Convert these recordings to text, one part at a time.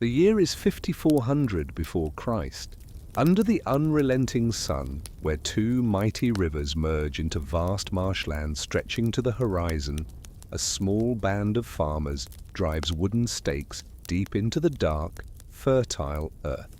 The year is 5400 before Christ. Under the unrelenting sun, where two mighty rivers merge into vast marshlands stretching to the horizon, a small band of farmers drives wooden stakes deep into the dark, fertile earth.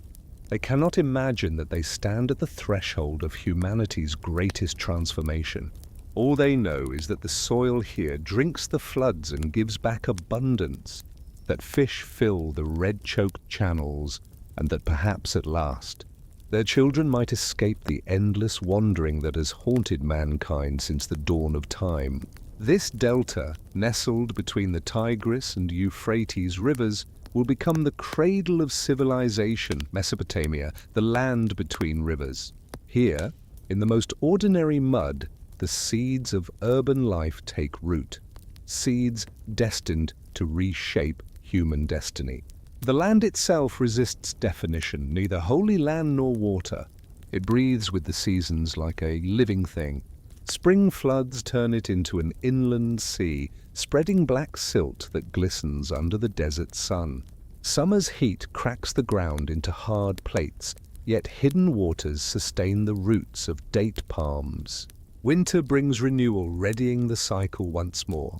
They cannot imagine that they stand at the threshold of humanity's greatest transformation. All they know is that the soil here drinks the floods and gives back abundance, that fish fill the red-choked channels, and that perhaps at last their children might escape the endless wandering that has haunted mankind since the dawn of time. This delta, nestled between the Tigris and Euphrates rivers, will become the cradle of civilization, Mesopotamia, the land between rivers. Here, in the most ordinary mud, the seeds of urban life take root, seeds destined to reshape human destiny. The land itself resists definition, neither holy land nor water. It breathes with the seasons like a living thing. Spring floods turn it into an inland sea, spreading black silt that glistens under the desert sun. Summer's heat cracks the ground into hard plates, yet hidden waters sustain the roots of date palms. Winter brings renewal, readying the cycle once more.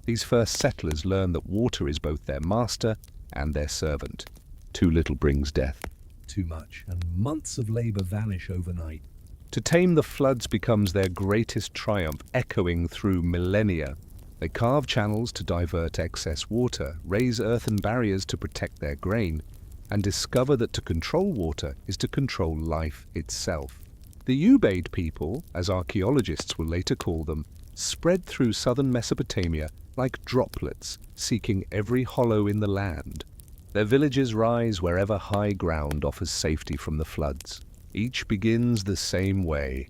These first settlers learn that water is both their master and their servant. Too little brings death. Too much, and months of labor vanish overnight. To tame the floods becomes their greatest triumph, echoing through millennia. They carve channels to divert excess water, raise earthen barriers to protect their grain, and discover that to control water is to control life itself. The Ubaid people, as archaeologists will later call them, spread through southern Mesopotamia like droplets, seeking every hollow in the land. Their villages rise wherever high ground offers safety from the floods. Each begins the same way,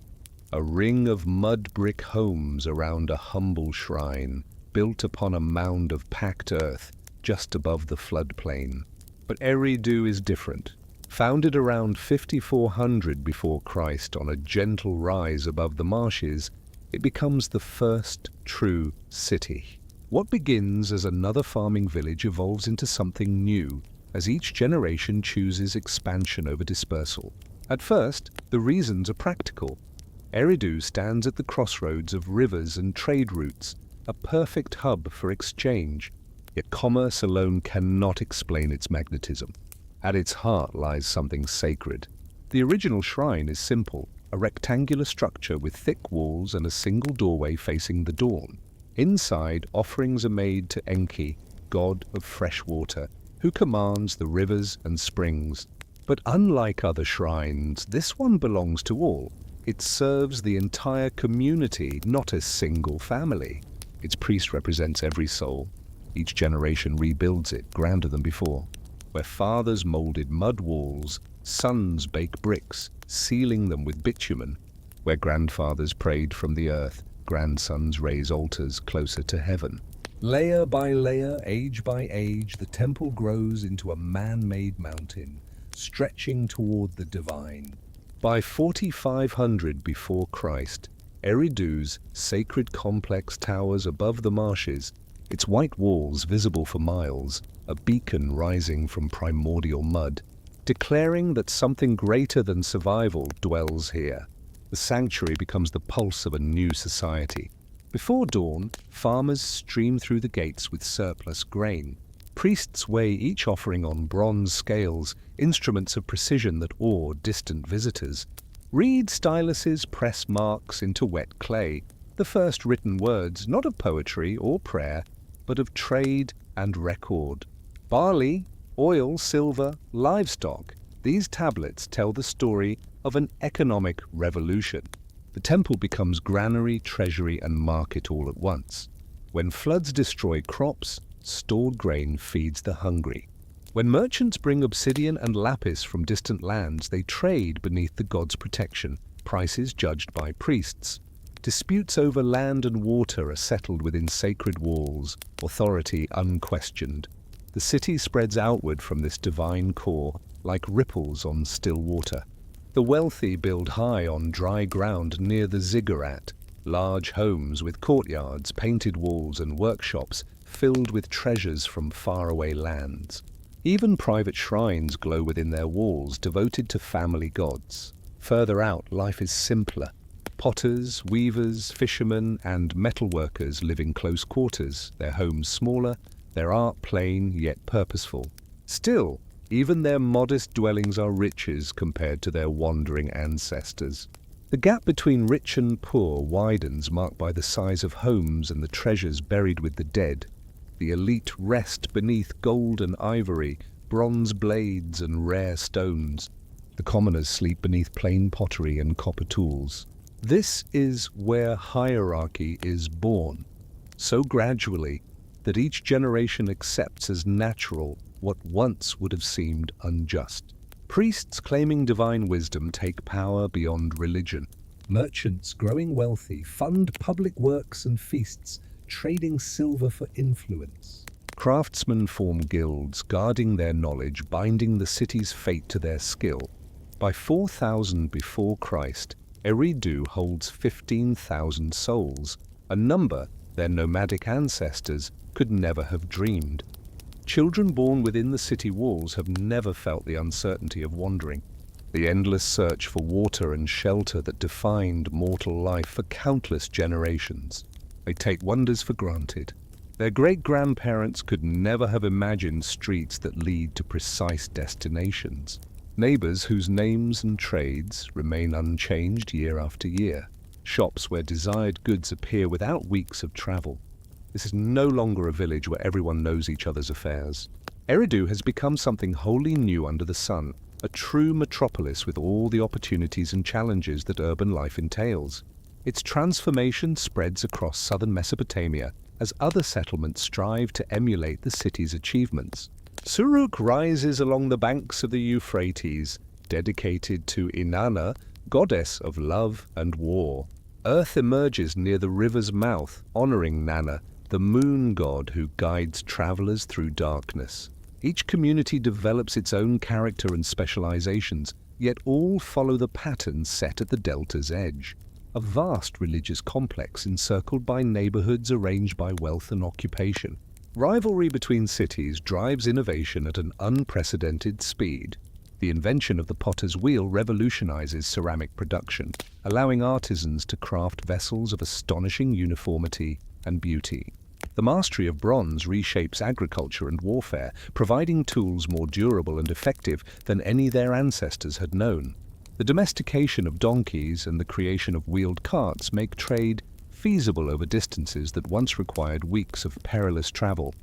a ring of mud brick homes around a humble shrine, built upon a mound of packed earth just above the floodplain. But Eridu is different. Founded around 5400 before Christ on a gentle rise above the marshes, it becomes the first true city. What begins as another farming village evolves into something new, as each generation chooses expansion over dispersal. At first, the reasons are practical. Eridu stands at the crossroads of rivers and trade routes, a perfect hub for exchange. Yet commerce alone cannot explain its magnetism. At its heart lies something sacred. The original shrine is simple, a rectangular structure with thick walls and a single doorway facing the dawn. Inside, offerings are made to Enki, god of fresh water, who commands the rivers and springs. But unlike other shrines, this one belongs to all. It serves the entire community, not a single family. Its priest represents every soul. Each generation rebuilds it, grander than before. Where fathers molded mud walls, sons bake bricks, sealing them with bitumen. Where grandfathers prayed from the earth, grandsons raise altars closer to heaven. Layer by layer, age by age, the temple grows into a man-made mountain, stretching toward the divine. By 4500 before Christ, Eridu's sacred complex towers above the marshes, its white walls visible for miles, a beacon rising from primordial mud, declaring that something greater than survival dwells here. The sanctuary becomes the pulse of a new society. Before dawn, farmers stream through the gates with surplus grain. Priests weigh each offering on bronze scales, instruments of precision that awe distant visitors. Reed styluses press marks into wet clay, the first written words not of poetry or prayer, but of trade and record. Barley, oil, silver, livestock, these tablets tell the story of an economic revolution. The temple becomes granary, treasury, and market all at once. When floods destroy crops, stored grain feeds the hungry. When merchants bring obsidian and lapis from distant lands, they trade beneath the god's protection, prices judged by priests. Disputes over land and water are settled within sacred walls, authority unquestioned. The city spreads outward from this divine core, like ripples on still water. The wealthy build high on dry ground near the ziggurat, large homes with courtyards, painted walls, and workshops filled with treasures from faraway lands. Even private shrines glow within their walls, devoted to family gods. Further out, life is simpler. Potters, weavers, fishermen, and metalworkers live in close quarters, their homes smaller, their art plain yet purposeful. Still, even their modest dwellings are riches compared to their wandering ancestors. The gap between rich and poor widens, marked by the size of homes and the treasures buried with the dead. The elite rest beneath gold and ivory, bronze blades and rare stones. The commoners sleep beneath plain pottery and copper tools. This is where hierarchy is born, so gradually that each generation accepts as natural what once would have seemed unjust. Priests claiming divine wisdom take power beyond religion. Merchants growing wealthy fund public works and feasts, trading silver for influence. Craftsmen form guilds, guarding their knowledge, binding the city's fate to their skill. By 4000 before Christ, Eridu holds 15,000 souls, a number their nomadic ancestors could never have dreamed. Children born within the city walls have never felt the uncertainty of wandering, the endless search for water and shelter that defined mortal life for countless generations. They take wonders for granted. Their great-grandparents could never have imagined streets that lead to precise destinations. Neighbors whose names and trades remain unchanged year after year. Shops where desired goods appear without weeks of travel. This is no longer a village where everyone knows each other's affairs. Eridu has become something wholly new under the sun, a true metropolis with all the opportunities and challenges that urban life entails. Its transformation spreads across southern Mesopotamia as other settlements strive to emulate the city's achievements. Uruk rises along the banks of the Euphrates, dedicated to Inanna, goddess of love and war. Earth emerges near the river's mouth, honoring Nanna, the moon god who guides travelers through darkness. Each community develops its own character and specializations, yet all follow the pattern set at the delta's edge. A vast religious complex encircled by neighborhoods arranged by wealth and occupation. Rivalry between cities drives innovation at an unprecedented speed. The invention of the potter's wheel revolutionizes ceramic production, allowing artisans to craft vessels of astonishing uniformity and beauty. The mastery of bronze reshapes agriculture and warfare, providing tools more durable and effective than any their ancestors had known. The domestication of donkeys and the creation of wheeled carts make trade feasible over distances that once required weeks of perilous travel.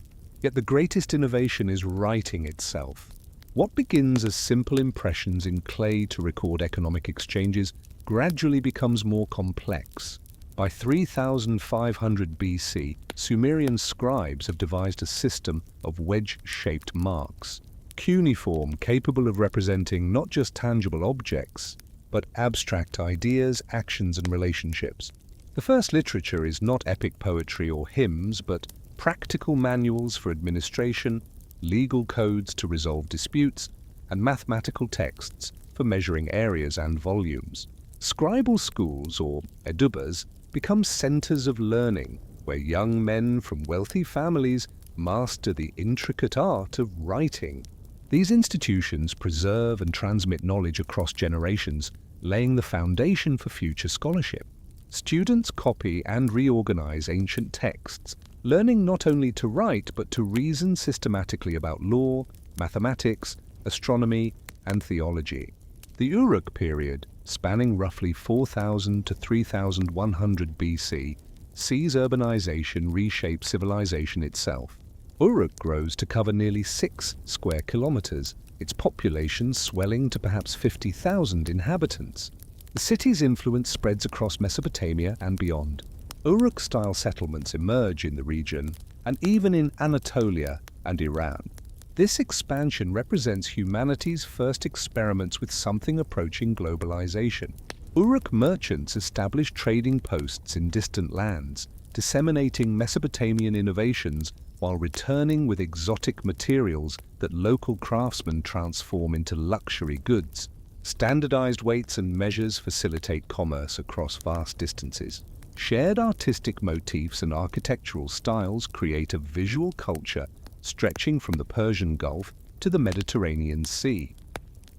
Yet the greatest innovation is writing itself. What begins as simple impressions in clay to record economic exchanges gradually becomes more complex. By 3500 BC, Sumerian scribes have devised a system of wedge-shaped marks, cuneiform, capable of representing not just tangible objects, but abstract ideas, actions, and relationships. The first literature is not epic poetry or hymns, but practical manuals for administration, legal codes to resolve disputes, and mathematical texts for measuring areas and volumes. Scribal schools, or edubas, become centers of learning, where young men from wealthy families master the intricate art of writing. These institutions preserve and transmit knowledge across generations, laying the foundation for future scholarship. Students copy and reorganize ancient texts, learning not only to write but to reason systematically about law, mathematics, astronomy, and theology. The Uruk period, spanning roughly 4000 to 3100 BC, sees urbanization reshape civilization itself. Uruk grows to cover nearly 6 square kilometers, its population swelling to perhaps 50,000 inhabitants. The city's influence spreads across Mesopotamia and beyond. Uruk-style settlements emerge in the region, and even in Anatolia and Iran. This expansion represents humanity's first experiments with something approaching globalization. Uruk merchants established trading posts in distant lands, disseminating Mesopotamian innovations while returning with exotic materials that local craftsmen transform into luxury goods. Standardized weights and measures facilitate commerce across vast distances. Shared artistic motifs and architectural styles create a visual culture stretching from the Persian Gulf to the Mediterranean Sea.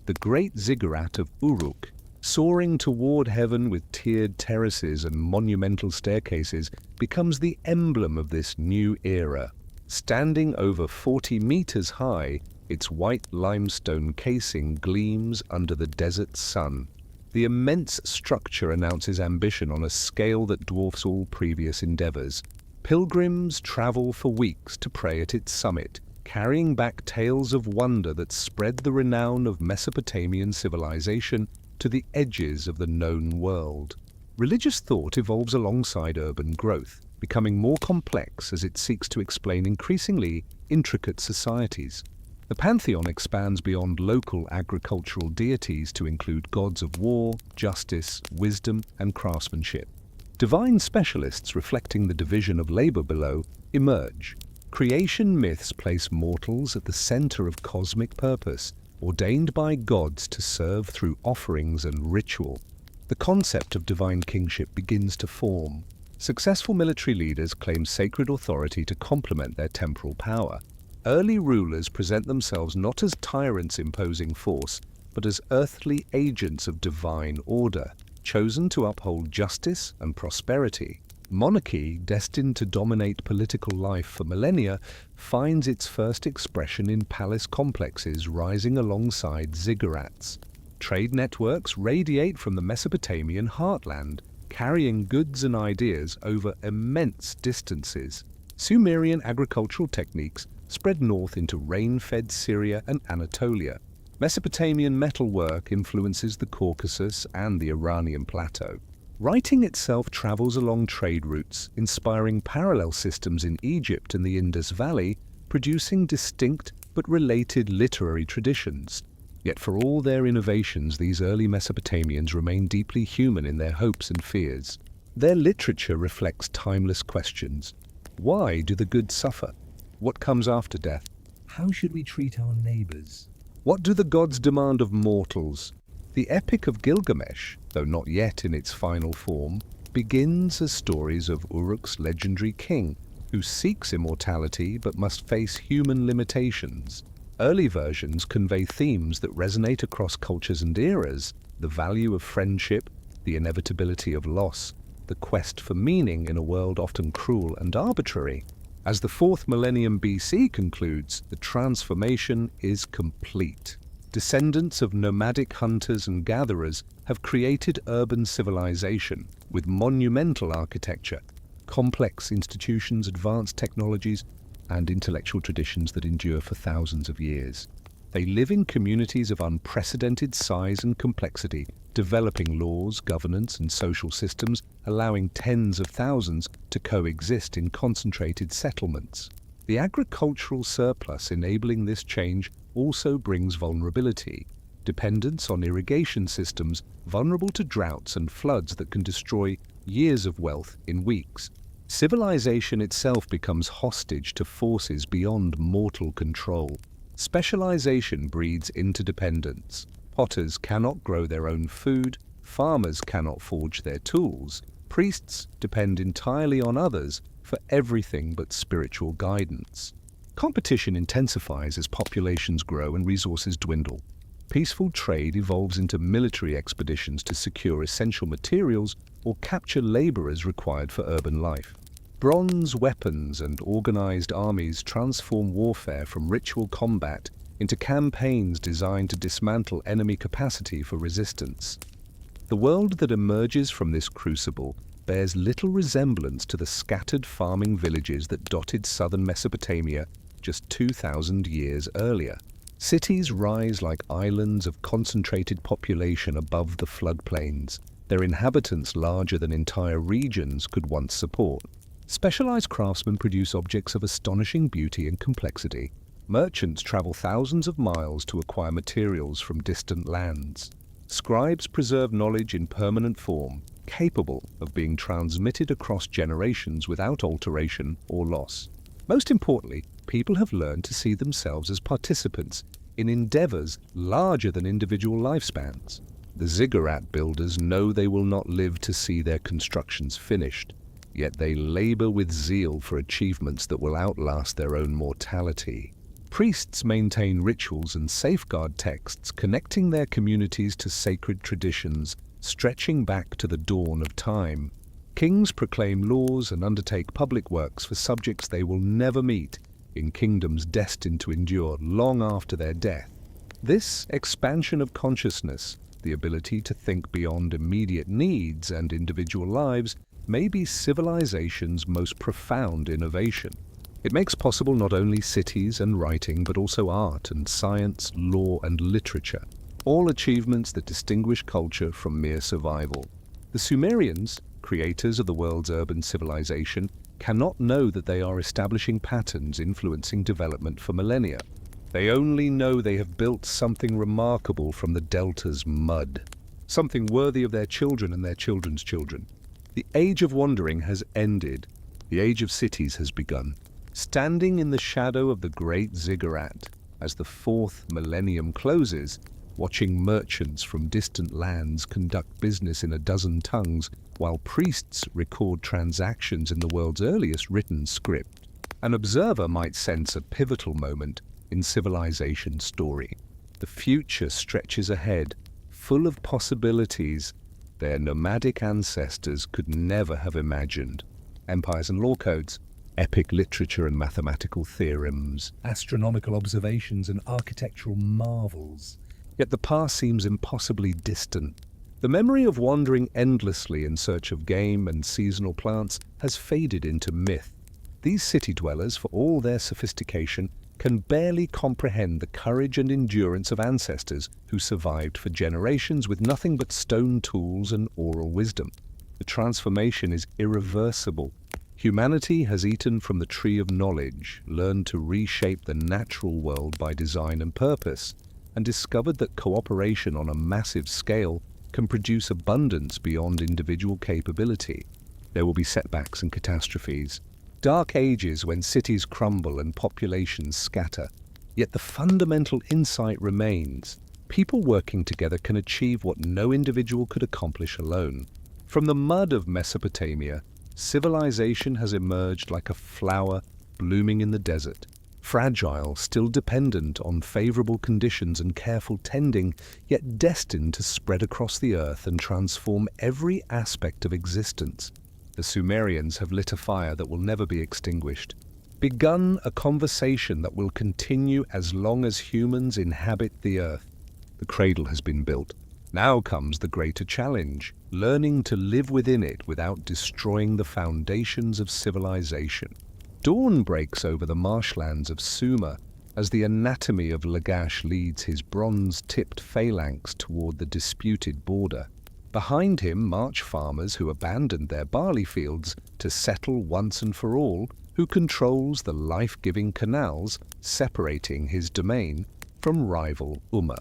The great ziggurat of Uruk, soaring toward heaven with tiered terraces and monumental staircases, becomes the emblem of this new era. Standing over 40 meters high, its white limestone casing gleams under the desert sun. The immense structure announces ambition on a scale that dwarfs all previous endeavors. Pilgrims travel for weeks to pray at its summit, carrying back tales of wonder that spread the renown of Mesopotamian civilization to the edges of the known world. Religious thought evolves alongside urban growth, becoming more complex as it seeks to explain increasingly intricate societies. The pantheon expands beyond local agricultural deities to include gods of war, justice, wisdom, and craftsmanship. Divine specialists reflecting the division of labor below emerge. Creation myths place mortals at the center of cosmic purpose, ordained by gods to serve through offerings and ritual. The concept of divine kingship begins to form. Successful military leaders claim sacred authority to complement their temporal power. Early rulers present themselves not as tyrants imposing force, but as earthly agents of divine order, chosen to uphold justice and prosperity. Monarchy, destined to dominate political life for millennia, finds its first expression in palace complexes rising alongside ziggurats. Trade networks radiate from the Mesopotamian heartland, carrying goods and ideas over immense distances. Sumerian agricultural techniques spread north into rain-fed Syria and Anatolia. Mesopotamian metalwork influences the Caucasus and the Iranian plateau. Writing itself travels along trade routes, inspiring parallel systems in Egypt and the Indus Valley, producing distinct but related literary traditions. Yet for all their innovations, these early Mesopotamians remain deeply human in their hopes and fears. Their literature reflects timeless questions. Why do the good suffer? What comes after death? How should we treat our neighbors? What do the gods demand of mortals? The Epic of Gilgamesh, though not yet in its final form, begins as stories of Uruk's legendary king, who seeks immortality but must face human limitations. Early versions convey themes that resonate across cultures and eras: the value of friendship, the inevitability of loss, the quest for meaning in a world often cruel and arbitrary. As the 4th millennium BC concludes, the transformation is complete. Descendants of nomadic hunters and gatherers have created urban civilization with monumental architecture, complex institutions, advanced technologies, and intellectual traditions that endure for thousands of years. They live in communities of unprecedented size and complexity, developing laws, governance, and social systems, allowing tens of thousands to coexist in concentrated settlements. The agricultural surplus enabling this change also brings vulnerability. Dependence on irrigation systems vulnerable to droughts and floods that can destroy years of wealth in weeks. Civilization itself becomes hostage to forces beyond mortal control. Specialization breeds interdependence. Potters cannot grow their own food, farmers cannot forge their tools, priests depend entirely on others for everything but spiritual guidance. Competition intensifies as populations grow and resources dwindle. Peaceful trade evolves into military expeditions to secure essential materials or capture laborers required for urban life. Bronze weapons and organized armies transform warfare from ritual combat into campaigns designed to dismantle enemy capacity for resistance. The world that emerges from this crucible bears little resemblance to the scattered farming villages that dotted southern Mesopotamia just 2,000 years earlier. Cities rise like islands of concentrated population above the floodplains, their inhabitants larger than entire regions could once support. Specialized craftsmen produce objects of astonishing beauty and complexity. Merchants travel thousands of miles to acquire materials from distant lands. Scribes preserve knowledge in permanent form, capable of being transmitted across generations without alteration or loss. Most importantly, people have learned to see themselves as participants in endeavors larger than individual lifespans. The ziggurat builders know they will not live to see their constructions finished, yet they labor with zeal for achievements that will outlast their own mortality. Priests maintain rituals and safeguard texts connecting their communities to sacred traditions, stretching back to the dawn of time. Kings proclaim laws and undertake public works for subjects they will never meet, in kingdoms destined to endure long after their death. This expansion of consciousness, the ability to think beyond immediate needs and individual lives, may be civilization's most profound innovation. It makes possible not only cities and writing, but also art and science, law and literature, all achievements that distinguish culture from mere survival. The Sumerians, creators of the world's urban civilization, cannot know that they are establishing patterns influencing development for millennia. They only know they have built something remarkable from the delta's mud, something worthy of their children and their children's children. The age of wandering has ended. The age of cities has begun. Standing in the shadow of the great ziggurat, as the fourth millennium closes, watching merchants from distant lands conduct business in a dozen tongues, while priests record transactions in the world's earliest written script, an observer might sense a pivotal moment in civilization's story. The future stretches ahead, full of possibilities their nomadic ancestors could never have imagined. Empires and law codes, epic literature and mathematical theorems, Astronomical observations and architectural marvels. yet the past seems impossibly distant. The memory of wandering endlessly in search of game and seasonal plants has faded into myth. These city dwellers, for all their sophistication, can barely comprehend the courage and endurance of ancestors who survived for generations with nothing but stone tools and oral wisdom. The transformation is irreversible. Humanity has eaten from the tree of knowledge, learned to reshape the natural world by design and purpose, and discovered that cooperation on a massive scale can produce abundance beyond individual capability. There will be setbacks and catastrophes, dark ages when cities crumble and populations scatter. Yet the fundamental insight remains. People working together can achieve what no individual could accomplish alone. From the mud of Mesopotamia, civilization has emerged like a flower blooming in the desert. Fragile, still dependent on favorable conditions and careful tending, yet destined to spread across the earth and transform every aspect of existence. The Sumerians have lit a fire that will never be extinguished, begun a conversation that will continue as long as humans inhabit the earth. The cradle has been built. Now comes the greater challenge, learning to live within it without destroying the foundations of civilization. Dawn breaks over the marshlands of Sumer as the anatomy of Lagash leads his bronze-tipped phalanx toward the disputed border. Behind him march farmers who abandoned their barley fields to settle once and for all, who controls the life-giving canals separating his domain from rival Umma.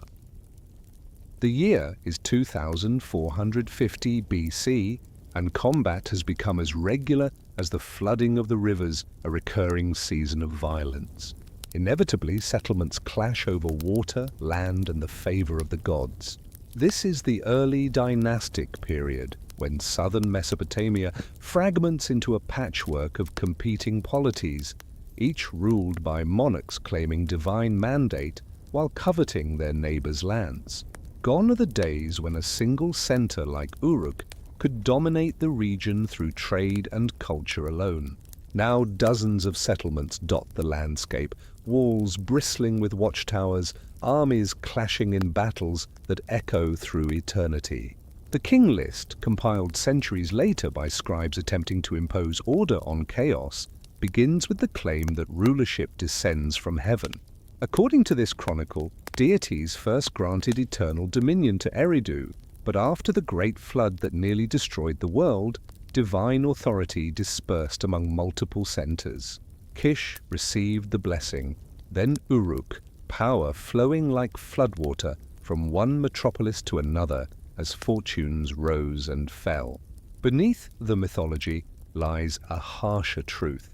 The year is 2450 BC, and combat has become as regular as the flooding of the rivers, a recurring season of violence. Inevitably, settlements clash over water, land, and the favor of the gods. This is the early dynastic period, when southern Mesopotamia fragments into a patchwork of competing polities, each ruled by monarchs claiming divine mandate while coveting their neighbors' lands. Gone are the days when a single center like Uruk could dominate the region through trade and culture alone. Now dozens of settlements dot the landscape, walls bristling with watchtowers, armies clashing in battles that echo through eternity. The king list, compiled centuries later by scribes attempting to impose order on chaos, begins with the claim that rulership descends from heaven. According to this chronicle, deities first granted eternal dominion to Eridu, but after the great flood that nearly destroyed the world, divine authority dispersed among multiple centers. Kish received the blessing, then Uruk, power flowing like floodwater from one metropolis to another as fortunes rose and fell. Beneath the mythology lies a harsher truth.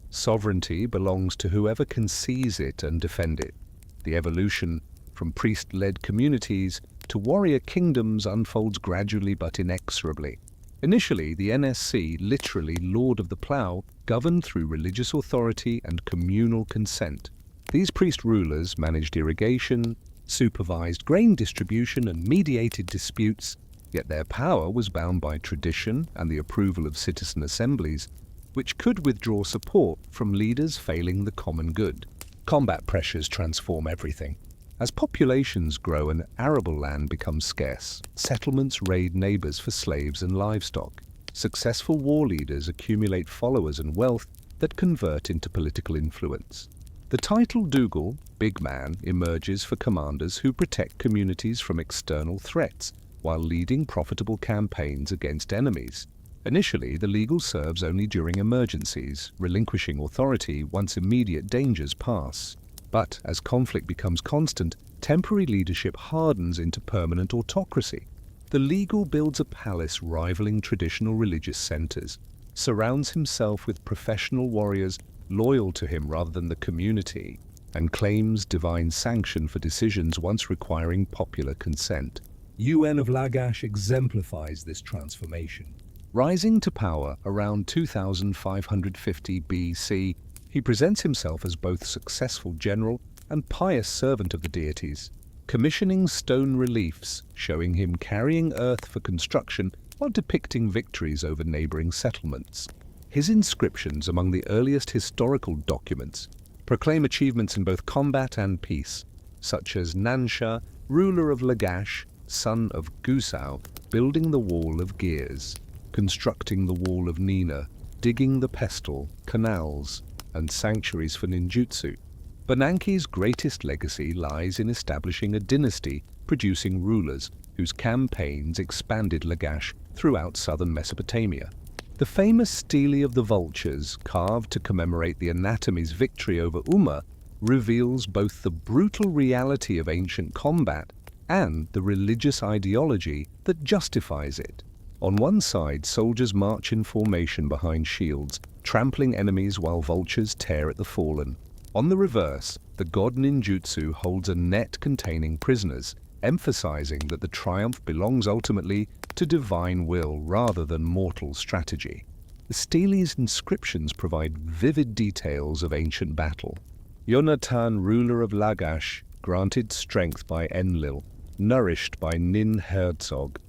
Sovereignty belongs to whoever can seize it and defend it. The evolution from priest-led communities to warrior kingdoms unfolds gradually but inexorably. Initially, the NSC, literally Lord of the Plough, governed through religious authority and communal consent. These priest rulers managed irrigation, supervised grain distribution, and mediated disputes, yet their power was bound by tradition and the approval of citizen assemblies, which could withdraw support from leaders failing the common good. Combat pressures transform everything. As populations grow and arable land becomes scarce, settlements raid neighbors for slaves and livestock. Successful war leaders accumulate followers and wealth that convert into political influence. The title Dougal, big man, emerges for commanders who protect communities from external threats while leading profitable campaigns against enemies. Initially, the legal serves only during emergencies, relinquishing authority once immediate dangers pass. But as conflict becomes constant, temporary leadership hardens into permanent autocracy. The legal builds a palace rivaling traditional religious centers, surrounds himself with professional warriors loyal to him rather than the community, and claims divine sanction for decisions once requiring popular consent. UN of Lagash exemplifies this transformation. Rising to power around 2550 BC, he presents himself as both successful general and pious servant of the deities, commissioning stone reliefs showing him carrying earth for construction while depicting victories over neighboring settlements. His inscriptions, among the earliest historical documents, proclaim achievements in both combat and peace, such as Nansha, ruler of Lagash, son of Gusau, building the Wall of Gears, constructing the Wall of Nina, digging the pestle, canals, and sanctuaries for ninjutsu. Bernanke's greatest legacy lies in establishing a dynasty producing rulers whose campaigns expanded Lagash throughout southern Mesopotamia. The famous stele of the vultures, carved to commemorate the anatomy's victory over Umma, reveals both the brutal reality of ancient combat and the religious ideology that justifies it. On one side, soldiers march in formation behind shields, trampling enemies while vultures tear at the fallen. On the reverse, the god ninjutsu holds a net containing prisoners, emphasizing that the triumph belongs ultimately to divine will rather than mortal strategy. The stele's inscriptions provide vivid details of ancient battle. Yonatan, ruler of Lagash, granted strength by Enlil, nourished by Nin Herzog.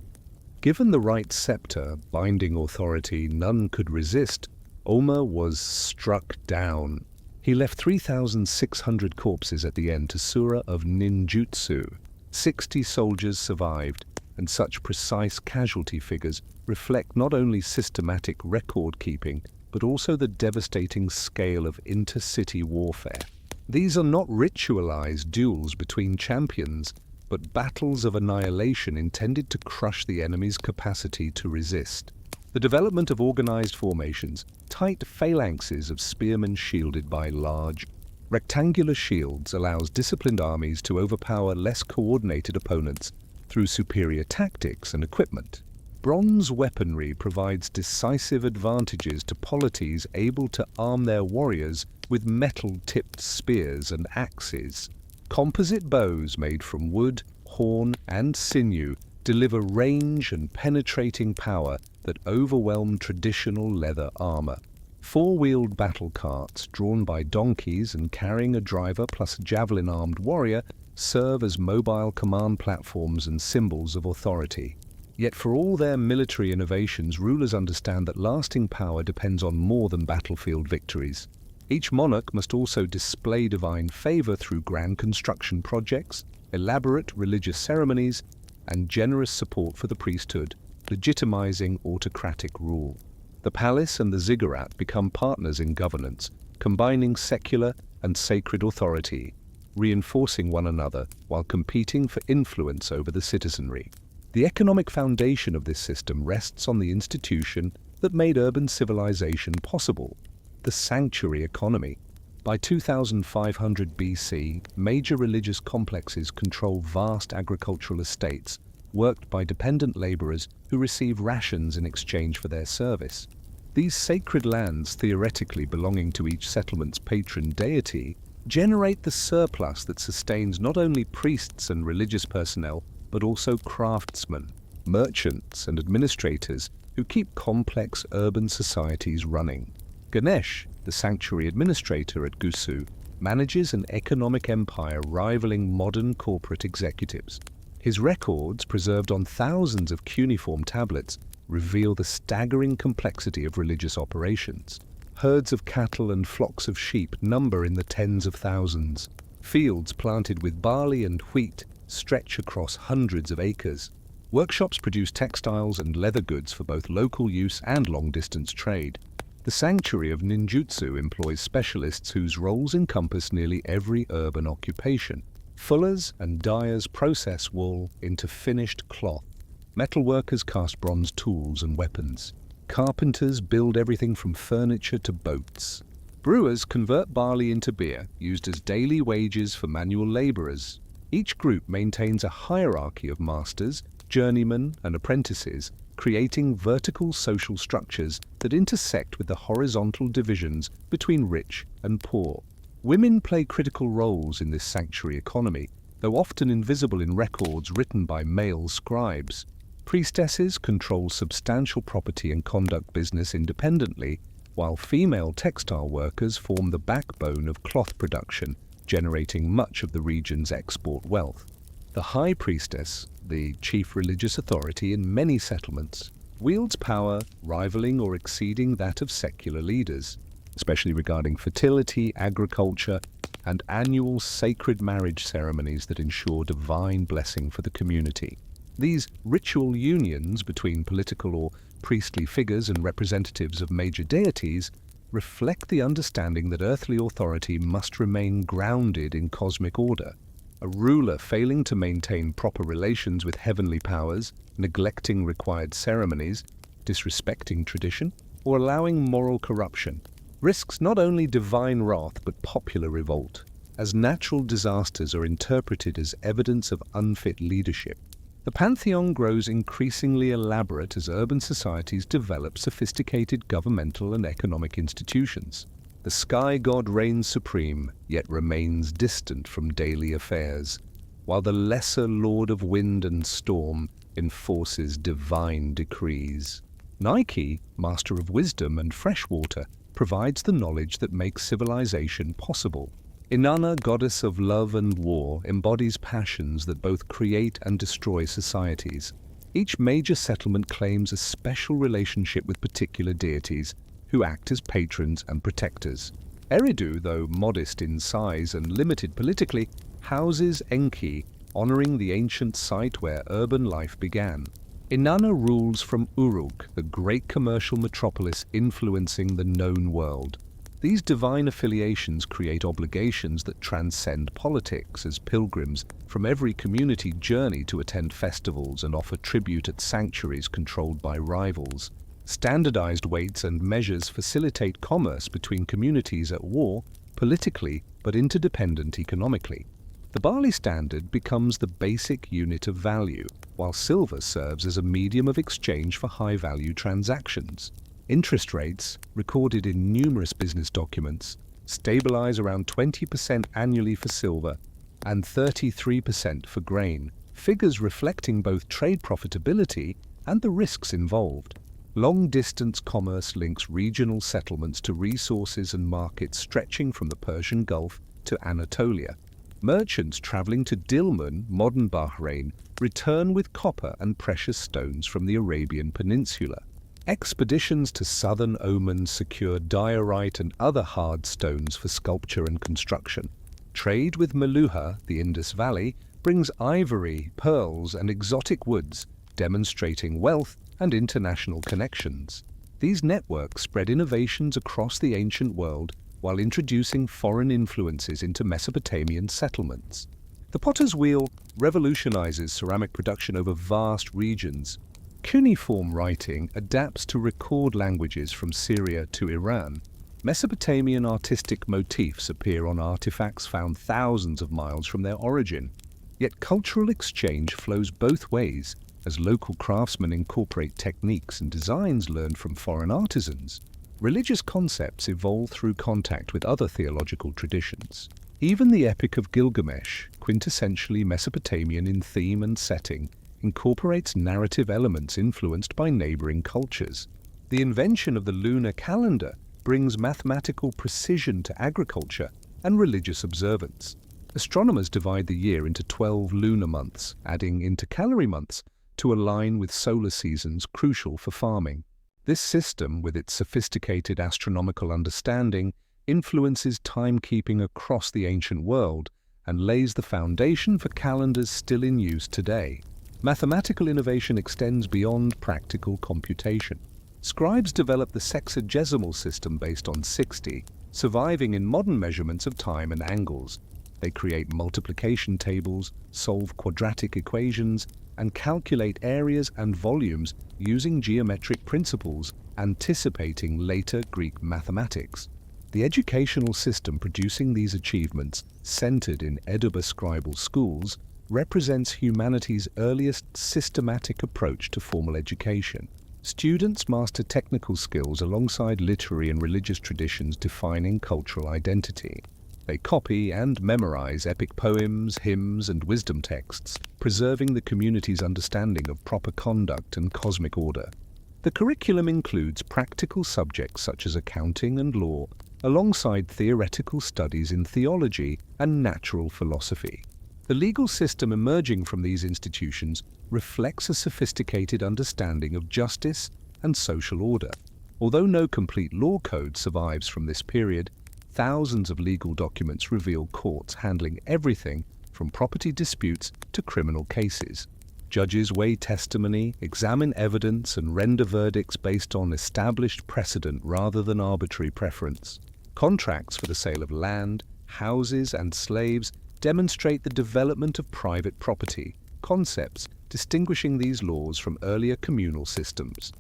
Given the right scepter, binding authority none could resist, Oma was struck down. He left 3,600 corpses at the end to Sura of ninjutsu. 60 soldiers survived, and such precise casualty figures reflect not only systematic record-keeping, but also the devastating scale of intercity warfare. These are not ritualized duels between champions, but battles of annihilation intended to crush the enemy's capacity to resist. The development of organized formations, tight phalanxes of spearmen shielded by large, rectangular shields allows disciplined armies to overpower less coordinated opponents through superior tactics and equipment. Bronze weaponry provides decisive advantages to polities able to arm their warriors with metal-tipped spears and axes. Composite bows made from wood, horn, and sinew deliver range and penetrating power that overwhelm traditional leather armor. Four-wheeled battle carts, drawn by donkeys and carrying a driver plus a javelin-armed warrior, serve as mobile command platforms and symbols of authority. Yet for all their military innovations, rulers understand that lasting power depends on more than battlefield victories. Each monarch must also display divine favor through grand construction projects, elaborate religious ceremonies, and generous support for the priesthood, legitimizing autocratic rule. The palace and the ziggurat become partners in governance, combining secular and sacred authority, reinforcing one another while competing for influence over the citizenry. The economic foundation of this system rests on the institution that made urban civilization possible, the sanctuary economy. By 2500 BC, major religious complexes control vast agricultural estates, worked by dependent laborers who receive rations in exchange for their service. These sacred lands, theoretically belonging to each settlement's patron deity, generate the surplus that sustains not only priests and religious personnel, but also craftsmen, merchants, and administrators who keep complex urban societies running. Ganesh, the sanctuary administrator at Gusu, manages an economic empire rivaling modern corporate executives. His records, preserved on thousands of cuneiform tablets, reveal the staggering complexity of religious operations. Herds of cattle and flocks of sheep number in the tens of thousands. Fields planted with barley and wheat stretch across hundreds of acres. Workshops produce textiles and leather goods for both local use and long-distance trade. The sanctuary of ninjutsu employs specialists whose roles encompass nearly every urban occupation. Fullers and dyers process wool into finished cloth. Metalworkers cast bronze tools and weapons. Carpenters build everything from furniture to boats. Brewers convert barley into beer, used as daily wages for manual laborers. Each group maintains a hierarchy of masters, journeymen, and apprentices, creating vertical social structures that intersect with the horizontal divisions between rich and poor. Women play critical roles in this sanctuary economy, though often invisible in records written by male scribes. Priestesses control substantial property and conduct business independently, while female textile workers form the backbone of cloth production, generating much of the region's export wealth. The high priestess, the chief religious authority in many settlements, wields power rivaling or exceeding that of secular leaders, especially regarding fertility, agriculture, and annual sacred marriage ceremonies that ensure divine blessing for the community. These ritual unions between political or priestly figures and representatives of major deities reflect the understanding that earthly authority must remain grounded in cosmic order. A ruler failing to maintain proper relations with heavenly powers, neglecting required ceremonies, disrespecting tradition, or allowing moral corruption, risks not only divine wrath but popular revolt, as natural disasters are interpreted as evidence of unfit leadership. The pantheon grows increasingly elaborate as urban societies develop sophisticated governmental and economic institutions. The sky god reigns supreme, yet remains distant from daily affairs, while the lesser lord of wind and storm enforces divine decrees. Nike, master of wisdom and fresh water, provides the knowledge that makes civilization possible. Inanna, goddess of love and war, embodies passions that both create and destroy societies. Each major settlement claims a special relationship with particular deities, who act as patrons and protectors. Eridu, though modest in size and limited politically, houses Enki, honoring the ancient site where urban life began. Inanna rules from Uruk, the great commercial metropolis influencing the known world. These divine affiliations create obligations that transcend politics, as pilgrims from every community journey to attend festivals and offer tribute at sanctuaries controlled by rivals. Standardized weights and measures facilitate commerce between communities at war politically but interdependent economically. The barley standard becomes the basic unit of value, while silver serves as a medium of exchange for high-value transactions. Interest rates, recorded in numerous business documents, stabilize around 20% annually for silver and 33% for grain, figures reflecting both trade profitability and the risks involved. Long-distance commerce links regional settlements to resources and markets stretching from the Persian Gulf to Anatolia. Merchants traveling to Dilmun, modern Bahrain, return with copper and precious stones from the Arabian Peninsula. Expeditions to southern Oman secure diorite and other hard stones for sculpture and construction. Trade with Meluha, the Indus Valley, brings ivory, pearls, and exotic woods, demonstrating wealth and international connections. These networks spread innovations across the ancient world while introducing foreign influences into Mesopotamian settlements. The potter's wheel revolutionizes ceramic production over vast regions. Cuneiform writing adapts to record languages from Syria to Iran. Mesopotamian artistic motifs appear on artifacts found thousands of miles from their origin. Yet cultural exchange flows both ways, as local craftsmen incorporate techniques and designs learned from foreign artisans. Religious concepts evolve through contact with other theological traditions. Even the Epic of Gilgamesh, quintessentially Mesopotamian in theme and setting, incorporates narrative elements influenced by neighboring cultures. The invention of the lunar calendar brings mathematical precision to agriculture, and religious observance. Astronomers divide the year into 12 lunar months, adding intercalary months to align with solar seasons crucial for farming. This system, with its sophisticated astronomical understanding, influences timekeeping across the ancient world and lays the foundation for calendars still in use today. Mathematical innovation extends beyond practical computation. Scribes developed the sexagesimal system based on 60, surviving in modern measurements of time and angles. They create multiplication tables, solve quadratic equations, and calculate areas and volumes using geometric principles, anticipating later Greek mathematics. The educational system producing these achievements, centered in Ediba scribal schools, represents humanity's earliest systematic approach to formal education. Students master technical skills alongside literary and religious traditions defining cultural identity. They copy and memorize epic poems, hymns, and wisdom texts, preserving the community's understanding of proper conduct and cosmic order. The curriculum includes practical subjects such as accounting and law, alongside theoretical studies in theology and natural philosophy. The legal system emerging from these institutions reflects a sophisticated understanding of justice and social order. Although no complete law code survives from this period, thousands of legal documents reveal courts handling everything from property disputes to criminal cases. Judges weigh testimony, examine evidence, and render verdicts based on established precedent rather than arbitrary preference. Contracts for the sale of land, houses, and slaves demonstrate the development of private property, concepts distinguishing these laws from earlier communal systems.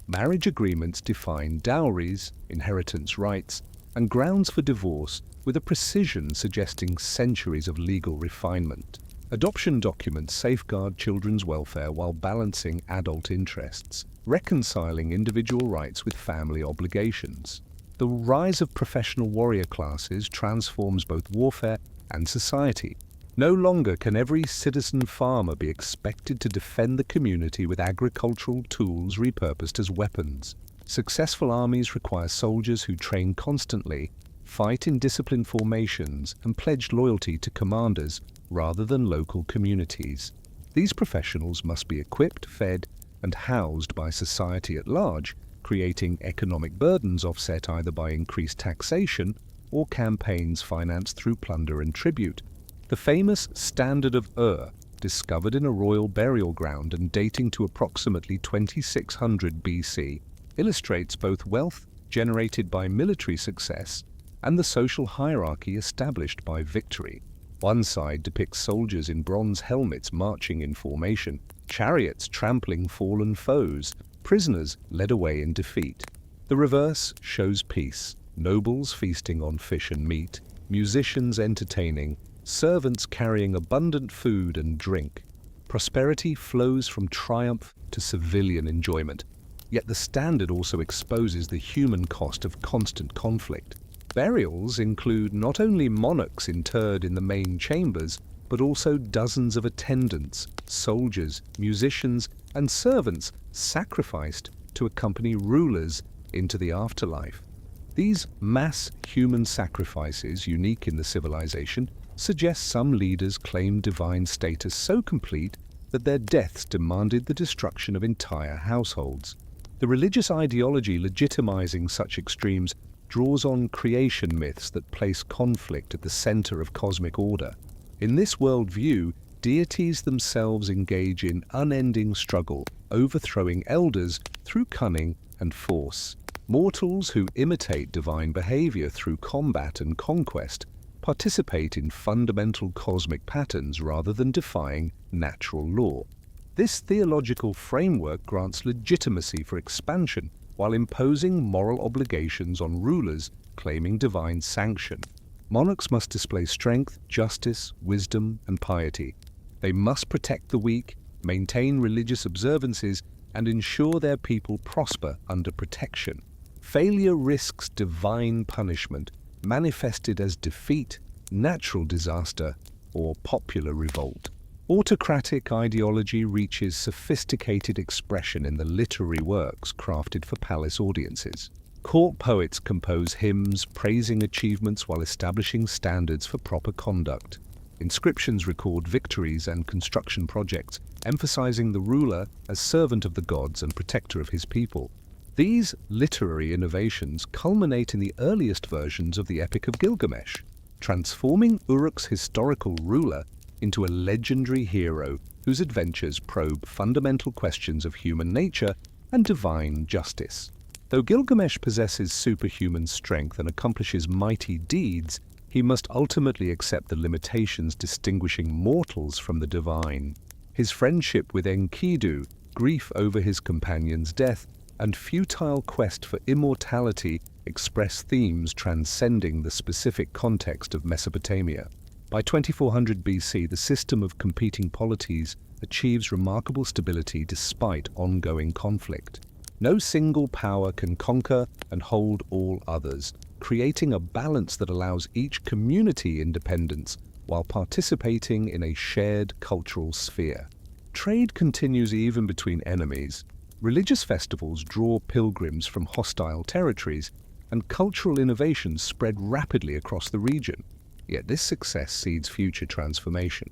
Marriage agreements define dowries, inheritance rights, and grounds for divorce with a precision suggesting centuries of legal refinement. Adoption documents safeguard children's welfare while balancing adult interests, reconciling individual rights with family obligations. The rise of professional warrior classes transforms both warfare and society. No longer can every citizen farmer be expected to defend the community with agricultural tools repurposed as weapons. Successful armies require soldiers who train constantly, fight in disciplined formations, and pledge loyalty to commanders rather than local communities. These professionals must be equipped, fed, and housed by society at large, creating economic burdens offset either by increased taxation or campaigns financed through plunder and tribute. The famous Standard of discovered in a royal burial ground and dating to approximately 2600 BC, illustrates both wealth generated by military success and the social hierarchy established by victory. One side depicts soldiers in bronze helmets marching in formation, chariots trampling fallen foes, prisoners led away in defeat. The reverse shows peace, nobles feasting on fish and meat, musicians entertaining, servants carrying abundant food and drink. Prosperity flows from triumph to civilian enjoyment. Yet the standard also exposes the human cost of constant conflict. Burials include not only monarchs interred in the main chambers, but also dozens of attendants, soldiers, musicians, and servants sacrificed to accompany rulers into the afterlife. These mass human sacrifices, unique in the civilization, suggest some leaders claimed divine status so complete that their deaths demanded the destruction of entire households. The religious ideology legitimizing such extremes draws on creation myths that place conflict at the center of cosmic order. In this worldview, deities themselves engage in unending struggle, overthrowing elders through cunning and force. Mortals who imitate divine behavior through combat and conquest participate in fundamental cosmic patterns rather than defying natural law. This theological framework grants legitimacy for expansion while imposing moral obligations on rulers claiming divine sanction. Monarchs must display strength, justice, wisdom, and piety. They must protect the weak, maintain religious observances, and ensure their people prosper under protection. Failure risks divine punishment, manifested as defeat, natural disaster, or popular revolt. Autocratic ideology reaches sophisticated expression in the literary works crafted for palace audiences. Court poets compose hymns praising achievements while establishing standards for proper conduct. Inscriptions record victories and construction projects, emphasizing the ruler as servant of the gods and protector of his people. These literary innovations culminate in the earliest versions of the Epic of Gilgamesh, transforming Uruk's historical ruler into a legendary hero whose adventures probe fundamental questions of human nature and divine justice. Though Gilgamesh possesses superhuman strength and accomplishes mighty deeds, he must ultimately accept the limitations distinguishing mortals from the divine. His friendship with Enkidu, grief over his companion's death, and futile quest for immortality express themes transcending the specific context of Mesopotamia. By 2400 BC, the system of competing polities achieves remarkable stability despite ongoing conflict. No single power can conquer and hold all others, creating a balance that allows each community independence while participating in a shared cultural sphere. Trade continues even between enemies. Religious festivals draw pilgrims from hostile territories, and cultural innovations spread rapidly across the region. Yet this success seeds future transformation.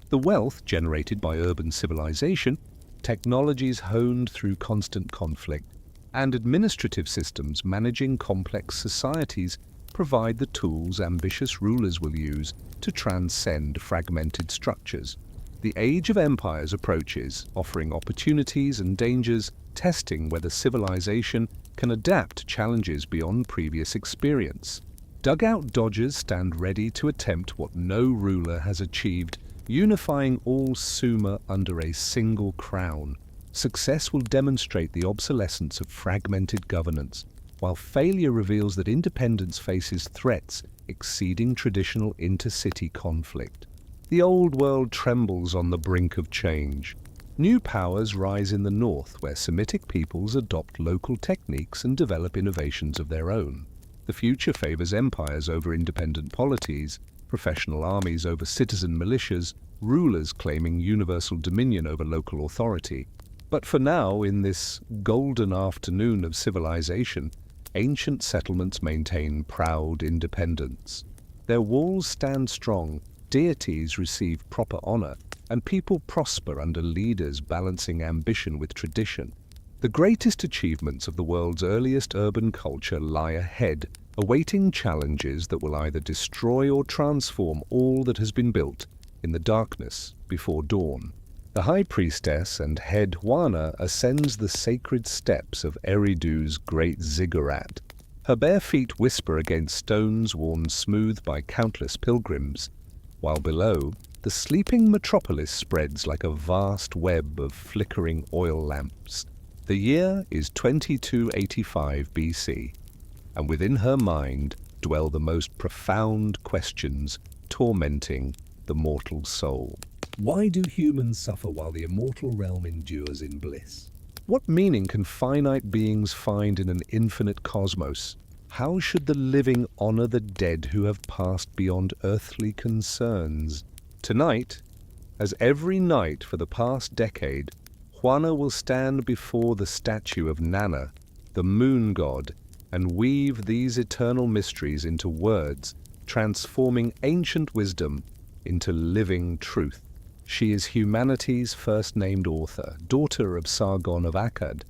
The wealth generated by urban civilization, technologies honed through constant conflict, and administrative systems managing complex societies provide the tools ambitious rulers will use to transcend fragmented structures. The age of empires approaches, offering opportunities and dangers, testing whether civilization can adapt to challenges beyond previous experience. Dugout dodgers stand ready to attempt what no ruler has achieved, unifying all Sumer under a single crown. Success will demonstrate the obsolescence of fragmented governance, while failure reveals that independence faces threats exceeding traditional intercity conflict. The old world trembles on the brink of change. New powers rise in the north, where Semitic peoples adopt local techniques and develop innovations of their own. The future favors empires over independent polities, professional armies over citizen militias, rulers claiming universal dominion over local authority. But for now, in this golden afternoon of civilization, ancient settlements maintain proud independence. Their walls stand strong, deities receive proper honor, and people prosper under leaders balancing ambition with tradition. The greatest achievements of the world's earliest urban culture lie ahead, awaiting challenges that will either destroy or transform all that has been built in the darkness before dawn. The high priestess and head Hwana ascends the sacred steps of Eridu's great ziggurat. Her bare feet whisper against stones worn smooth by countless pilgrims, while below, the sleeping metropolis spreads like a vast web of flickering oil lamps. The year is 2285 BC, and within her mind dwell the most profound questions tormenting the mortal soul. Why do humans suffer while the immortal realm endures in bliss? What meaning can finite beings find in an infinite cosmos? How should the living honor the dead who have passed beyond earthly concerns? Tonight, as every night for the past decade, Hwana will stand before the statue of Nana, the moon god, and weave these eternal mysteries into words, transforming ancient wisdom into living truth. She is humanity's first named author, daughter of Sargon of Akkad,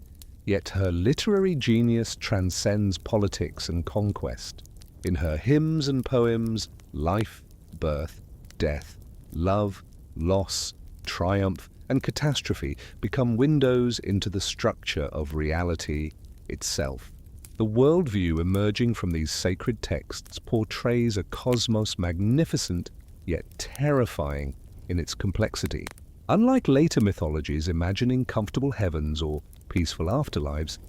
yet her literary genius transcends politics and conquest. In her hymns and poems, life, birth, death, love, loss, triumph, and catastrophe become windows into the structure of reality itself. The worldview emerging from these sacred texts portrays a cosmos magnificent yet terrifying in its complexity. Unlike later mythologies imagining comfortable heavens or peaceful afterlives,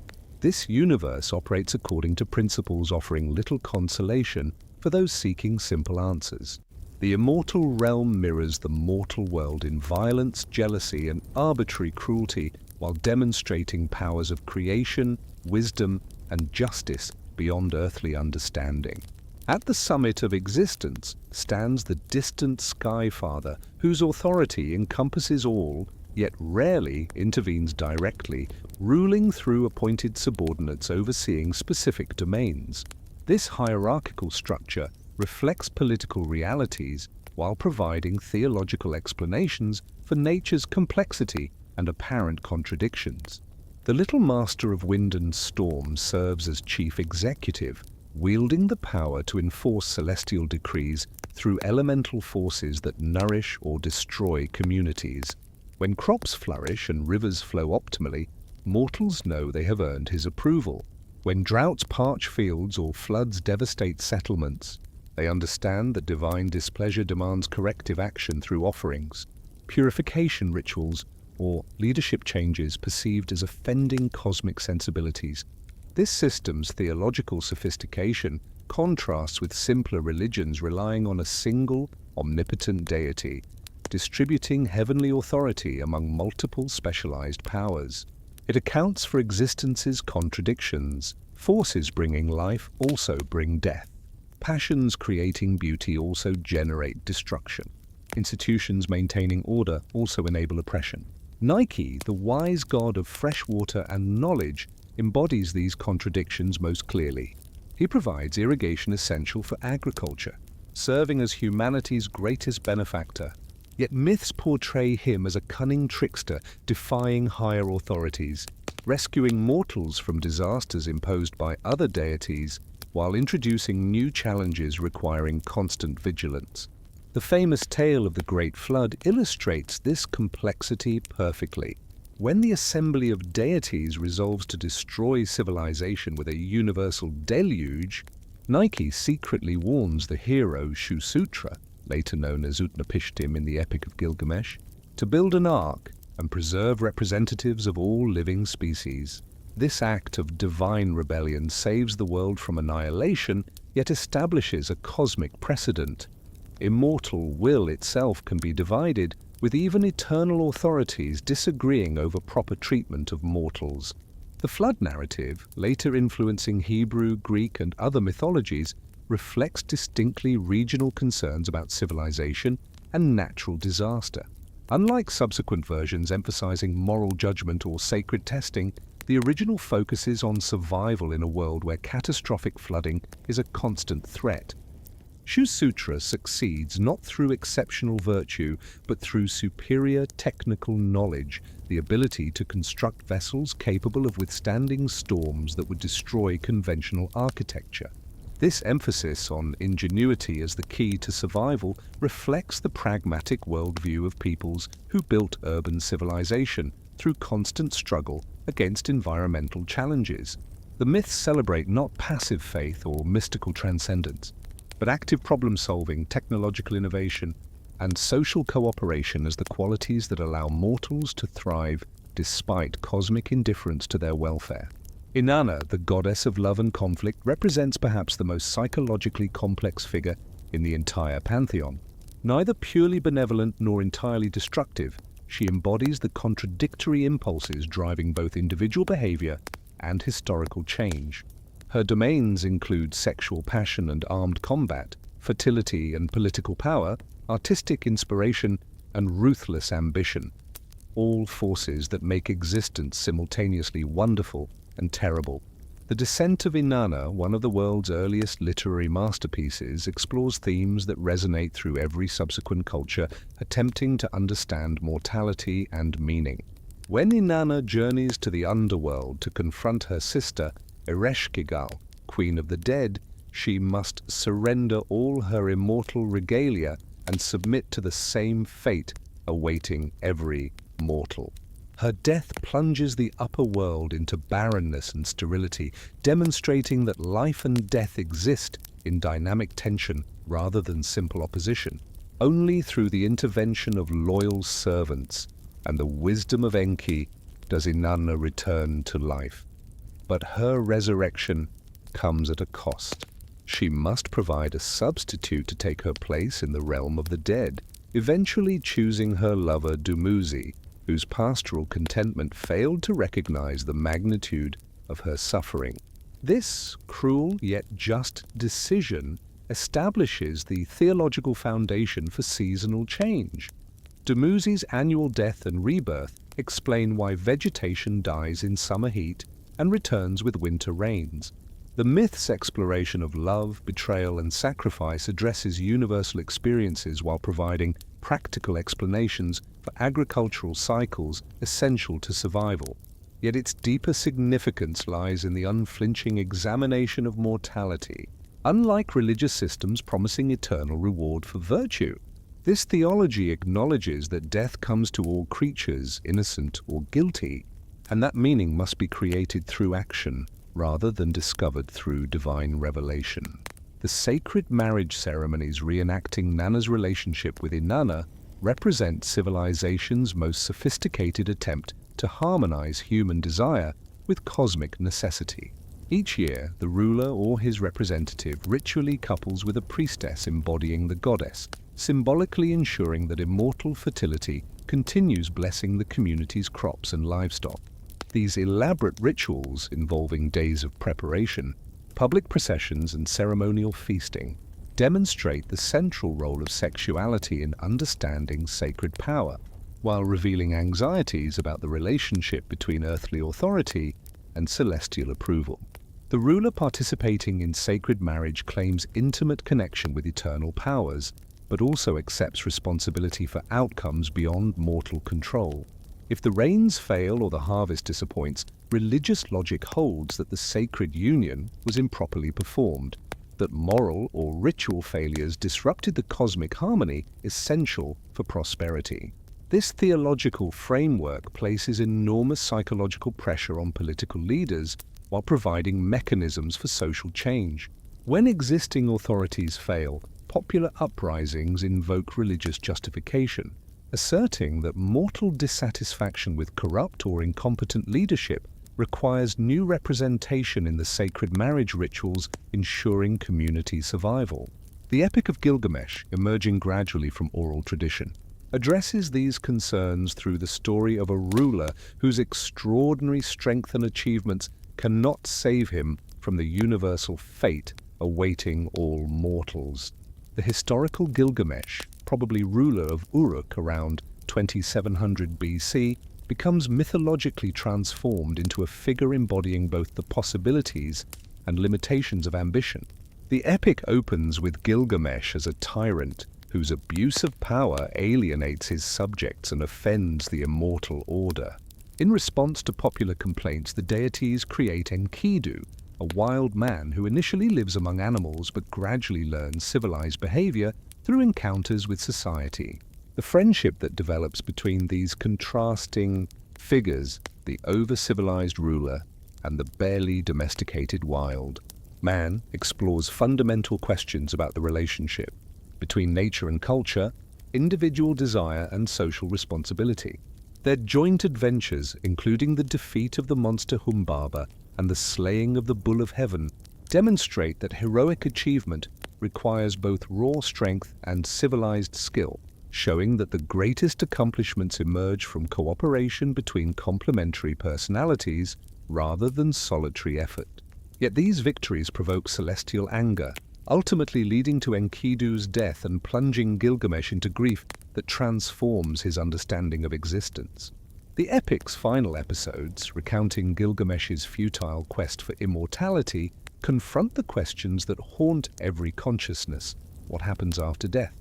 this universe operates according to principles offering little consolation for those seeking simple answers. The immortal realm mirrors the mortal world in violence, jealousy, and arbitrary cruelty, while demonstrating powers of creation, wisdom, and justice beyond earthly understanding. At the summit of existence stands the distant Sky Father, whose authority encompasses all yet rarely intervenes directly, ruling through appointed subordinates overseeing specific domains. This hierarchical structure reflects political realities while providing theological explanations for nature's complexity and apparent contradictions. The Little Master of Wind and Storm serves as chief executive, wielding the power to enforce celestial decrees through elemental forces that nourish or destroy communities. When crops flourish and rivers flow optimally, mortals know they have earned his approval. When droughts parch fields or floods devastate settlements, they understand that divine displeasure demands corrective action through offerings, purification rituals, or leadership changes perceived as offending cosmic sensibilities. This system's theological sophistication contrasts with simpler religions relying on a single, omnipotent deity, distributing heavenly authority among multiple specialized powers. It accounts for existence's contradictions. Forces bringing life also bring death. Passions creating beauty also generate destruction. Institutions maintaining order also enable oppression. Nike, the wise god of fresh water and knowledge, embodies these contradictions most clearly. He provides irrigation essential for agriculture, serving as humanity's greatest benefactor. Yet myths portray him as a cunning trickster defying higher authorities, rescuing mortals from disasters imposed by other deities while introducing new challenges requiring constant vigilance. The famous tale of the Great Flood illustrates this complexity perfectly. When the assembly of deities resolves to destroy civilization with a universal deluge, Nike secretly warns the hero Shusutra, later known as Utnapishtim in the Epic of Gilgamesh, to build an ark and preserve representatives of all living species. This act of divine rebellion saves the world from annihilation, yet establishes a cosmic precedent. Immortal will itself can be divided, with even eternal authorities disagreeing over proper treatment of mortals. The flood narrative, later influencing Hebrew, Greek, and other mythologies, reflects distinctly regional concerns about civilization and natural disaster. Unlike subsequent versions emphasizing moral judgment or sacred testing, the original focuses on survival in a world where catastrophic flooding is a constant threat. Shusutra succeeds not through exceptional virtue, but through superior technical knowledge, the ability to construct vessels capable of withstanding storms that would destroy conventional architecture. This emphasis on ingenuity as the key to survival reflects the pragmatic worldview of peoples who built urban civilization through constant struggle against environmental challenges. The myths celebrate not passive faith or mystical transcendence, but active problem-solving, technological innovation, and social cooperation as the qualities that allow mortals to thrive despite cosmic indifference to their welfare. Inanna, the goddess of love and conflict, represents perhaps the most psychologically complex figure in the entire pantheon. Neither purely benevolent nor entirely destructive, she embodies the contradictory impulses driving both individual behavior and historical change. Her domains include sexual passion and armed combat, fertility and political power, artistic inspiration, and ruthless ambition, all forces that make existence simultaneously wonderful and terrible. The Descent of Inanna, one of the world's earliest literary masterpieces, explores themes that resonate through every subsequent culture, attempting to understand mortality and meaning. When Inanna journeys to the underworld to confront her sister, Ereshkigal, Queen of the Dead, she must surrender all her immortal regalia and submit to the same fate awaiting every mortal. Her death plunges the upper world into barrenness and sterility, demonstrating that life and death exist in dynamic tension rather than simple opposition. Only through the intervention of loyal servants and the wisdom of Enki does Inanna return to life. But her resurrection comes at a cost. She must provide a substitute to take her place in the realm of the dead, eventually choosing her lover Dumuzi, whose pastoral contentment failed to recognize the magnitude of her suffering. This cruel yet just decision establishes the theological foundation for seasonal change. Dumuzi's annual death and rebirth explain why vegetation dies in summer heat and returns with winter rains. The myth's exploration of love, betrayal, and sacrifice addresses universal experiences while providing practical explanations for agricultural cycles essential to survival. Yet its deeper significance lies in the unflinching examination of mortality. Unlike religious systems promising eternal reward for virtue, this theology acknowledges that death comes to all creatures, innocent or guilty, and that meaning must be created through action rather than discovered through divine revelation. The sacred marriage ceremonies reenacting Nana's relationship with Inanna represent civilization's most sophisticated attempt to harmonize human desire with cosmic necessity. Each year, the ruler or his representative ritually couples with a priestess embodying the goddess, symbolically ensuring that immortal fertility continues blessing the community's crops and livestock. These elaborate rituals, involving days of preparation, public processions, and ceremonial feasting, demonstrate the central role of sexuality in understanding sacred power, while revealing anxieties about the relationship between earthly authority and celestial approval. The ruler participating in sacred marriage claims intimate connection with eternal powers, but also accepts responsibility for outcomes beyond mortal control. If the rains fail or the harvest disappoints, religious logic holds that the sacred union was improperly performed, that moral or ritual failures disrupted the cosmic harmony essential for prosperity. This theological framework places enormous psychological pressure on political leaders while providing mechanisms for social change. When existing authorities fail, popular uprisings invoke religious justification, asserting that mortal dissatisfaction with corrupt or incompetent leadership requires new representation in the sacred marriage rituals, ensuring community survival. The Epic of Gilgamesh, emerging gradually from oral tradition, addresses these concerns through the story of a ruler whose extraordinary strength and achievements cannot save him from the universal fate awaiting all mortals. The historical Gilgamesh, probably ruler of Uruk around 2700 BC, becomes mythologically transformed into a figure embodying both the possibilities and limitations of ambition. The epic opens with Gilgamesh as a tyrant whose abuse of power alienates his subjects and offends the immortal order. In response to popular complaints, the deities create Enkidu, a wild man who initially lives among animals but gradually learns civilized behavior through encounters with society. The friendship that develops between these contrasting figures, the over-civilized ruler and the barely domesticated wild man, explores fundamental questions about the relationship between nature and culture, individual desire and social responsibility. Their joint adventures, including the defeat of the monster Humbaba and the slaying of the Bull of Heaven, demonstrate that heroic achievement requires both raw strength and civilized skill, showing that the greatest accomplishments emerge from cooperation between complementary personalities rather than solitary effort. Yet these victories provoke celestial anger, ultimately leading to Enkidu's death and plunging Gilgamesh into grief that transforms his understanding of existence. The epic's final episodes, recounting Gilgamesh's futile quest for immortality, confront the questions that haunt every consciousness. What happens after death?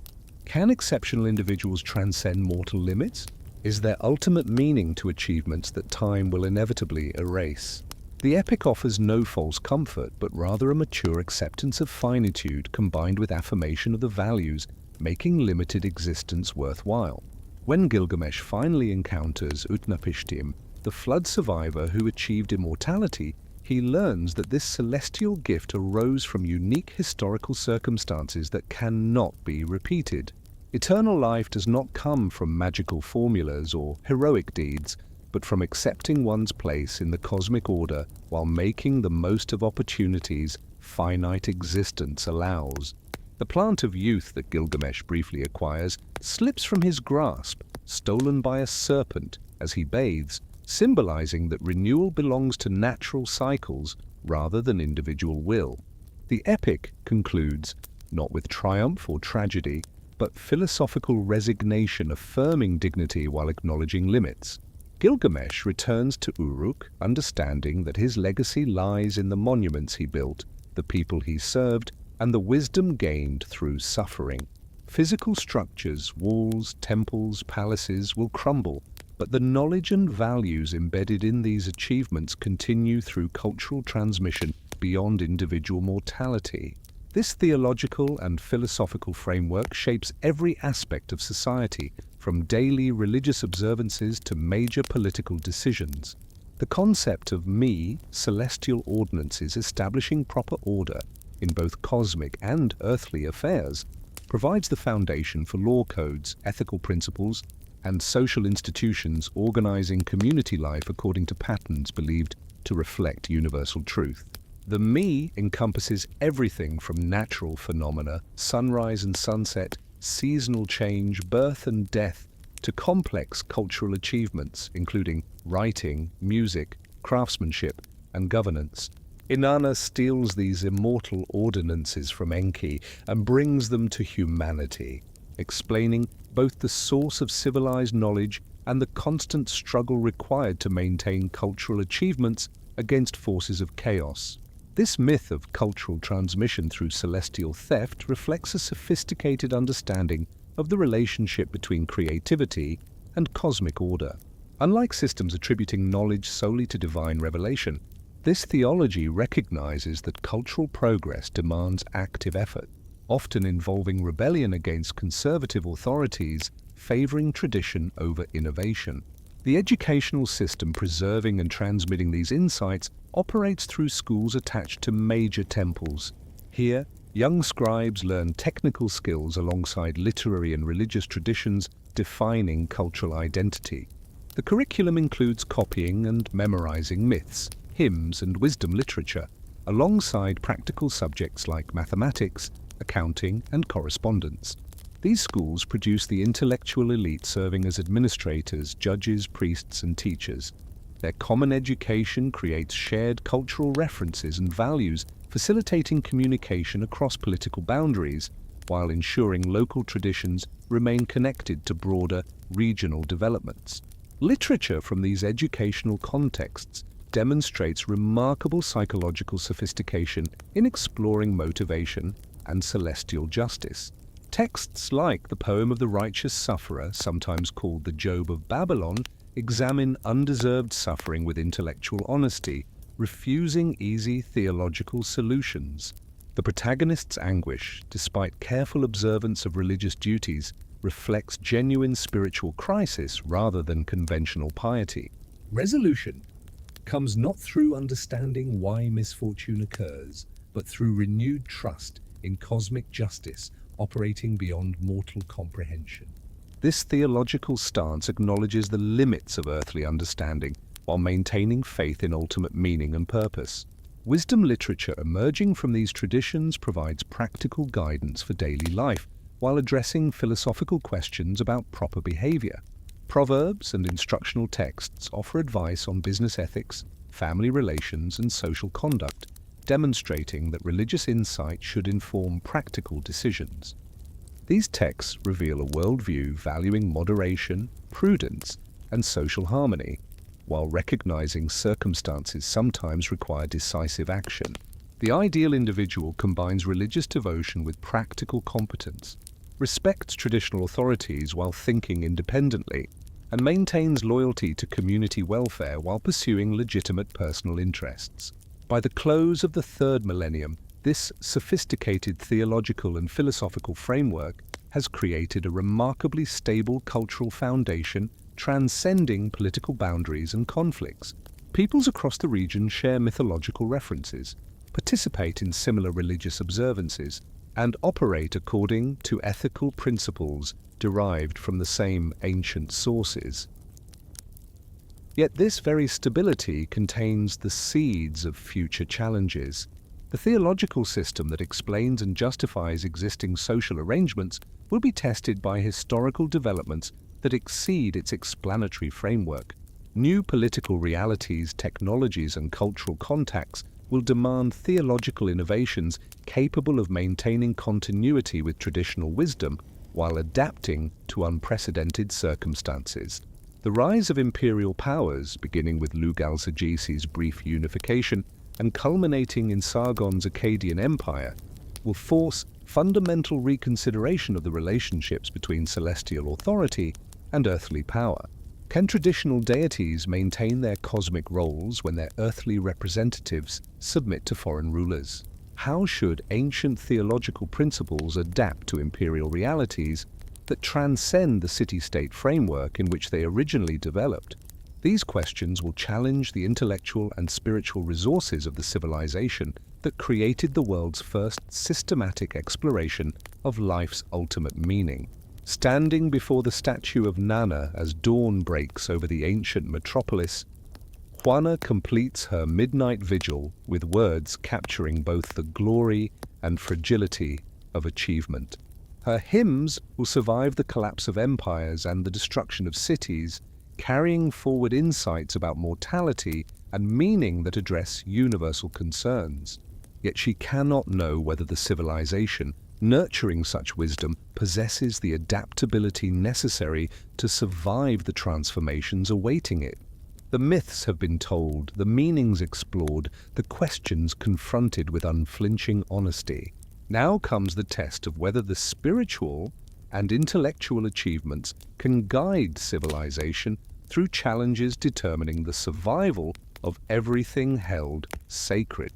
Can exceptional individuals transcend mortal limits? Is there ultimate meaning to achievements that time will inevitably erase? The epic offers no false comfort, but rather a mature acceptance of finitude combined with affirmation of the values making limited existence worthwhile. When Gilgamesh finally encounters Utnapishtim, the flood survivor who achieved immortality, he learns that this celestial gift arose from unique historical circumstances that cannot be repeated. Eternal life does not come from magical formulas or heroic deeds, but from accepting one's place in the cosmic order while making the most of opportunities finite existence allows. The plant of youth that Gilgamesh briefly acquires slips from his grasp, stolen by a serpent as he bathes, symbolizing that renewal belongs to natural cycles rather than individual will. The epic concludes, not with triumph or tragedy, but philosophical resignation affirming dignity while acknowledging limits. Gilgamesh returns to Uruk, understanding that his legacy lies in the monuments he built, the people he served, and the wisdom gained through suffering. Physical structures, walls, temples, palaces will crumble, but the knowledge and values embedded in these achievements continue through cultural transmission beyond individual mortality. This theological and philosophical framework shapes every aspect of society, from daily religious observances to major political decisions. The concept of me, celestial ordinances establishing proper order in both cosmic and earthly affairs, provides the foundation for law codes, ethical principles, and social institutions organizing community life according to patterns believed to reflect universal truth. The me encompasses everything from natural phenomena, sunrise and sunset, seasonal change, birth and death, to complex cultural achievements, including writing, music, craftsmanship, and governance. Inanna steals these immortal ordinances from Enki and brings them to humanity, explaining both the source of civilized knowledge and the constant struggle required to maintain cultural achievements against forces of chaos. This myth of cultural transmission through celestial theft reflects a sophisticated understanding of the relationship between creativity and cosmic order. Unlike systems attributing knowledge solely to divine revelation, this theology recognizes that cultural progress demands active effort, often involving rebellion against conservative authorities favoring tradition over innovation. The educational system preserving and transmitting these insights operates through schools attached to major temples. Here, young scribes learn technical skills alongside literary and religious traditions defining cultural identity. The curriculum includes copying and memorizing myths, hymns, and wisdom literature, alongside practical subjects like mathematics, accounting, and correspondence. These schools produce the intellectual elite serving as administrators, judges, priests, and teachers. Their common education creates shared cultural references and values, facilitating communication across political boundaries, while ensuring local traditions remain connected to broader regional developments. Literature from these educational contexts demonstrates remarkable psychological sophistication in exploring motivation and celestial justice. Texts like the poem of the righteous sufferer, sometimes called the Job of Babylon, examine undeserved suffering with intellectual honesty, refusing easy theological solutions. The protagonist's anguish, despite careful observance of religious duties, reflects genuine spiritual crisis rather than conventional piety. Resolution comes not through understanding why misfortune occurs, but through renewed trust in cosmic justice operating beyond mortal comprehension. This theological stance acknowledges the limits of earthly understanding while maintaining faith in ultimate meaning and purpose. Wisdom literature emerging from these traditions provides practical guidance for daily life while addressing philosophical questions about proper behavior. Proverbs and instructional texts offer advice on business ethics, family relations, and social conduct, demonstrating that religious insight should inform practical decisions. These texts reveal a worldview valuing moderation, prudence, and social harmony, while recognizing circumstances sometimes require decisive action. The ideal individual combines religious devotion with practical competence, respects traditional authorities while thinking independently, and maintains loyalty to community welfare while pursuing legitimate personal interests. By the close of the third millennium, this sophisticated theological and philosophical framework has created a remarkably stable cultural foundation transcending political boundaries and conflicts. Peoples across the region share mythological references, participate in similar religious observances, and operate according to ethical principles derived from the same ancient sources. Yet this very stability contains the seeds of future challenges. The theological system that explains and justifies existing social arrangements will be tested by historical developments that exceed its explanatory framework. New political realities, technologies, and cultural contacts will demand theological innovations capable of maintaining continuity with traditional wisdom while adapting to unprecedented circumstances. The rise of imperial powers, beginning with Lugal-Zaggisi's brief unification and culminating in Sargon's Akkadian Empire, will force fundamental reconsideration of the relationships between celestial authority and earthly power. Can traditional deities maintain their cosmic roles when their earthly representatives submit to foreign rulers? How should ancient theological principles adapt to imperial realities that transcend the city-state framework in which they originally developed? These questions will challenge the intellectual and spiritual resources of the civilization that created the world's first systematic exploration of life's ultimate meaning. Standing before the statue of Nana as dawn breaks over the ancient metropolis, Juana completes her midnight vigil with words capturing both the glory and fragility of achievement. Her hymns will survive the collapse of empires and the destruction of cities, carrying forward insights about mortality and meaning that address universal concerns. Yet she cannot know whether the civilization nurturing such wisdom possesses the adaptability necessary to survive the transformations awaiting it. The myths have been told, the meanings explored, the questions confronted with unflinching honesty. Now comes the test of whether the spiritual and intellectual achievements can guide civilization through challenges determining the survival of everything held sacred.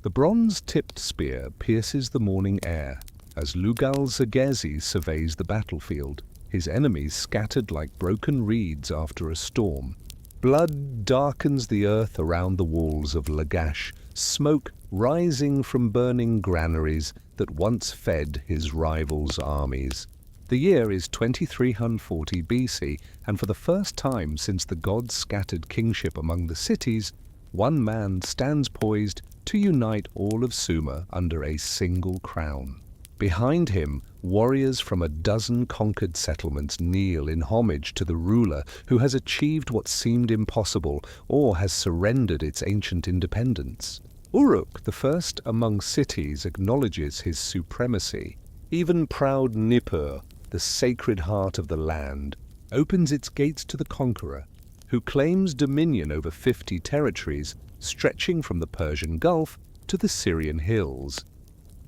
The bronze-tipped spear pierces the morning air as Lugal-Zaggisi surveys the battlefield, his enemies scattered like broken reeds after a storm. Blood darkens the earth around the walls of Lagash, smoke rising from burning granaries that once fed his rivals' armies. The year is 2340 BC, and for the first time since the gods scattered kingship among the cities, one man stands poised to unite all of Sumer under a single crown. Behind him, warriors from a dozen conquered settlements kneel in homage to the ruler who has achieved what seemed impossible or has surrendered its ancient independence. Uruk, the first among cities, acknowledges his supremacy. Even proud Nippur, the sacred heart of the land, opens its gates to the conqueror, who claims dominion over 50 territories stretching from the Persian Gulf to the Syrian hills.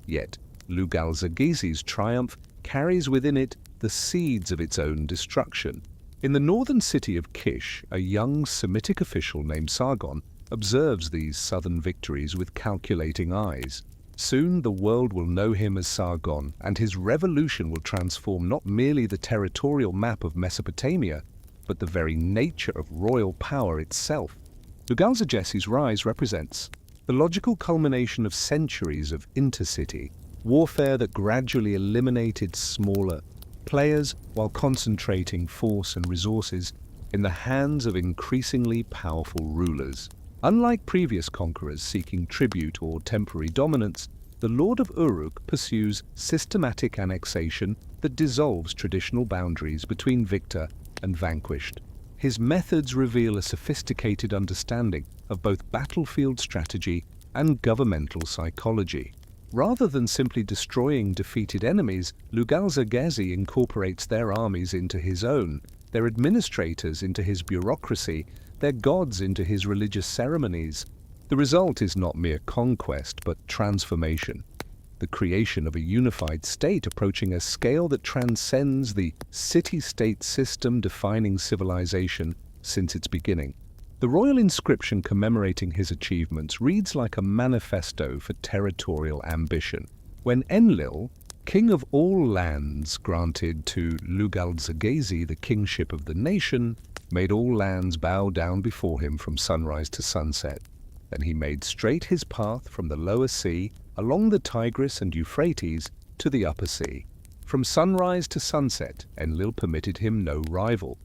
Yet, Lugal-Zaggisi's triumph carries within it the seeds of its own destruction. In the northern city of Kish, a young Semitic official named Sargon observes these southern victories with calculating eyes. Soon the world will know him as Sargon, and his revolution will transform not merely the territorial map of Mesopotamia, but the very nature of royal power itself. Lugal-Zaggisi's rise represents the logical culmination of centuries of intercity warfare that gradually eliminated smaller players while concentrating force and resources in the hands of increasingly powerful rulers. Unlike previous conquerors seeking tribute or temporary dominance, the Lord of Uruk pursues systematic annexation that dissolves traditional boundaries between victor and vanquished. His methods reveal a sophisticated understanding of both battlefield strategy and governmental psychology. Rather than simply destroying defeated enemies, Lugal-Zaggisi incorporates their armies into his own, their administrators into his bureaucracy, their gods into his religious ceremonies. The result is not mere conquest, but transformation, the creation of a unified state approaching a scale that transcends the city-state system defining civilization since its beginning. The royal inscription commemorating his achievements reads like a manifesto for territorial ambition. When Enlil, king of all lands, granted to Lugal-Zaggisi the kingship of the nation, made all lands bow down before him from sunrise to sunset. Then he made straight his path from the lower sea, along the Tigris and Euphrates, to the upper sea. From sunrise to sunset, Enlil permitted him no rival.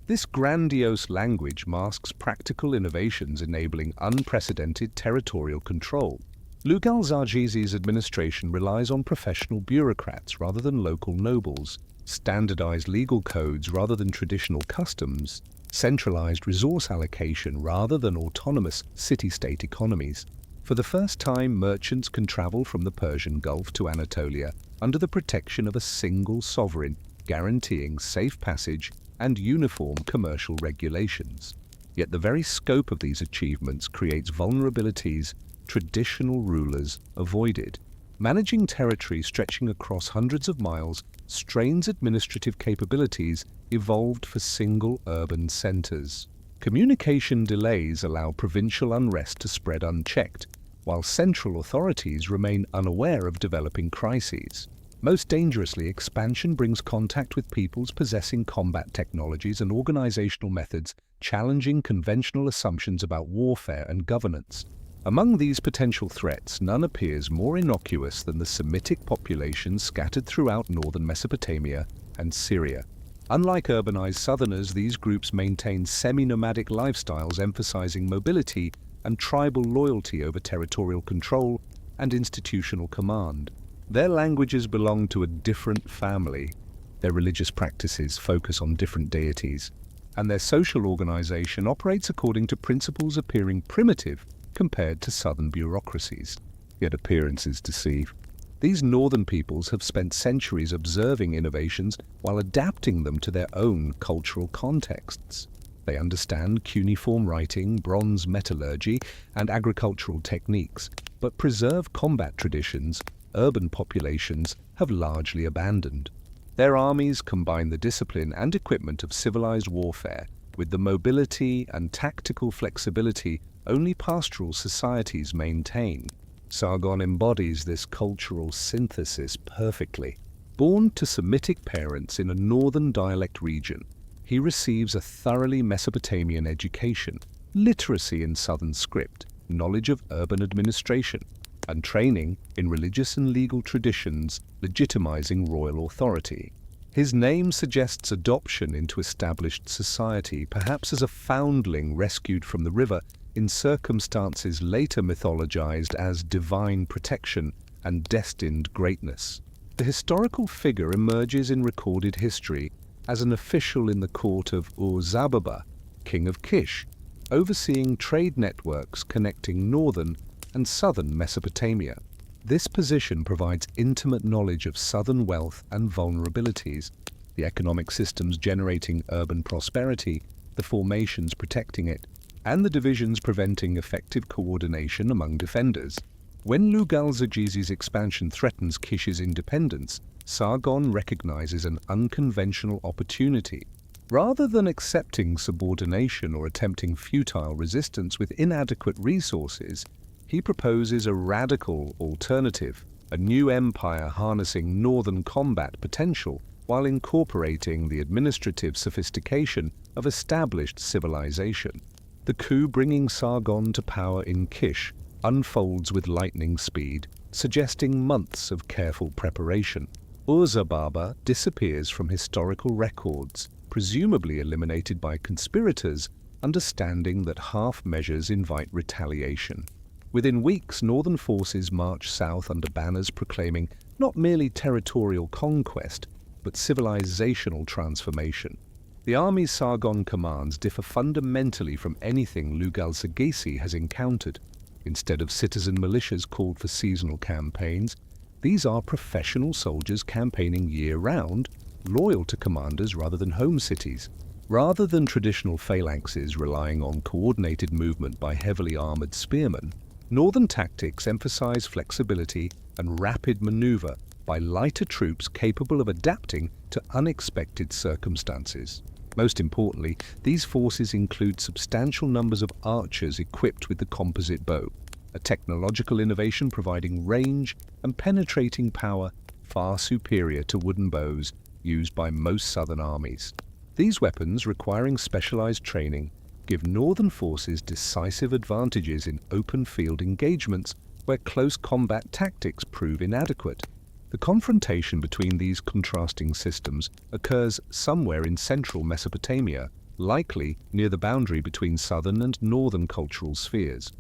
This grandiose language masks practical innovations enabling unprecedented territorial control. Lugal-Zaggisi's administration relies on professional bureaucrats rather than local nobles, standardized legal codes rather than traditional customs, centralized resource allocation rather than autonomous city-state economies. For the first time, merchants can travel from the Persian Gulf to Anatolia under the protection of a single sovereign, guaranteeing safe passage and uniform commercial regulations. Yet the very scope of these achievements creates vulnerabilities traditional rulers avoided. Managing territory stretching across hundreds of miles strains administrative capabilities evolved for single urban centers. Communication delays allow provincial unrest to spread unchecked, while central authorities remain unaware of developing crises. Most dangerously, expansion brings contact with peoples possessing combat technologies and organizational methods challenging conventional assumptions about warfare and governance. Among these potential threats, none appears more innocuous than the Semitic populations scattered throughout northern Mesopotamia and Syria. Unlike urbanized southerners, these groups maintain semi-nomadic lifestyles emphasizing mobility and tribal loyalty over territorial control and institutional command. Their languages belong to a different family, their religious practices focus on different deities, and their social organization operates according to principles appearing primitive compared to southern bureaucracies. Yet appearances deceive. These northern peoples have spent centuries observing innovations while adapting them to their own cultural contexts. They understand cuneiform writing, bronze metallurgy, and agricultural techniques, but preserve combat traditions urban populations have largely abandoned. Their armies combine the discipline and equipment of civilized warfare with the mobility and tactical flexibility only pastoral societies maintain. Sargon embodies this cultural synthesis perfectly. Born to Semitic parents in a northern dialect region, he receives a thoroughly Mesopotamian education, literacy in southern script, knowledge of urban administration, and training in religious and legal traditions legitimizing royal authority. His name suggests adoption into established society, perhaps as a foundling rescued from the river in circumstances later mythologized as divine protection and destined greatness. The historical figure emerges in recorded history as an official in the court of Ur-Zababa, king of Kish, overseeing trade networks connecting northern and southern Mesopotamia. This position provides intimate knowledge of southern wealth and vulnerabilities, the economic systems generating urban prosperity, the formations protecting it, and the divisions preventing effective coordination among defenders. When Lugal-Zaggisi's expansion threatens Kish's independence, Sargon recognizes an unconventional opportunity. Rather than accepting subordination or attempting futile resistance with inadequate resources, he proposes a radical alternative, a new empire harnessing northern combat potential while incorporating the administrative sophistication of established civilization. The coup bringing Sargon to power in Kish unfolds with lightning speed, suggesting months of careful preparation. Ur-Zababa disappears from historical records, presumably eliminated by conspirators, understanding that half measures invite retaliation. Within weeks, northern forces march south under banners proclaiming not merely territorial conquest, but civilizational transformation. The armies Sargon commands differ fundamentally from anything Lugal-Zaggisi has encountered. Instead of citizen militias called for seasonal campaigns, these are professional soldiers campaigning year-round, loyal to commanders rather than home cities. Rather than traditional phalanxes relying on coordinated movement by heavily armored spearmen, northern tactics emphasize flexibility and rapid maneuver by lighter troops capable of adapting to unexpected circumstances. Most importantly, these forces include substantial numbers of archers equipped with the composite bow, a technological innovation providing range and penetrating power far superior to wooden bows used by most southern armies. These weapons, requiring specialized training, give northern forces decisive advantages in open field engagements where close combat tactics prove inadequate. The confrontation between these contrasting systems occurs somewhere in central Mesopotamia, likely near the boundary between southern and northern cultural spheres.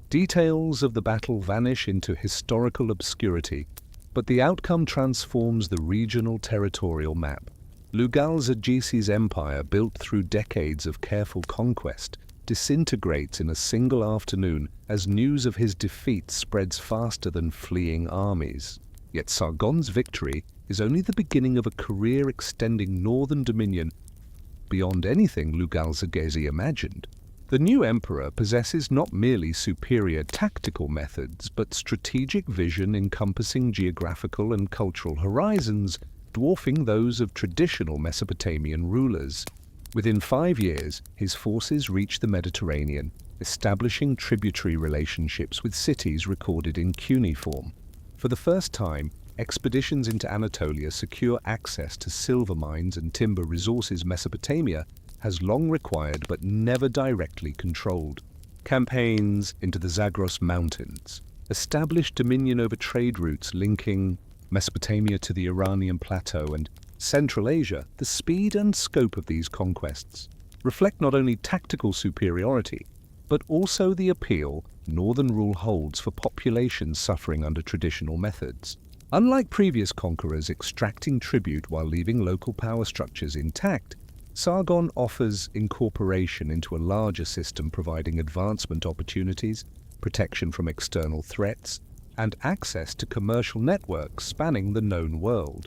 Details of the battle vanish into historical obscurity, but the outcome transforms the regional territorial map. Lugal-Zaggisi's empire, built through decades of careful conquest, disintegrates in a single afternoon as news of his defeat spreads faster than fleeing armies. Yet Sargon's victory is only the beginning of a career extending northern dominion beyond anything Lugal-Zaggisi imagined. The new emperor possesses not merely superior tactical methods, but strategic vision encompassing geographical and cultural horizons, dwarfing those of traditional Mesopotamian rulers. Within 5 years, his forces reach the Mediterranean, establishing tributary relationships with cities recorded in cuneiform. For the first time, expeditions into Anatolia secure access to silver mines and timber resources Mesopotamia has long required but never directly controlled. Campaigns into the Zagros Mountains established dominion over trade routes linking Mesopotamia to the Iranian plateau and Central Asia. The speed and scope of these conquests reflect not only tactical superiority, but also the appeal northern rule holds for populations suffering under traditional methods. Unlike previous conquerors extracting tribute while leaving local power structures intact, Sargon offers incorporation into a larger system, providing advancement opportunities, protection from external threats, and access to commercial networks spanning the known world.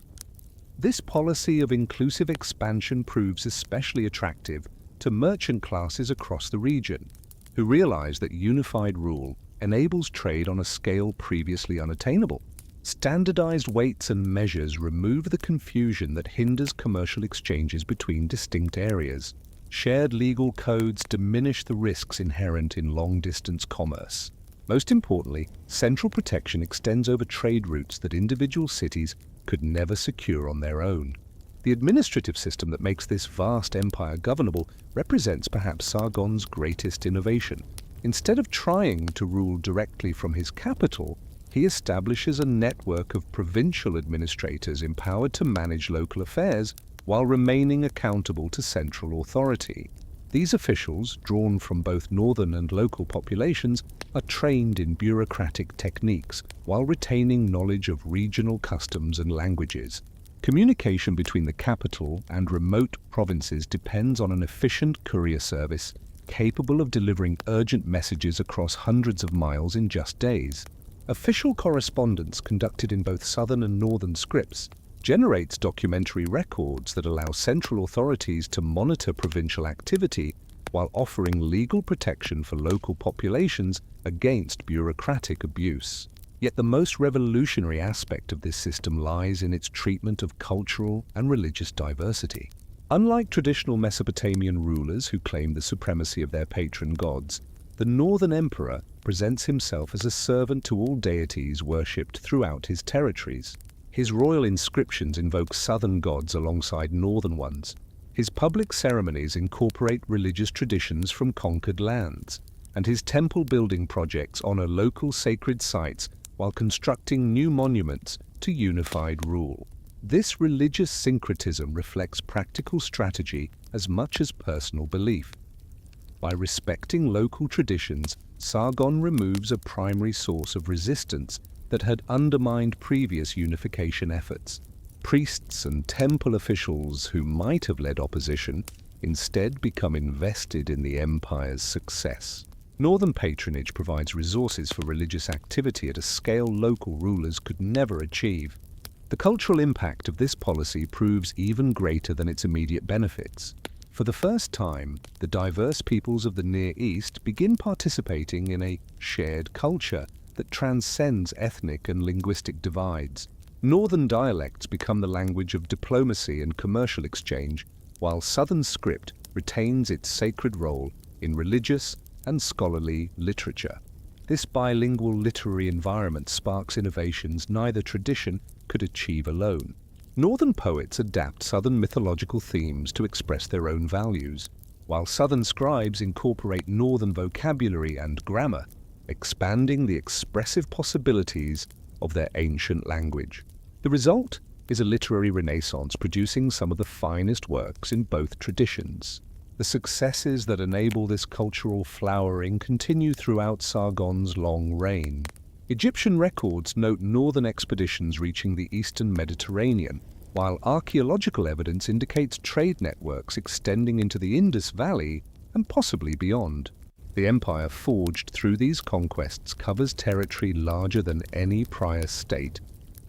This policy of inclusive expansion proves especially attractive to merchant classes across the region, who realize that unified rule enables trade on a scale previously unattainable. Standardized weights and measures remove the confusion that hinders commercial exchanges between distinct areas. Shared legal codes diminish the risks inherent in long-distance commerce. Most importantly, central protection extends over trade routes that individual cities could never secure on their own. The administrative system that makes this vast empire governable represents perhaps Sargon's greatest innovation. Instead of trying to rule directly from his capital, he establishes a network of provincial administrators empowered to manage local affairs while remaining accountable to central authority. These officials, drawn from both northern and local populations, are trained in bureaucratic techniques while retaining knowledge of regional customs and languages. Communication between the capital and remote provinces depends on an efficient courier service capable of delivering urgent messages across hundreds of miles in just days. Official correspondence conducted in both southern and northern scripts generates documentary records that allow central authorities to monitor provincial activity while offering legal protection for local populations against bureaucratic abuse. Yet the most revolutionary aspect of this system lies in its treatment of cultural and religious diversity. Unlike traditional Mesopotamian rulers who claimed the supremacy of their patron gods, the northern emperor presents himself as a servant to all deities worshipped throughout his territories. His royal inscriptions invoke southern gods alongside northern ones. His public ceremonies incorporate religious traditions from conquered lands, and his temple-building projects honor local sacred sites while constructing new monuments to unified rule. This religious syncretism reflects practical strategy as much as personal belief. By respecting local traditions, Sargon removes a primary source of resistance that had undermined previous unification efforts. Priests and temple officials who might have led opposition instead become invested in the empire's success. Northern patronage provides resources for religious activity at a scale local rulers could never achieve. The cultural impact of this policy proves even greater than its immediate benefits. For the first time, the diverse peoples of the Near East begin participating in a shared culture that transcends ethnic and linguistic divides. Northern dialects become the language of diplomacy and commercial exchange, while Southern script retains its sacred role in religious and scholarly literature. This bilingual literary environment sparks innovations neither tradition could achieve alone. Northern poets adapt Southern mythological themes to express their own values, while Southern scribes incorporate Northern vocabulary and grammar, expanding the expressive possibilities of their ancient language. The result is a literary renaissance producing some of the finest works in both traditions. The successes that enable this cultural flowering continue throughout Sargon's long reign. Egyptian records note northern expeditions reaching the eastern Mediterranean, while archaeological evidence indicates trade networks extending into the Indus Valley and possibly beyond. The empire forged through these conquests covers territory larger than any prior state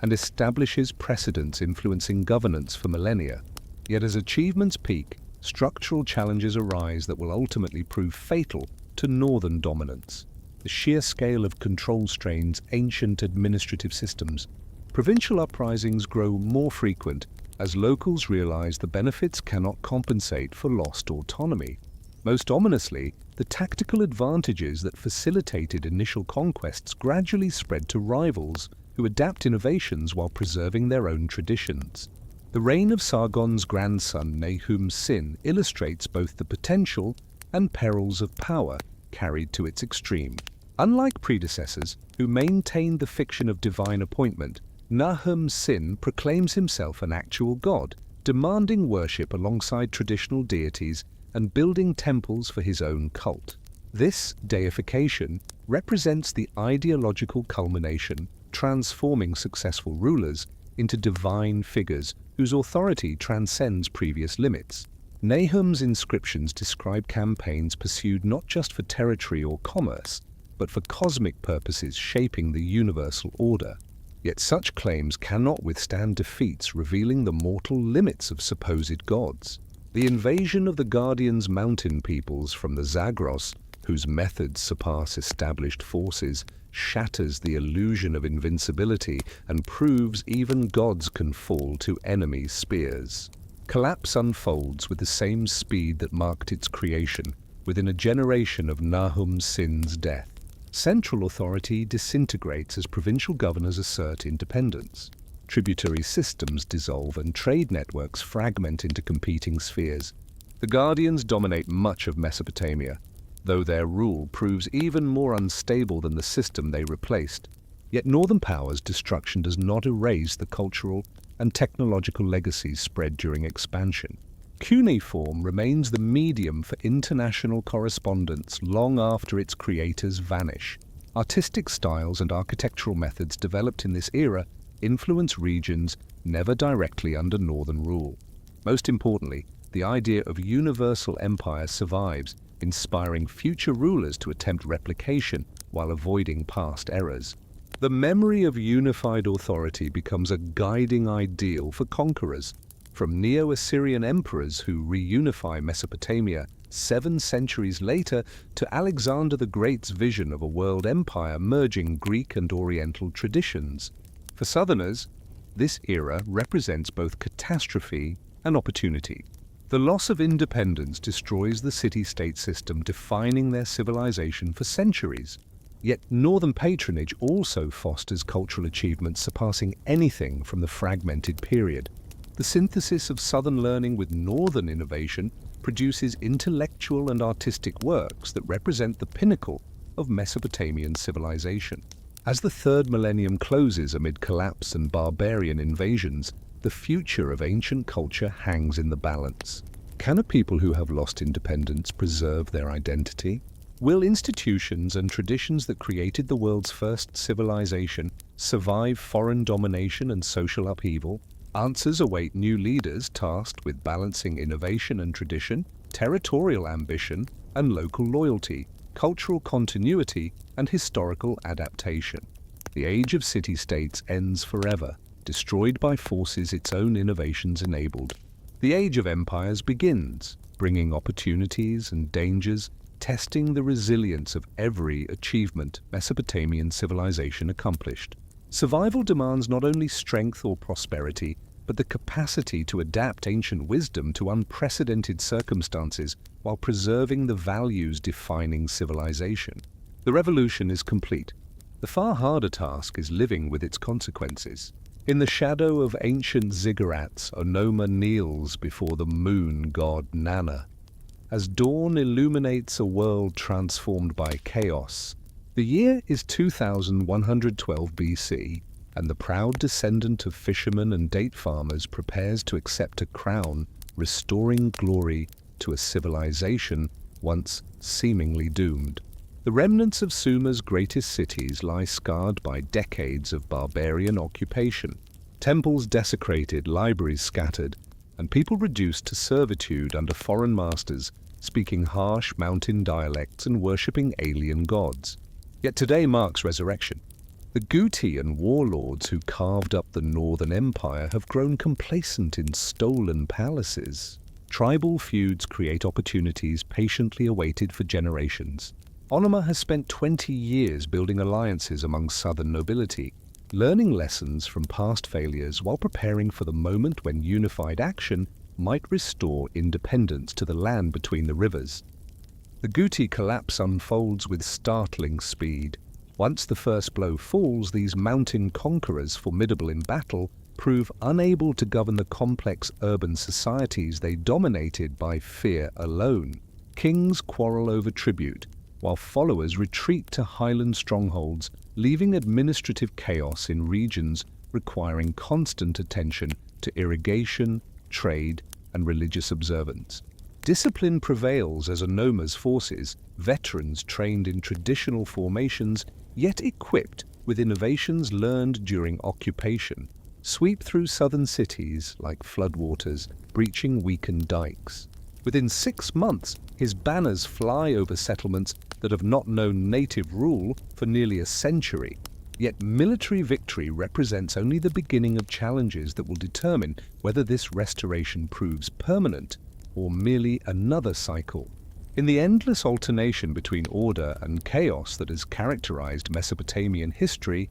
and establishes precedents influencing governance for millennia. Yet as achievements peak, structural challenges arise that will ultimately prove fatal to northern dominance. The sheer scale of control strains ancient administrative systems. Provincial uprisings grow more frequent as locals realize the benefits cannot compensate for lost autonomy. Most ominously, the tactical advantages that facilitated initial conquests gradually spread to rivals who adapt innovations while preserving their own traditions. The reign of Sargon's grandson Nahum Sin illustrates both the potential and perils of power carried to its extreme. Unlike predecessors, who maintained the fiction of divine appointment, Nahum Sin proclaims himself an actual god, demanding worship alongside traditional deities and building temples for his own cult. This deification represents the ideological culmination, transforming successful rulers into divine figures whose authority transcends previous limits. Nahum's inscriptions describe campaigns pursued not just for territory or commerce, but for cosmic purposes shaping the universal order. Yet such claims cannot withstand defeats revealing the mortal limits of supposed gods. The invasion of the Guardian's mountain peoples from the Zagros, whose methods surpass established forces, shatters the illusion of invincibility and proves even gods can fall to enemy spears. Collapse unfolds with the same speed that marked its creation, within a generation of Nahum Sin's death. Central authority disintegrates as provincial governors assert independence. Tributary systems dissolve and trade networks fragment into competing spheres. The Guardians dominate much of Mesopotamia, though their rule proves even more unstable than the system they replaced. Yet northern powers' destruction does not erase the cultural and technological legacies spread during expansion. Cuneiform remains the medium for international correspondence long after its creators vanish. Artistic styles and architectural methods developed in this era influence regions never directly under northern rule. Most importantly, the idea of universal empire survives, inspiring future rulers to attempt replication while avoiding past errors. The memory of unified authority becomes a guiding ideal for conquerors, from Neo-Assyrian emperors who reunify Mesopotamia 7 centuries later to Alexander the Great's vision of a world empire merging Greek and Oriental traditions. For Southerners, this era represents both catastrophe and opportunity. The loss of independence destroys the city-state system defining their civilization for centuries. Yet northern patronage also fosters cultural achievements surpassing anything from the fragmented period. The synthesis of southern learning with northern innovation produces intellectual and artistic works that represent the pinnacle of Mesopotamian civilization. As the third millennium closes amid collapse and barbarian invasions, the future of ancient culture hangs in the balance. Can a people who have lost independence preserve their identity? Will institutions and traditions that created the world's first civilization survive foreign domination and social upheaval? Answers await new leaders tasked with balancing innovation and tradition, territorial ambition and local loyalty, cultural continuity and historical adaptation. The age of city-states ends forever, destroyed by forces its own innovations enabled. The age of empires begins, bringing opportunities and dangers, testing the resilience of every achievement Mesopotamian civilization accomplished. Survival demands not only strength or prosperity, but the capacity to adapt ancient wisdom to unprecedented circumstances while preserving the values defining civilization. The revolution is complete. The far harder task is living with its consequences. In the shadow of ancient ziggurats, Onoma kneels before the moon god Nana. As dawn illuminates a world transformed by chaos, the year is 2112 BC, and the proud descendant of fishermen and date farmers prepares to accept a crown, restoring glory to a civilization once seemingly doomed. The remnants of Sumer's greatest cities lie scarred by decades of barbarian occupation. Temples desecrated, libraries scattered, and people reduced to servitude under foreign masters speaking harsh mountain dialects and worshipping alien gods. Yet today marks resurrection. The Guti and warlords who carved up the Northern Empire have grown complacent in stolen palaces. Tribal feuds create opportunities patiently awaited for generations. Onuma has spent 20 years building alliances among southern nobility, learning lessons from past failures while preparing for the moment when unified action might restore independence to the land between the rivers. The Guti collapse unfolds with startling speed. Once the first blow falls, these mountain conquerors, formidable in battle, prove unable to govern the complex urban societies they dominated by fear alone. Kings quarrel over tribute, while followers retreat to highland strongholds, leaving administrative chaos in regions requiring constant attention to irrigation, trade, and religious observance. Discipline prevails as Onuma's forces, veterans trained in traditional formations, yet equipped with innovations learned during occupation, sweep through southern cities like floodwaters, breaching weakened dikes. Within 6 months, his banners fly over settlements that have not known native rule for nearly a century. Yet military victory represents only the beginning of challenges that will determine whether this restoration proves permanent or merely another cycle. In the endless alternation between order and chaos that has characterized Mesopotamian history,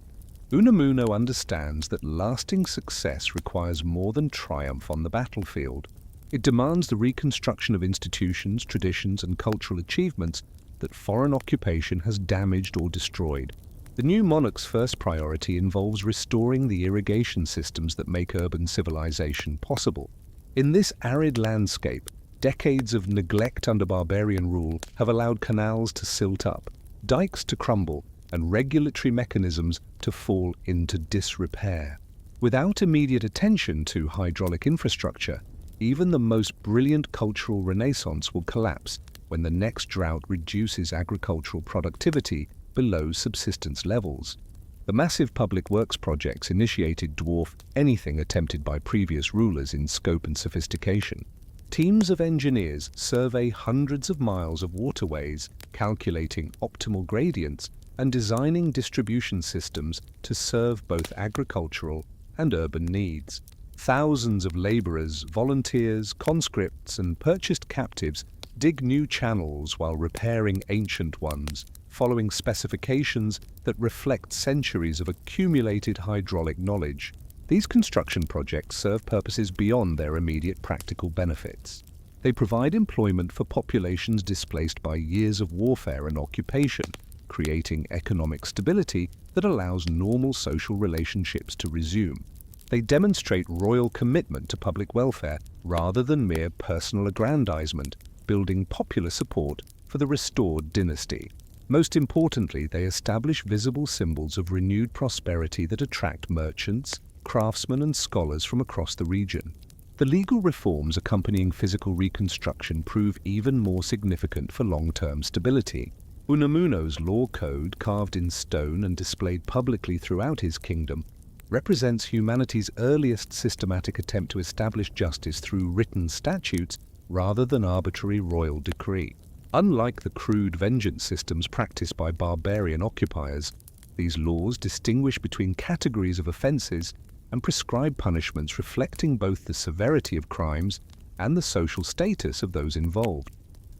Unamuno understands that lasting success requires more than triumph on the battlefield. It demands the reconstruction of institutions, traditions, and cultural achievements that foreign occupation has damaged or destroyed. The new monarch's first priority involves restoring the irrigation systems that make urban civilization possible. In this arid landscape, decades of neglect under barbarian rule have allowed canals to silt up, dikes to crumble, and regulatory mechanisms to fall into disrepair. Without immediate attention to hydraulic infrastructure, even the most brilliant cultural renaissance will collapse when the next drought reduces agricultural productivity below subsistence levels. The massive public works projects initiated dwarf anything attempted by previous rulers in scope and sophistication. Teams of engineers survey hundreds of miles of waterways, calculating optimal gradients and designing distribution systems to serve both agricultural and urban needs. Thousands of laborers, volunteers, conscripts, and purchased captives dig new channels while repairing ancient ones, following specifications that reflect centuries of accumulated hydraulic knowledge. These construction projects serve purposes beyond their immediate practical benefits. They provide employment for populations displaced by years of warfare and occupation, creating economic stability that allows normal social relationships to resume. They demonstrate royal commitment to public welfare rather than mere personal aggrandizement, building popular support for the restored dynasty. Most importantly, they establish visible symbols of renewed prosperity that attract merchants, craftsmen, and scholars from across the region. The legal reforms accompanying physical reconstruction prove even more significant for long-term stability. Unamuno's law code, carved in stone and displayed publicly throughout his kingdom, represents humanity's earliest systematic attempt to establish justice through written statutes rather than arbitrary royal decree. Unlike the crude vengeance systems practiced by barbarian occupiers, these laws distinguish between categories of offenses and prescribe punishments reflecting both the severity of crimes and the social status of those involved.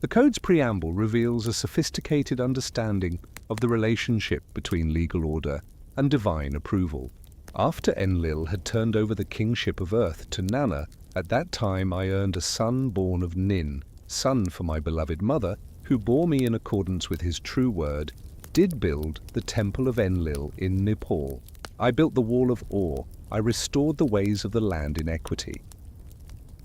The code's preamble reveals a sophisticated understanding of the relationship between legal order and divine approval. After Enlil had turned over the kingship of Earth to Nana, at that time I earned a son born of Nin, son for my beloved mother, who bore me in accordance with his true word, did build the Temple of Enlil in Nepal. I built the Wall of Ore. I restored the ways of the land in equity.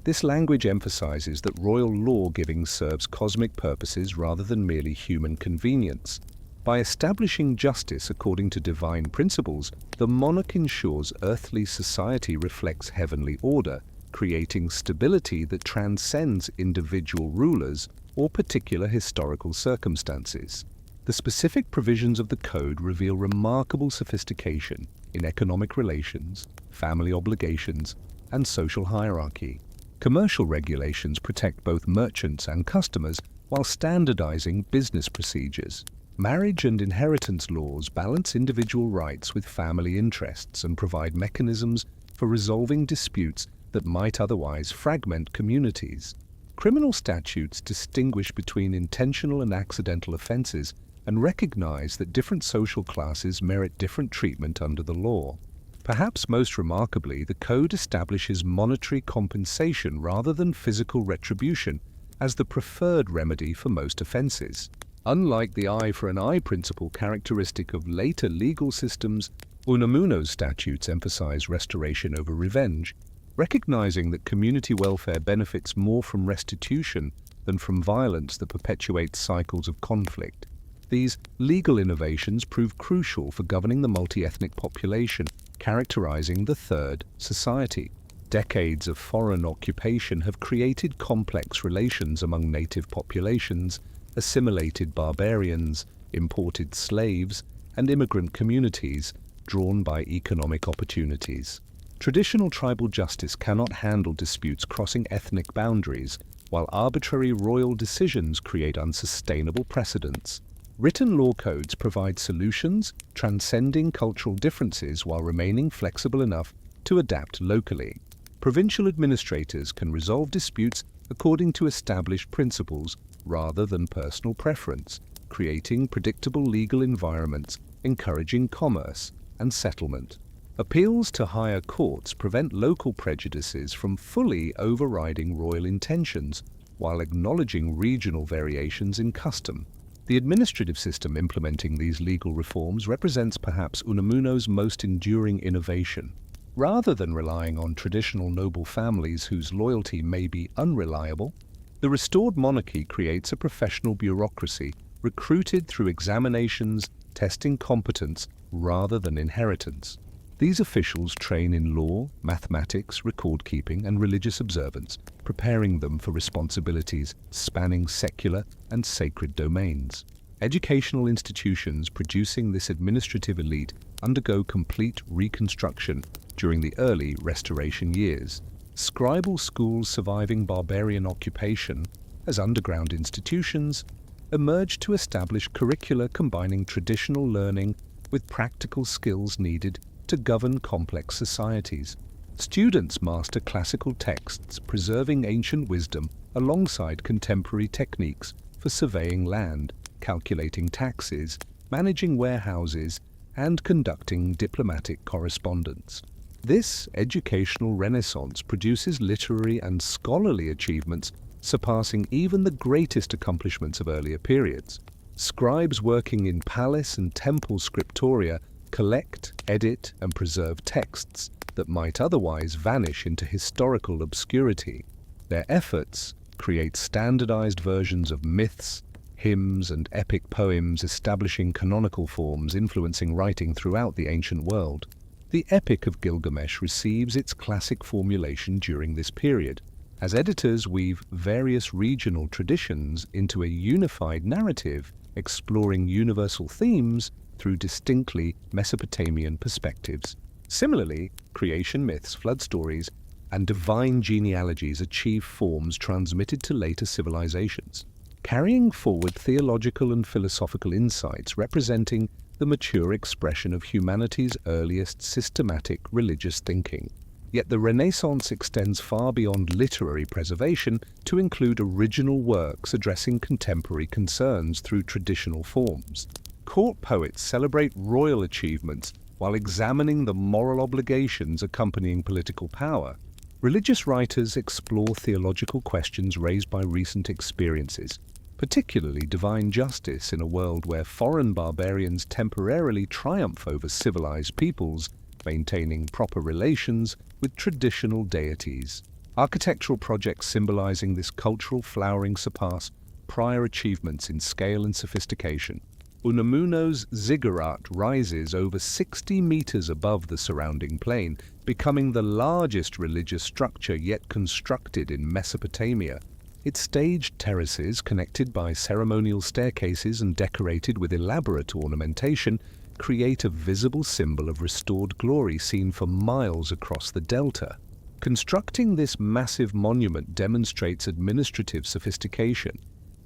This language emphasizes that royal law-giving serves cosmic purposes rather than merely human convenience. By establishing justice according to divine principles, the monarch ensures earthly society reflects heavenly order, creating stability that transcends individual rulers or particular historical circumstances. The specific provisions of the code reveal remarkable sophistication in economic relations, family obligations, and social hierarchy. Commercial regulations protect both merchants and customers, while standardizing business procedures. Marriage and inheritance laws balance individual rights with family interests and provide mechanisms for resolving disputes that might otherwise fragment communities. Criminal statutes distinguish between intentional and accidental offenses and recognize that different social classes merit different treatment under the law. Perhaps most remarkably, the code establishes monetary compensation rather than physical retribution as the preferred remedy for most offenses. Unlike the eye for an eye principle characteristic of later legal systems, Unamuno's statutes emphasize restoration over revenge, recognizing that community welfare benefits more from restitution than from violence that perpetuates cycles of conflict. These legal innovations prove crucial for governing the multi-ethnic population characterizing the Third Society. Decades of foreign occupation have created complex relations among native populations, assimilated barbarians, imported slaves, and immigrant communities drawn by economic opportunities. Traditional tribal justice cannot handle disputes crossing ethnic boundaries, while arbitrary royal decisions create unsustainable precedents. Written law codes provide solutions transcending cultural differences while remaining flexible enough to adapt locally. Provincial administrators can resolve disputes according to established principles rather than personal preference, creating predictable legal environments encouraging commerce and settlement. Appeals to higher courts prevent local prejudices from fully overriding royal intentions while acknowledging regional variations in custom. The administrative system implementing these legal reforms represents perhaps Unamuno's most enduring innovation. Rather than relying on traditional noble families whose loyalty may be unreliable, the restored monarchy creates a professional bureaucracy recruited through examinations testing competence rather than inheritance. These officials train in law, mathematics, record-keeping, and religious observance, preparing them for responsibilities spanning secular and sacred domains. Educational institutions producing this administrative elite undergo complete reconstruction during the early Restoration years. Scribal schools surviving barbarian occupation as underground institutions emerged to establish curricula combining traditional learning with practical skills needed to govern complex societies. Students master classical texts, preserving ancient wisdom alongside contemporary techniques for surveying land, calculating taxes, managing warehouses, and conducting diplomatic correspondence. This educational renaissance produces literary and scholarly achievements surpassing even the greatest accomplishments of earlier periods. Scribes working in palace and temple scriptoria collect, edit, and preserve texts that might otherwise vanish into historical obscurity. Their efforts create standardized versions of myths, hymns, and epic poems, establishing canonical forms influencing writing throughout the ancient world. The Epic of Gilgamesh receives its classic formulation during this period, as editors weave various regional traditions into a unified narrative exploring universal themes through distinctly Mesopotamian perspectives. Similarly, creation myths, flood stories, and divine genealogies achieve forms transmitted to later civilizations, carrying forward theological and philosophical insights representing the mature expression of humanity's earliest systematic religious thinking. Yet the Renaissance extends far beyond literary preservation to include original works addressing contemporary concerns through traditional forms. Court poets celebrate royal achievements while examining the moral obligations accompanying political power. Religious writers explore theological questions raised by recent experiences, particularly divine justice in a world where foreign barbarians temporarily triumph over civilized peoples, maintaining proper relations with traditional deities. Architectural projects symbolizing this cultural flowering surpass prior achievements in scale and sophistication. Unamuno's ziggurat rises over 60 meters above the surrounding plain, becoming the largest religious structure yet constructed in Mesopotamia. Its staged terraces, connected by ceremonial staircases and decorated with elaborate ornamentation, create a visible symbol of restored glory seen for miles across the delta. Constructing this massive monument demonstrates administrative sophistication.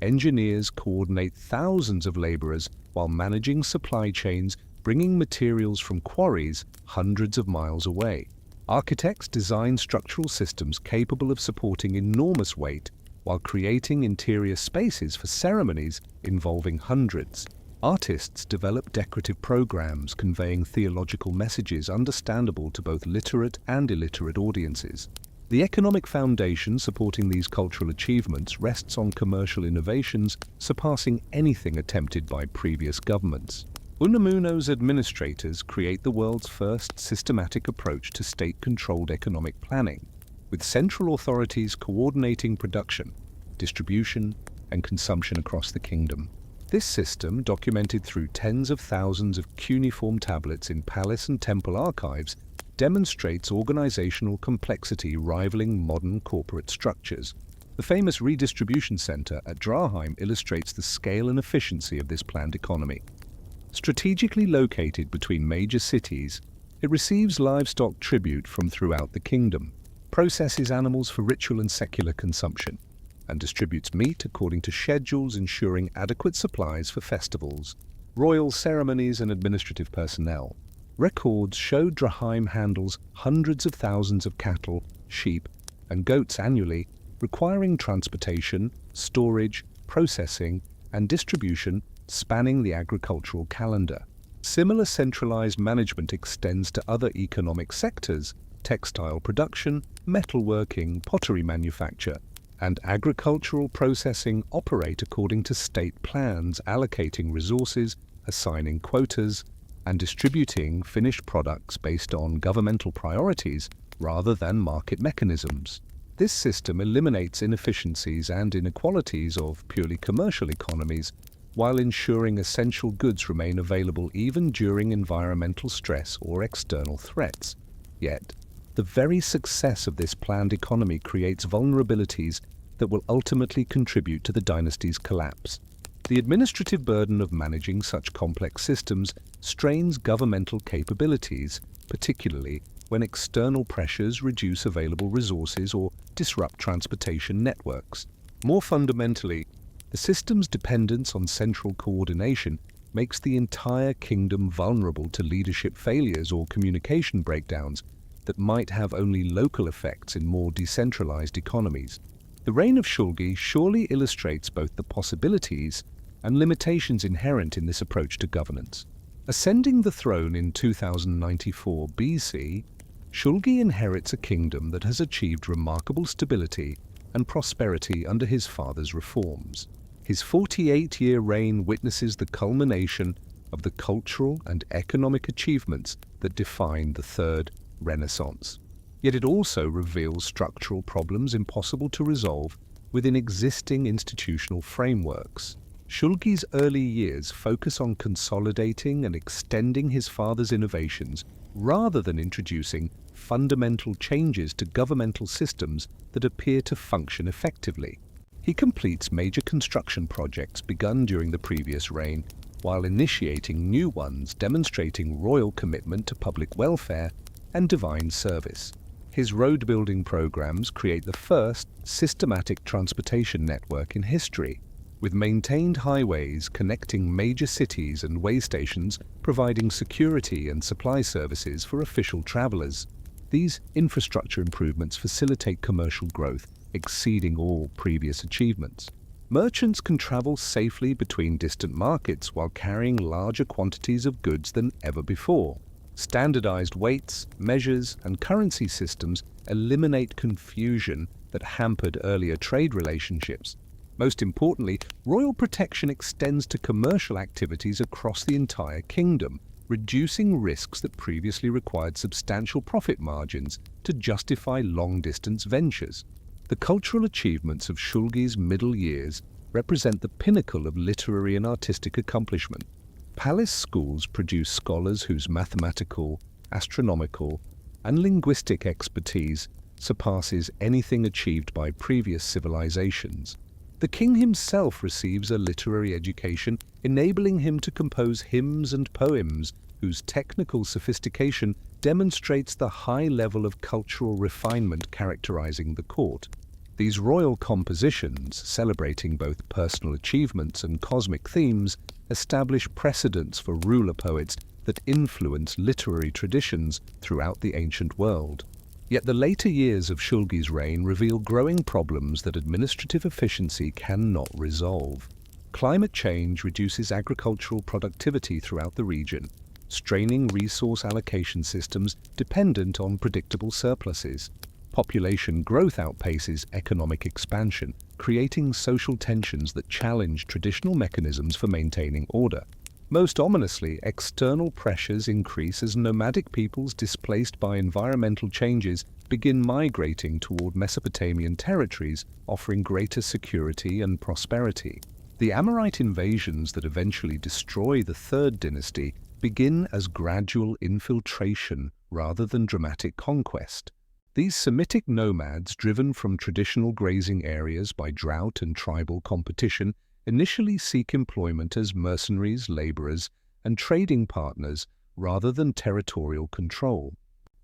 Engineers coordinate thousands of laborers while managing supply chains, bringing materials from quarries hundreds of miles away. Architects design structural systems capable of supporting enormous weight while creating interior spaces for ceremonies involving hundreds. Artists develop decorative programs conveying theological messages understandable to both literate and illiterate audiences. The economic foundation supporting these cultural achievements rests on commercial innovations surpassing anything attempted by previous governments. Unamuno's administrators create the world's first systematic approach to state-controlled economic planning, with central authorities coordinating production, distribution, and consumption across the kingdom. This system, documented through tens of thousands of cuneiform tablets in palace and temple archives, demonstrates organizational complexity rivaling modern corporate structures. The famous redistribution center at Draheim illustrates the scale and efficiency of this planned economy. Strategically located between major cities, it receives livestock tribute from throughout the kingdom, processes animals for ritual and secular consumption, and distributes meat according to schedules ensuring adequate supplies for festivals, royal ceremonies, and administrative personnel. Records show Draheim handles hundreds of thousands of cattle, sheep, and goats annually, requiring transportation, storage, processing, and distribution spanning the agricultural calendar. Similar centralized management extends to other economic sectors: textile production, metalworking, pottery manufacture, and agricultural processing operate according to state plans, allocating resources, assigning quotas, and distributing finished products based on governmental priorities rather than market mechanisms. This system eliminates inefficiencies and inequalities of purely commercial economies while ensuring essential goods remain available even during environmental stress or external threats. Yet, the very success of this planned economy creates vulnerabilities that will ultimately contribute to the dynasty's collapse. The administrative burden of managing such complex systems strains governmental capabilities, particularly when external pressures reduce available resources or disrupt transportation networks. More fundamentally, the system's dependence on central coordination makes the entire kingdom vulnerable to leadership failures or communication breakdowns that might have only local effects in more decentralized economies. The reign of Shulgi surely illustrates both the possibilities and limitations inherent in this approach to governance. Ascending the throne in 2094 BC, Shulgi inherits a kingdom that has achieved remarkable stability and prosperity under his father's reforms. His 48-year reign witnesses the culmination of the cultural and economic achievements that defined the Third Renaissance. Yet it also reveals structural problems impossible to resolve within existing institutional frameworks. Shulgi's early years focus on consolidating and extending his father's innovations rather than introducing fundamental changes to governmental systems that appear to function effectively. He completes major construction projects begun during the previous reign, while initiating new ones demonstrating royal commitment to public welfare and divine service. His road-building programs create the first systematic transportation network in history, with maintained highways connecting major cities and way stations providing security and supply services for official travelers. These infrastructure improvements facilitate commercial growth, exceeding all previous achievements. Merchants can travel safely between distant markets while carrying larger quantities of goods than ever before. Standardized weights, measures, and currency systems eliminate confusion that hampered earlier trade relationships. Most importantly, royal protection extends to commercial activities across the entire kingdom, reducing risks that previously required substantial profit margins to justify long-distance ventures. The cultural achievements of Shulgi's middle years represent the pinnacle of literary and artistic accomplishment. Palace schools produce scholars whose mathematical, astronomical, and linguistic expertise surpasses anything achieved by previous civilizations. The king himself receives a literary education, enabling him to compose hymns and poems whose technical sophistication demonstrates the high level of cultural refinement characterizing the court. These royal compositions, celebrating both personal achievements and cosmic themes, establish precedents for ruler poets that influence literary traditions throughout the ancient world. Yet the later years of Shulgi's reign reveal growing problems that administrative efficiency cannot resolve. Climate change reduces agricultural productivity throughout the region, straining resource allocation systems dependent on predictable surpluses. Population growth outpaces economic expansion, creating social tensions that challenge traditional mechanisms for maintaining order. Most ominously, external pressures increase as nomadic peoples displaced by environmental changes begin migrating toward Mesopotamian territories, offering greater security and prosperity. The Amorite invasions that eventually destroy the Third Dynasty begin as gradual infiltration rather than dramatic conquest. These Semitic nomads, driven from traditional grazing areas by drought and tribal competition, initially seek employment as mercenaries, laborers, and trading partners rather than territorial control.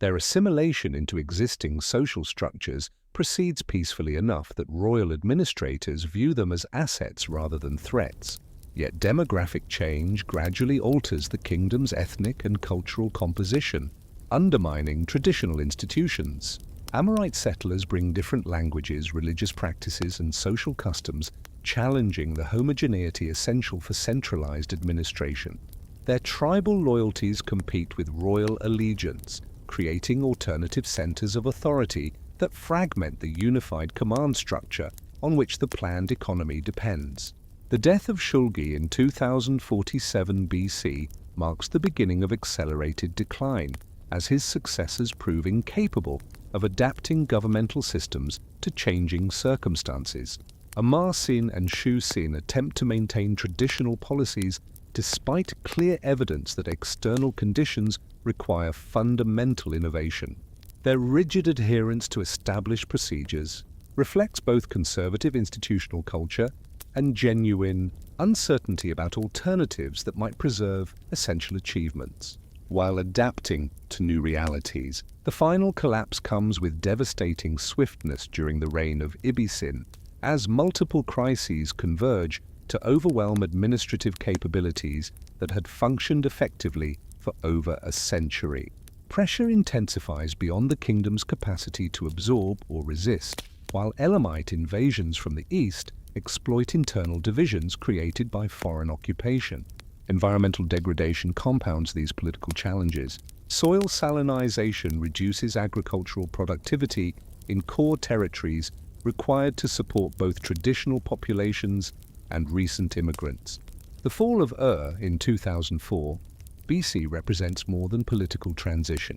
Their assimilation into existing social structures proceeds peacefully enough that royal administrators view them as assets rather than threats. Yet demographic change gradually alters the kingdom's ethnic and cultural composition, undermining traditional institutions. Amorite settlers bring different languages, religious practices, and social customs, challenging the homogeneity essential for centralized administration. Their tribal loyalties compete with royal allegiance, creating alternative centers of authority that fragment the unified command structure on which the planned economy depends. The death of Shulgi in 2047 BC marks the beginning of accelerated decline, as his successors prove incapable of adapting governmental systems to changing circumstances. Amarsin and Shusin attempt to maintain traditional policies despite clear evidence that external conditions require fundamental innovation. Their rigid adherence to established procedures reflects both conservative institutional culture and genuine uncertainty about alternatives that might preserve essential achievements. While adapting to new realities, the final collapse comes with devastating swiftness during the reign of Ibisin, as multiple crises converge to overwhelm administrative capabilities that had functioned effectively for over a century. Pressure intensifies beyond the kingdom's capacity to absorb or resist, while Elamite invasions from the east exploit internal divisions created by foreign occupation. Environmental degradation compounds these political challenges. Soil salinization reduces agricultural productivity in core territories required to support both traditional populations and recent immigrants. The fall of in 2004 BC represents more than political transition.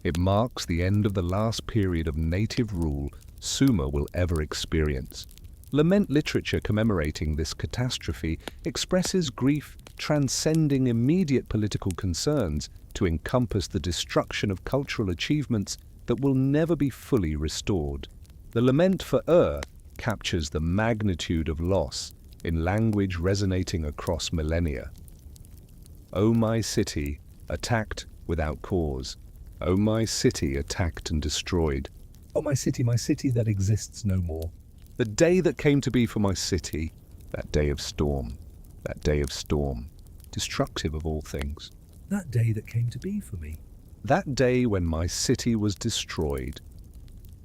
It marks the end of the last period of native rule Sumer will ever experience. Lament literature commemorating this catastrophe expresses grief transcending immediate political concerns to encompass the destruction of cultural achievements that will never be fully restored. The lament for captures the magnitude of loss in language resonating across millennia. O my city, attacked without cause. O my city, attacked and destroyed. O my city that exists no more. The day that came to be for my city, that day of storm, destructive of all things. That day that came to be for me. That day when my city was destroyed.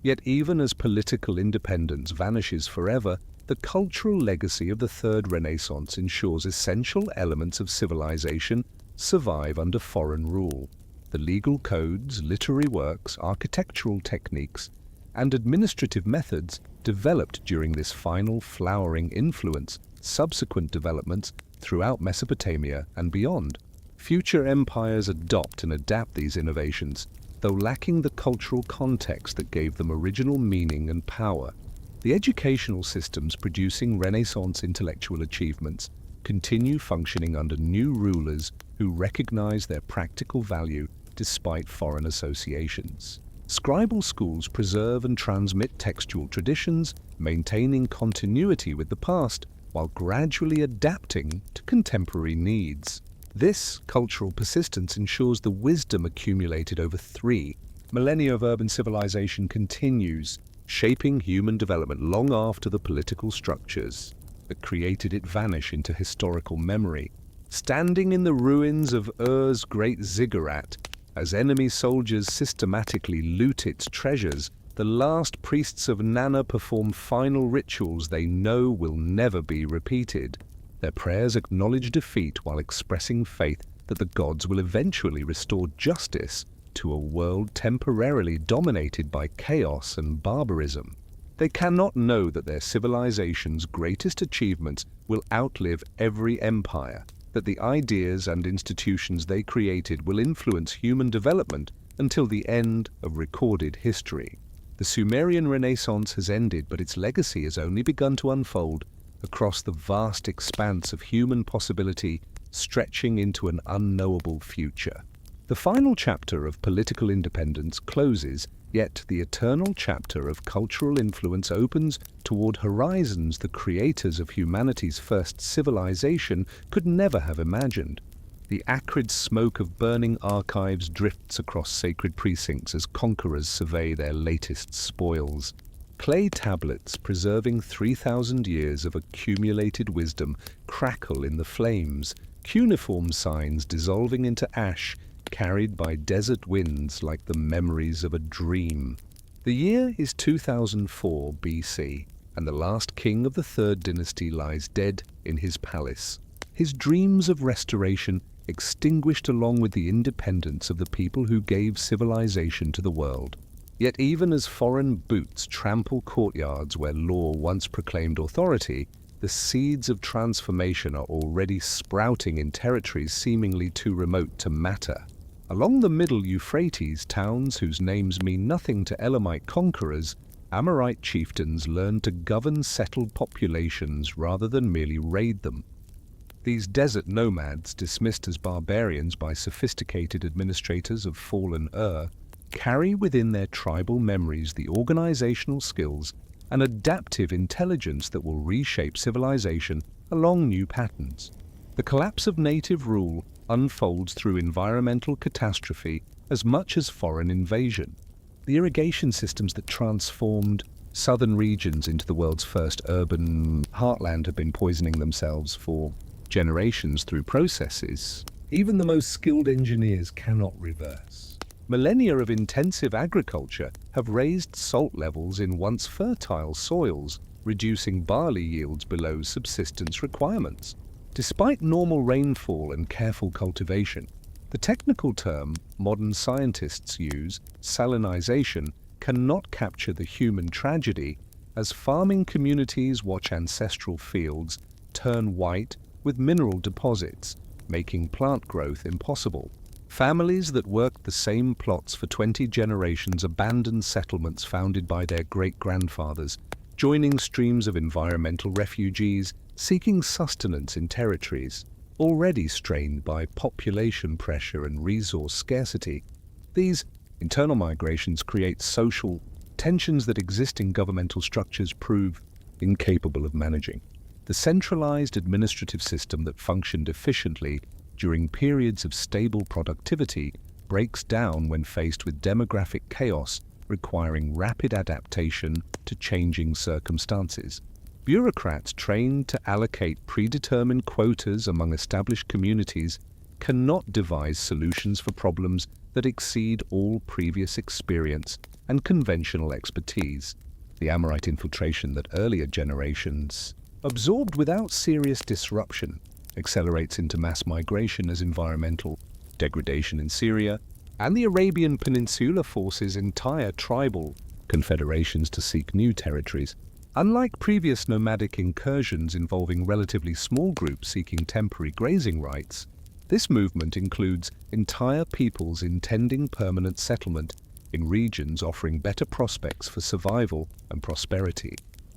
Yet even as political independence vanishes forever, the cultural legacy of the Third Renaissance ensures essential elements of civilization survive under foreign rule. The legal codes, literary works, architectural techniques, and administrative methods developed during this final flowering influence subsequent developments throughout Mesopotamia and beyond. Future empires adopt and adapt these innovations, though lacking the cultural context that gave them original meaning and power. The educational systems producing Renaissance intellectual achievements continue functioning under new rulers who recognize their practical value despite foreign associations. Scribal schools preserve and transmit textual traditions, maintaining continuity with the past while gradually adapting to contemporary needs. This cultural persistence ensures the wisdom accumulated over 3 millennia of urban civilization continues shaping human development long after the political structures that created it vanish into historical memory. Standing in the ruins of Ur's great ziggurat, as enemy soldiers systematically loot its treasures, the last priests of Nana perform final rituals they know will never be repeated. Their prayers acknowledge defeat while expressing faith that the gods will eventually restore justice to a world temporarily dominated by chaos and barbarism. They cannot know that their civilization's greatest achievements will outlive every empire, that the ideas and institutions they created will influence human development until the end of recorded history. The Sumerian Renaissance has ended, but its legacy has only begun to unfold across the vast expanse of human possibility stretching into an unknowable future. The final chapter of political independence closes, yet the eternal chapter of cultural influence opens toward horizons the creators of humanity's first civilization could never have imagined. The acrid smoke of burning archives drifts across sacred precincts as conquerors survey their latest spoils. Clay tablets preserving 3,000 years of accumulated wisdom crackle in the flames, cuneiform signs dissolving into ash, carried by desert winds like the memories of a dream. The year is 2004 BC, and the last king of the Third Dynasty lies dead in his palace. His dreams of restoration extinguished along with the independence of the people who gave civilization to the world. Yet even as foreign boots trample courtyards where law once proclaimed authority, the seeds of transformation are already sprouting in territories seemingly too remote to matter. Along the middle Euphrates, towns whose names mean nothing to Elamite conquerors, Amorite chieftains learned to govern settled populations rather than merely raid them. These desert nomads, dismissed as barbarians by sophisticated administrators of fallen Ur, carry within their tribal memories the organizational skills and adaptive intelligence that will reshape civilization along new patterns. The collapse of native rule unfolds through environmental catastrophe as much as foreign invasion. The irrigation systems that transformed southern regions into the world's first urban heartland have been poisoning themselves for generations through processes Even the most skilled engineers cannot reverse. Millennia of intensive agriculture have raised salt levels in once fertile soils, reducing barley yields below subsistence requirements. Despite normal rainfall and careful cultivation, the technical term modern scientists use, salinization, cannot capture the human tragedy as farming communities watch ancestral fields turn white with mineral deposits, making plant growth impossible. Families that worked the same plots for 20 generations abandon settlements founded by their great-grandfathers, joining streams of environmental refugees seeking sustenance in territories already strained by population pressure and resource scarcity. These internal migrations create social tensions that existing governmental structures prove incapable of managing. The centralized administrative system that functioned efficiently during periods of stable productivity breaks down when faced with demographic chaos requiring rapid adaptation to changing circumstances. Bureaucrats trained to allocate predetermined quotas among established communities cannot devise solutions for problems that exceed all previous experience and conventional expertise. The Amorite infiltration that earlier generations absorbed without serious disruption accelerates into mass migration as environmental degradation in Syria and the Arabian Peninsula forces entire tribal confederations to seek new territories. Unlike previous nomadic incursions involving relatively small groups seeking temporary grazing rights, this movement includes entire peoples intending permanent settlement in regions offering better prospects for survival and prosperity.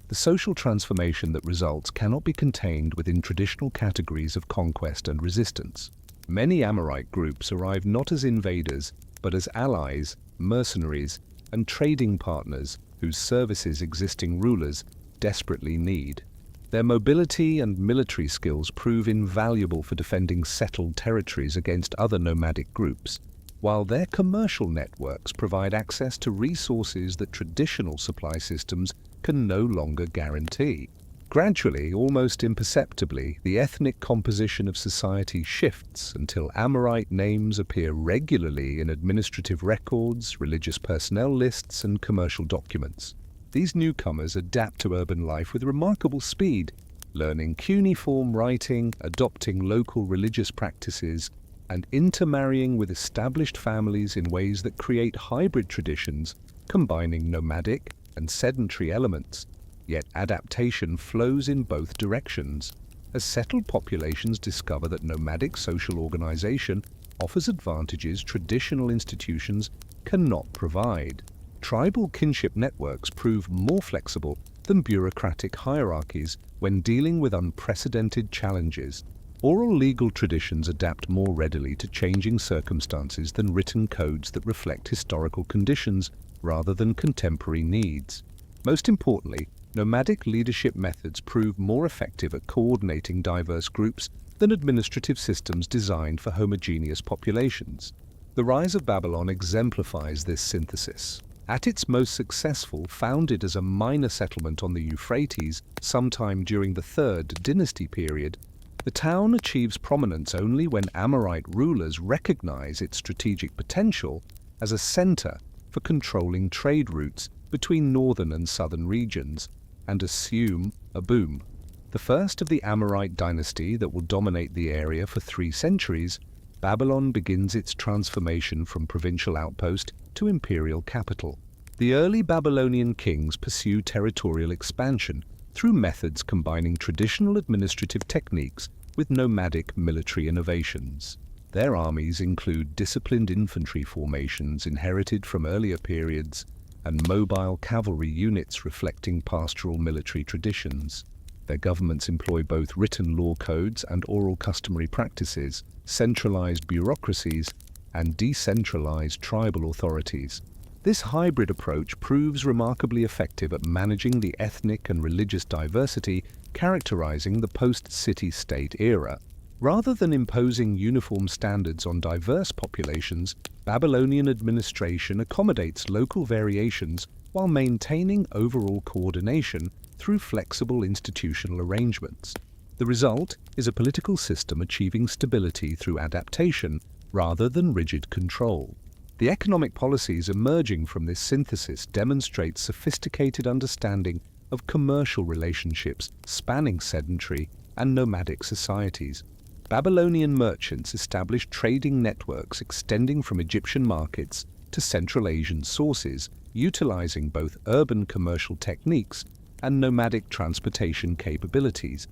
The social transformation that results cannot be contained within traditional categories of conquest and resistance. Many Amorite groups arrive not as invaders, but as allies, mercenaries, and trading partners whose services existing rulers desperately need. Their mobility and military skills prove invaluable for defending settled territories against other nomadic groups. while their commercial networks provide access to resources that traditional supply systems can no longer guarantee. Gradually, almost imperceptibly, the ethnic composition of society shifts until Amorite names appear regularly in administrative records, religious personnel lists, and commercial documents. These newcomers adapt to urban life with remarkable speed, learning cuneiform writing, adopting local religious practices, and intermarrying with established families in ways that create hybrid traditions, combining nomadic and sedentary elements. Yet adaptation flows in both directions. As settled populations discover that nomadic social organization offers advantages traditional institutions cannot provide. Tribal kinship networks prove more flexible than bureaucratic hierarchies when dealing with unprecedented challenges. Oral legal traditions adapt more readily to changing circumstances than written codes that reflect historical conditions rather than contemporary needs. Most importantly, nomadic leadership methods prove more effective at coordinating diverse groups than administrative systems designed for homogeneous populations. The rise of Babylon exemplifies this synthesis. At its most successful, founded as a minor settlement on the Euphrates sometime during the 3rd dynasty period, the town achieves prominence only when Amorite rulers recognize its strategic potential as a center for controlling trade routes between northern and southern regions, and assume a boom. The first of the Amorite dynasty that will dominate the area for 3 centuries, Babylon begins its transformation from provincial outpost to imperial capital. The early Babylonian kings pursue territorial expansion through methods combining traditional administrative techniques with nomadic military innovations. Their armies include disciplined infantry formations inherited from earlier periods and mobile cavalry units reflecting pastoral military traditions. Their governments employ both written law codes and oral customary practices, centralized bureaucracies, and decentralized tribal authorities. This hybrid approach proves remarkably effective at managing the ethnic and religious diversity characterizing the post-city-state era. Rather than imposing uniform standards on diverse populations, Babylonian administration accommodates local variations while maintaining overall coordination through flexible institutional arrangements. The result is a political system achieving stability through adaptation rather than rigid control. The economic policies emerging from this synthesis demonstrate sophisticated understanding of commercial relationships spanning sedentary and nomadic societies. Babylonian merchants established trading networks extending from Egyptian markets to Central Asian sources, utilizing both urban commercial techniques and nomadic transportation capabilities.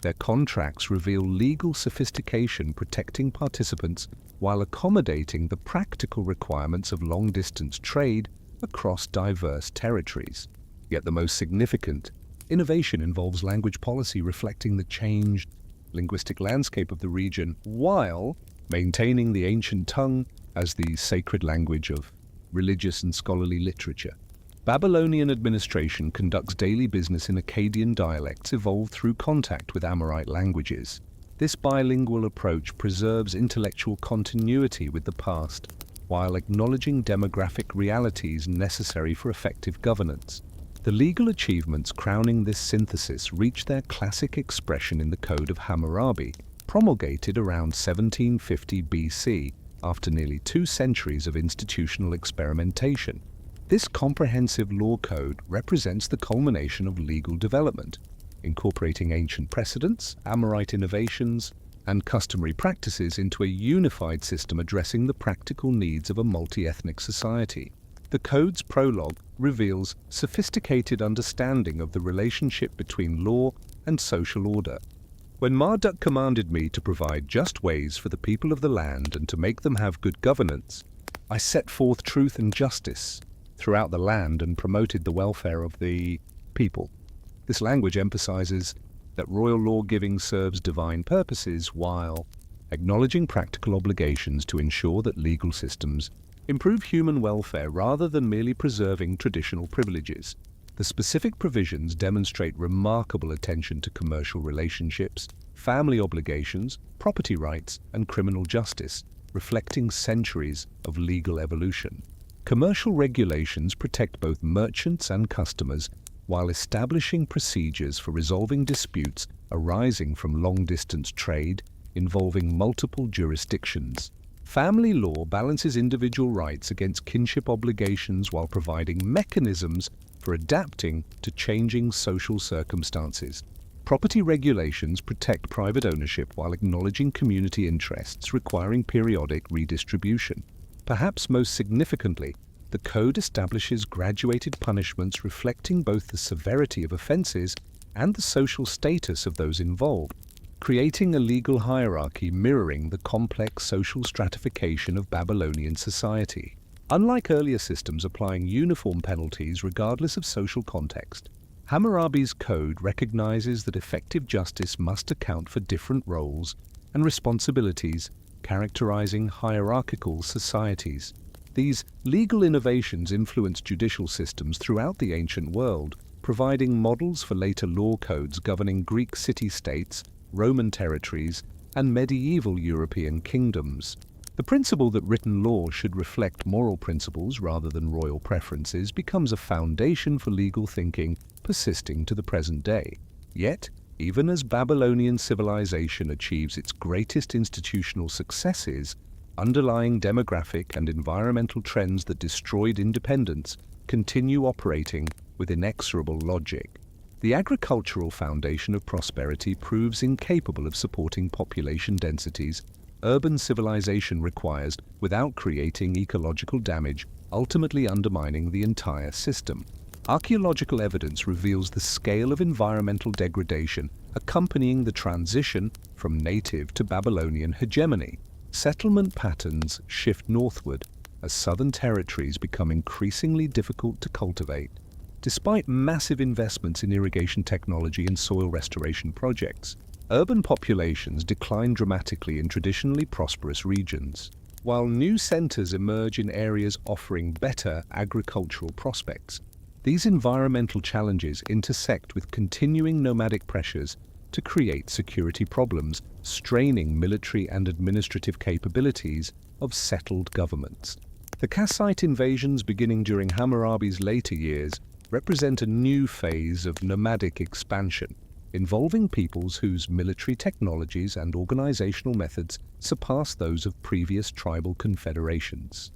Their contracts reveal legal sophistication protecting participants while accommodating the practical requirements of long-distance trade across diverse territories. Yet the most significant innovation involves language policy reflecting the changed linguistic landscape of the region while maintaining the ancient tongue as the sacred language of religious and scholarly literature. Babylonian administration conducts daily business in Akkadian dialects evolved through contact with Amorite languages. This bilingual approach preserves intellectual continuity with the past, while acknowledging demographic realities necessary for effective governance. The legal achievements crowning this synthesis reach their classic expression in the Code of Hammurabi, promulgated around 1750 BC, after nearly 2 centuries of institutional experimentation. This comprehensive law code represents the culmination of legal development, incorporating ancient precedents, Amorite innovations, and customary practices into a unified system addressing the practical needs of a multi-ethnic society. The code's prologue reveals sophisticated understanding of the relationship between law and social order. When Marduk commanded me to provide just ways for the people of the land and to make them have good governance, I set forth truth and justice throughout the land and promoted the welfare of the people. This language emphasizes that royal law-giving serves divine purposes while acknowledging practical obligations to ensure that legal systems improve human welfare rather than merely preserving traditional privileges. The specific provisions demonstrate remarkable attention to commercial relationships, family obligations, property rights, and criminal justice, reflecting centuries of legal evolution. Commercial regulations protect both merchants and customers while establishing procedures for resolving disputes arising from long-distance trade involving multiple jurisdictions. Family law balances individual rights against kinship obligations while providing mechanisms for adapting to changing social circumstances. Property regulations protect private ownership while acknowledging community interests requiring periodic redistribution. Perhaps most significantly, the code establishes graduated punishments reflecting both the severity of offenses and the social status of those involved, creating a legal hierarchy mirroring the complex social stratification of Babylonian society. Unlike earlier systems applying uniform penalties regardless of social context, Hammurabi's code recognizes that effective justice must account for different roles and responsibilities characterizing hierarchical societies. These legal innovations influenced judicial systems throughout the ancient world, providing models for later law codes governing Greek city-states, Roman territories, and medieval European kingdoms. The principle that written law should reflect moral principles rather than royal preferences becomes a foundation for legal thinking persisting to the present day. Yet, even as Babylonian civilization achieves its greatest institutional successes, underlying demographic and environmental trends that destroyed independence continue operating with inexorable logic. The agricultural foundation of prosperity proves incapable of supporting population densities urban civilization requires without creating ecological damage, ultimately undermining the entire system. Archaeological evidence reveals the scale of environmental degradation accompanying the transition from native to Babylonian hegemony. Settlement patterns shift northward as southern territories become increasingly difficult to cultivate. Despite massive investments in irrigation technology and soil restoration projects, urban populations decline dramatically in traditionally prosperous regions, while new centers emerge in areas offering better agricultural prospects. These environmental challenges intersect with continuing nomadic pressures to create security problems, straining military and administrative capabilities of settled governments. The Kassite invasions beginning during Hammurabi's later years represent a new phase of nomadic expansion, involving peoples whose military technologies and organizational methods surpass those of previous tribal confederations.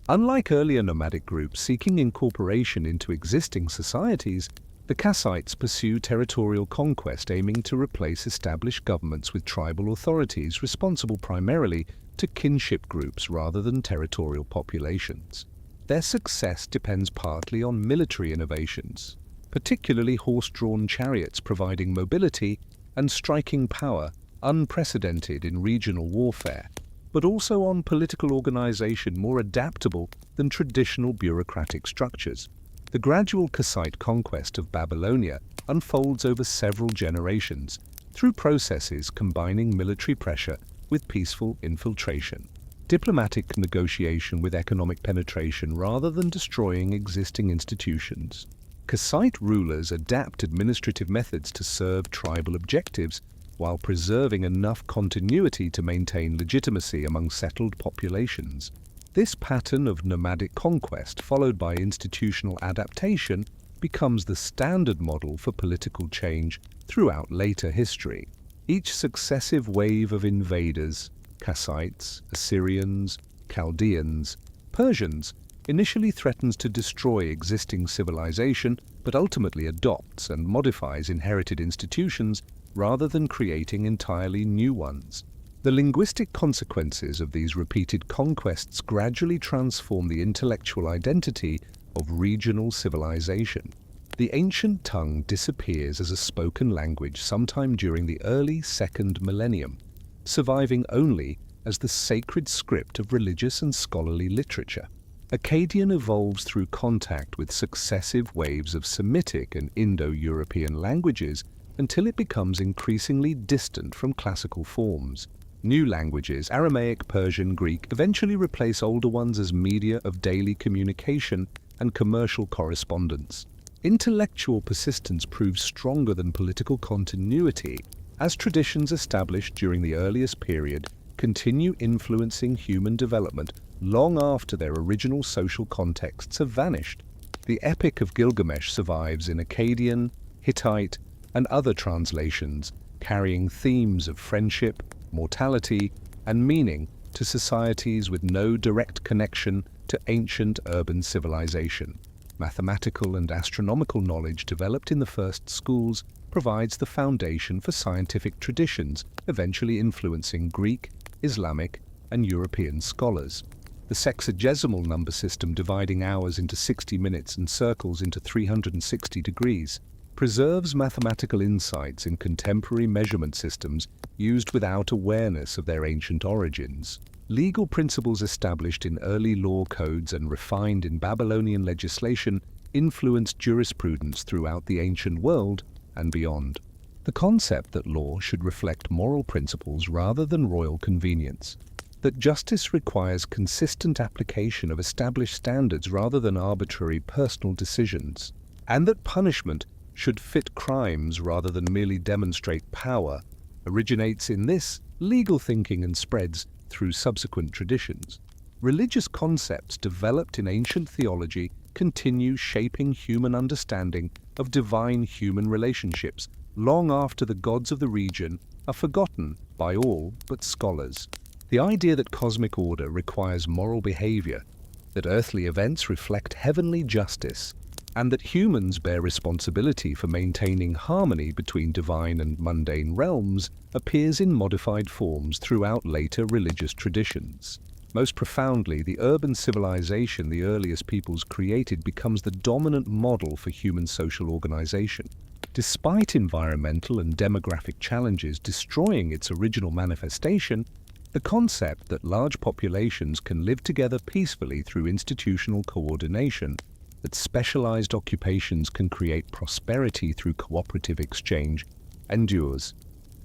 Unlike earlier nomadic groups seeking incorporation into existing societies, the Kassites pursue territorial conquest aiming to replace established governments with tribal authorities responsible primarily to kinship groups rather than territorial populations. Their success depends partly on military innovations, particularly horse-drawn chariots providing mobility and striking power unprecedented in regional warfare, but also on political organization more adaptable than traditional bureaucratic structures. The gradual Kassite conquest of Babylonia unfolds over several generations through processes combining military pressure with peaceful infiltration, diplomatic negotiation with economic penetration rather than destroying existing institutions. Kassite rulers adapt administrative methods to serve tribal objectives while preserving enough continuity to maintain legitimacy among settled populations. This pattern of nomadic conquest, followed by institutional adaptation, becomes the standard model for political change throughout later history. Each successive wave of invaders, Kassites, Assyrians, Chaldeans, Persians, initially threatens to destroy existing civilization, but ultimately adopts and modifies inherited institutions rather than creating entirely new ones. The linguistic consequences of these repeated conquests gradually transform the intellectual identity of regional civilization. The ancient tongue disappears as a spoken language sometime during the early second millennium, surviving only as the sacred script of religious and scholarly literature. Akkadian evolves through contact with successive waves of Semitic and Indo-European languages until it becomes increasingly distant from classical forms. New languages, Aramaic, Persian, Greek, eventually replace older ones as media of daily communication and commercial correspondence. Intellectual persistence proves stronger than political continuity, as traditions established during the earliest period continue influencing human development long after their original social contexts have vanished. The Epic of Gilgamesh survives in Akkadian, Hittite, and other translations, carrying themes of friendship, mortality, and meaning to societies with no direct connection to ancient urban civilization. Mathematical and astronomical knowledge developed in the first schools provides the foundation for scientific traditions, eventually influencing Greek, Islamic, and European scholars. The sexagesimal number system, dividing hours into 60 minutes and circles into 360 degrees, preserves mathematical insights in contemporary measurement systems used without awareness of their ancient origins. Legal principles established in early law codes and refined in Babylonian legislation influenced jurisprudence throughout the ancient world and beyond. The concept that law should reflect moral principles rather than royal convenience, that justice requires consistent application of established standards rather than arbitrary personal decisions, and that punishment should fit crimes rather than merely demonstrate power, originates in this legal thinking and spreads through subsequent traditions. Religious concepts developed in ancient theology continue shaping human understanding of divine human relationships long after the gods of the region are forgotten by all but scholars. The idea that cosmic order requires moral behavior, that earthly events reflect heavenly justice, and that humans bear responsibility for maintaining harmony between divine and mundane realms appears in modified forms throughout later religious traditions. Most profoundly, the urban civilization the earliest peoples created becomes the dominant model for human social organization. Despite environmental and demographic challenges destroying its original manifestation, the concept that large populations can live together peacefully through institutional coordination, that specialized occupations can create prosperity through cooperative exchange, endures.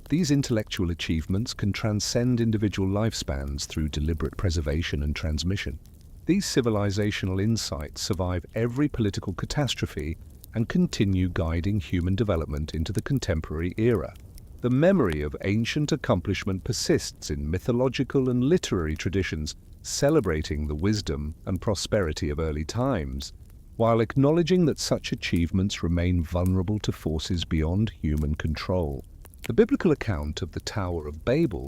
These intellectual achievements can transcend individual lifespans through deliberate preservation and transmission. These civilizational insights survive every political catastrophe and continue guiding human development into the contemporary era. The memory of ancient accomplishment persists in mythological and literary traditions, celebrating the wisdom and prosperity of early times, while acknowledging that such achievements remain vulnerable to forces beyond human control. The biblical account of the Tower of Babel,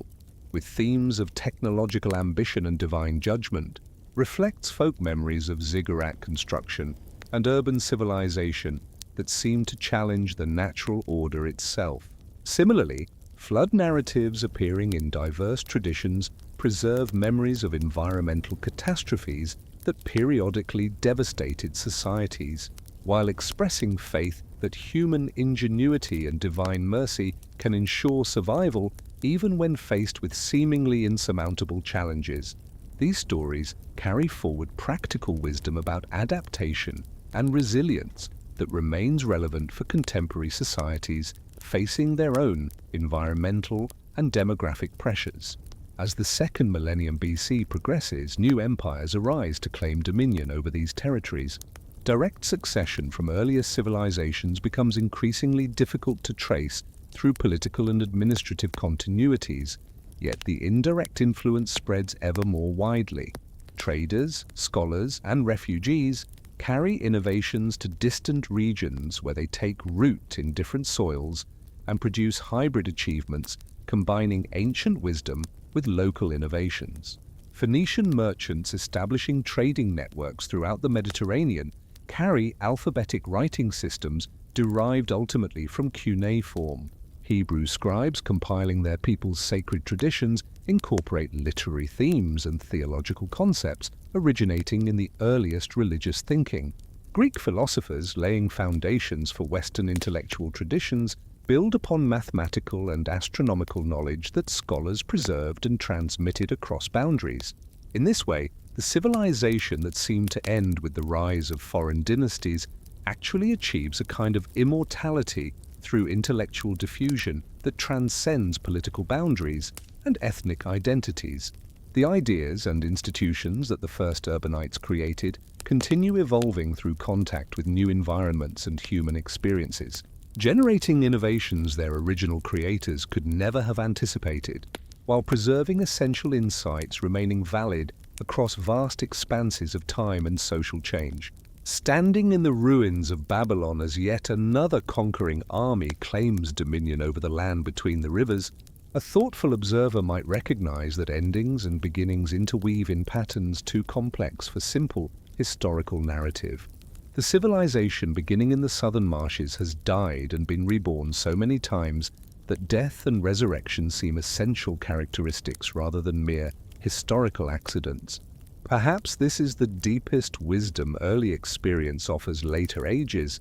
with themes of technological ambition and divine judgment, reflects folk memories of ziggurat construction and urban civilization that seem to challenge the natural order itself. Similarly, flood narratives appearing in diverse traditions preserve memories of environmental catastrophes that periodically devastated societies, while expressing faith that human ingenuity and divine mercy can ensure survival even when faced with seemingly insurmountable challenges. These stories carry forward practical wisdom about adaptation and resilience that remains relevant for contemporary societies facing their own environmental and demographic pressures. As the second millennium BC progresses, new empires arise to claim dominion over these territories. Direct succession from earlier civilizations becomes increasingly difficult to trace through political and administrative continuities, yet the indirect influence spreads ever more widely. Traders, scholars, and refugees carry innovations to distant regions where they take root in different soils and produce hybrid achievements combining ancient wisdom with local innovations. Phoenician merchants establishing trading networks throughout the Mediterranean carry alphabetic writing systems derived ultimately from cuneiform. Hebrew scribes compiling their people's sacred traditions incorporate literary themes and theological concepts originating in the earliest religious thinking. Greek philosophers laying foundations for Western intellectual traditions build upon mathematical and astronomical knowledge that scholars preserved and transmitted across boundaries. In this way, the civilization that seemed to end with the rise of foreign dynasties actually achieves a kind of immortality through intellectual diffusion that transcends political boundaries and ethnic identities. The ideas and institutions that the first urbanites created continue evolving through contact with new environments and human experiences, generating innovations their original creators could never have anticipated. while preserving essential insights remaining valid across vast expanses of time and social change. Standing in the ruins of Babylon as yet another conquering army claims dominion over the land between the rivers, a thoughtful observer might recognize that endings and beginnings interweave in patterns too complex for simple historical narrative. The civilization beginning in the southern marshes has died and been reborn so many times that death and resurrection seem essential characteristics rather than mere historical accidents. Perhaps this is the deepest wisdom early experience offers later ages.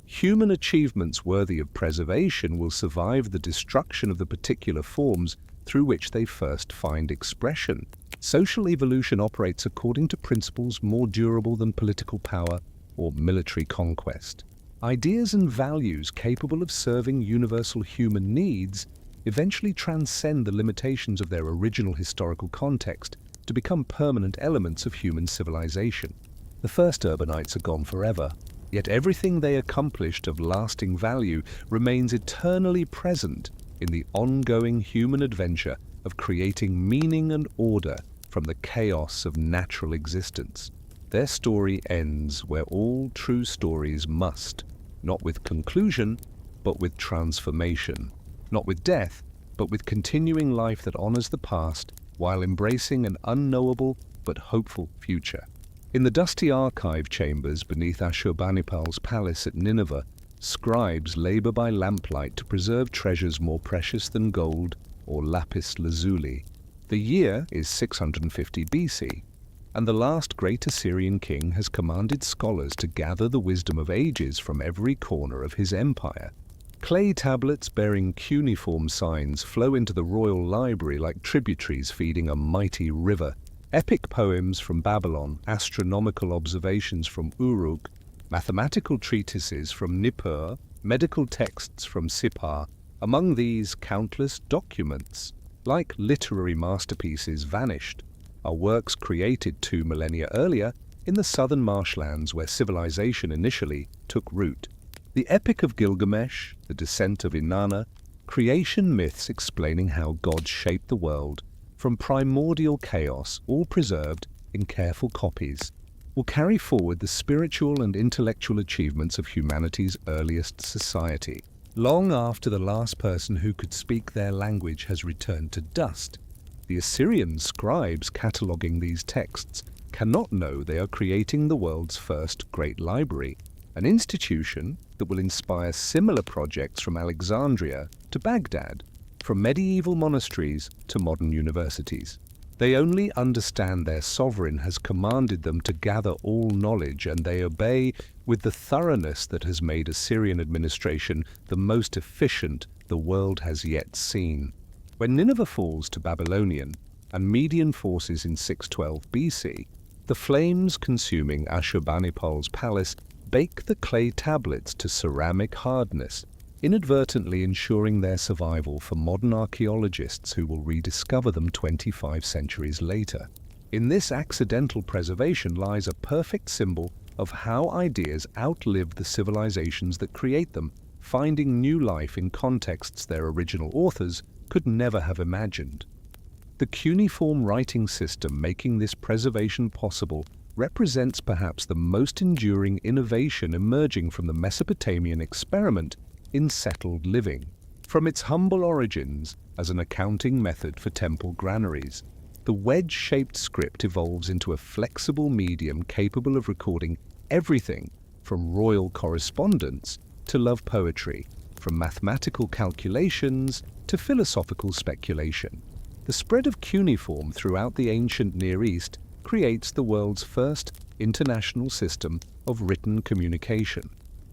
Human achievements worthy of preservation will survive the destruction of the particular forms through which they first find expression. Social evolution operates according to principles more durable than political power or military conquest. Ideas and values capable of serving universal human needs eventually transcend the limitations of their original historical context to become permanent elements of human civilization. The first urbanites are gone forever, yet everything they accomplished of lasting value remains eternally present in the ongoing human adventure of creating meaning and order from the chaos of natural existence. Their story ends where all true stories must, not with conclusion, but with transformation, not with death, but with continuing life that honors the past while embracing an unknowable but hopeful future. In the dusty archive chambers beneath Ashurbanipal's palace at Nineveh, scribes labor by lamplight to preserve treasures more precious than gold or lapis lazuli. The year is 650 BC, and the last great Assyrian king has commanded scholars to gather the wisdom of ages from every corner of his empire. Clay tablets bearing cuneiform signs flow into the royal library like tributaries feeding a mighty river. Epic poems from Babylon, astronomical observations from Uruk, mathematical treatises from Nippur, medical texts from Sippar. Among these countless documents, like literary masterpieces, vanished, are works created 2 millennia earlier in the southern marshlands where civilization initially took root. The Epic of Gilgamesh, the Descent of Inanna, creation myths explaining how God shaped the world from primordial chaos, all preserved in careful copies, will carry forward the spiritual and intellectual achievements of humanity's earliest society. Long after the last person who could speak their language has returned to dust, the Assyrian scribes cataloguing these texts cannot know they are creating the world's first great library, an institution that will inspire similar projects from Alexandria to Baghdad, from medieval monasteries to modern universities. They only understand their sovereign has commanded them to gather all knowledge, and they obey with the thoroughness that has made Assyrian administration the most efficient the world has yet seen. When Nineveh falls to Babylonian and Median forces in 612 BC, the flames consuming Ashurbanipal's palace bake the clay tablets to ceramic hardness, inadvertently ensuring their survival for modern archaeologists who will rediscover them 25 centuries later. In this accidental preservation lies a perfect symbol of how ideas outlive the civilizations that create them, finding new life in contexts their original authors could never have imagined. The cuneiform writing system making this preservation possible represents perhaps the most enduring innovation emerging from the Mesopotamian experiment in settled living. From its humble origins as an accounting method for temple granaries, the wedge-shaped script evolves into a flexible medium capable of recording everything from royal correspondence to love poetry, from mathematical calculations to philosophical speculation. The spread of cuneiform throughout the ancient Near East creates the world's first international system of written communication.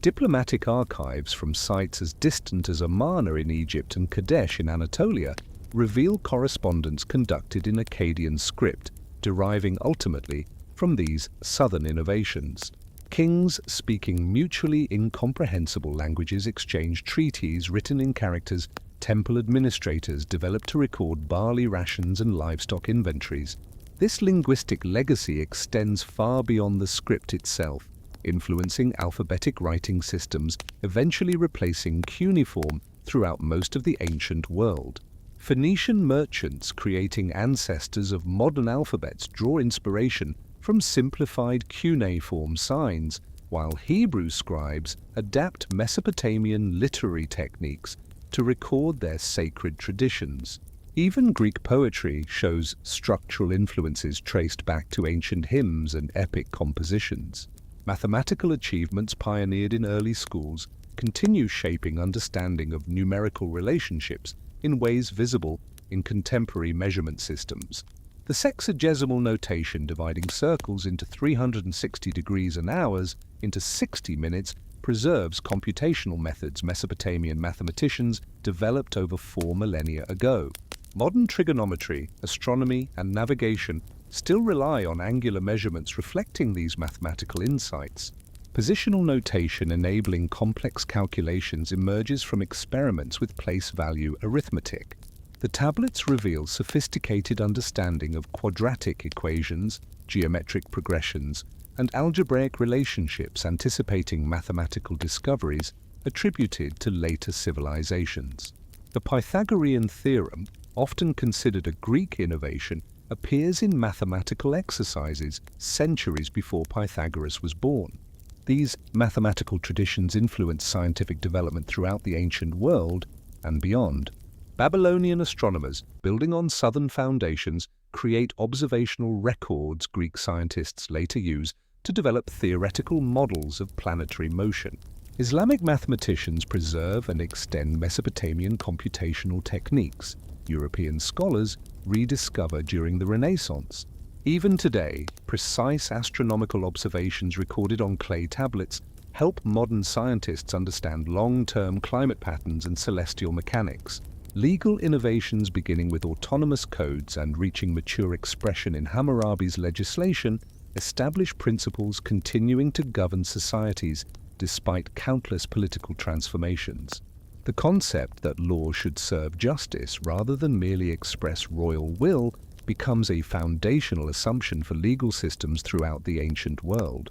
Diplomatic archives from sites as distant as Amarna in Egypt and Kadesh in Anatolia reveal correspondence conducted in Akkadian script, deriving ultimately from these southern innovations. Kings speaking mutually incomprehensible languages exchange treaties written in characters temple administrators developed to record barley rations and livestock inventories. This linguistic legacy extends far beyond the script itself, influencing alphabetic writing systems, eventually replacing cuneiform throughout most of the ancient world. Phoenician merchants creating ancestors of modern alphabets draw inspiration from simplified cuneiform signs, while Hebrew scribes adapt Mesopotamian literary techniques to record their sacred traditions. Even Greek poetry shows structural influences traced back to ancient hymns and epic compositions. Mathematical achievements pioneered in early schools continue shaping understanding of numerical relationships in ways visible in contemporary measurement systems. The sexagesimal notation dividing circles into 360 degrees and hours into 60 minutes preserves computational methods Mesopotamian mathematicians developed over 4 millennia ago. Modern trigonometry, astronomy, and navigation still rely on angular measurements reflecting these mathematical insights. Positional notation enabling complex calculations emerges from experiments with place-value arithmetic. The tablets reveal sophisticated understanding of quadratic equations, geometric progressions, and algebraic relationships anticipating mathematical discoveries attributed to later civilizations. The Pythagorean theorem, often considered a Greek innovation, appears in mathematical exercises centuries before Pythagoras was born. These mathematical traditions influenced scientific development throughout the ancient world and beyond. Babylonian astronomers, building on southern foundations, create observational records Greek scientists later use to develop theoretical models of planetary motion. Islamic mathematicians preserve and extend Mesopotamian computational techniques European scholars rediscover during the Renaissance. Even today, precise astronomical observations recorded on clay tablets help modern scientists understand long-term climate patterns and celestial mechanics. Legal innovations beginning with autonomous codes and reaching mature expression in Hammurabi's legislation establish principles continuing to govern societies despite countless political transformations. The concept that law should serve justice rather than merely express royal will becomes a foundational assumption for legal systems throughout the ancient world.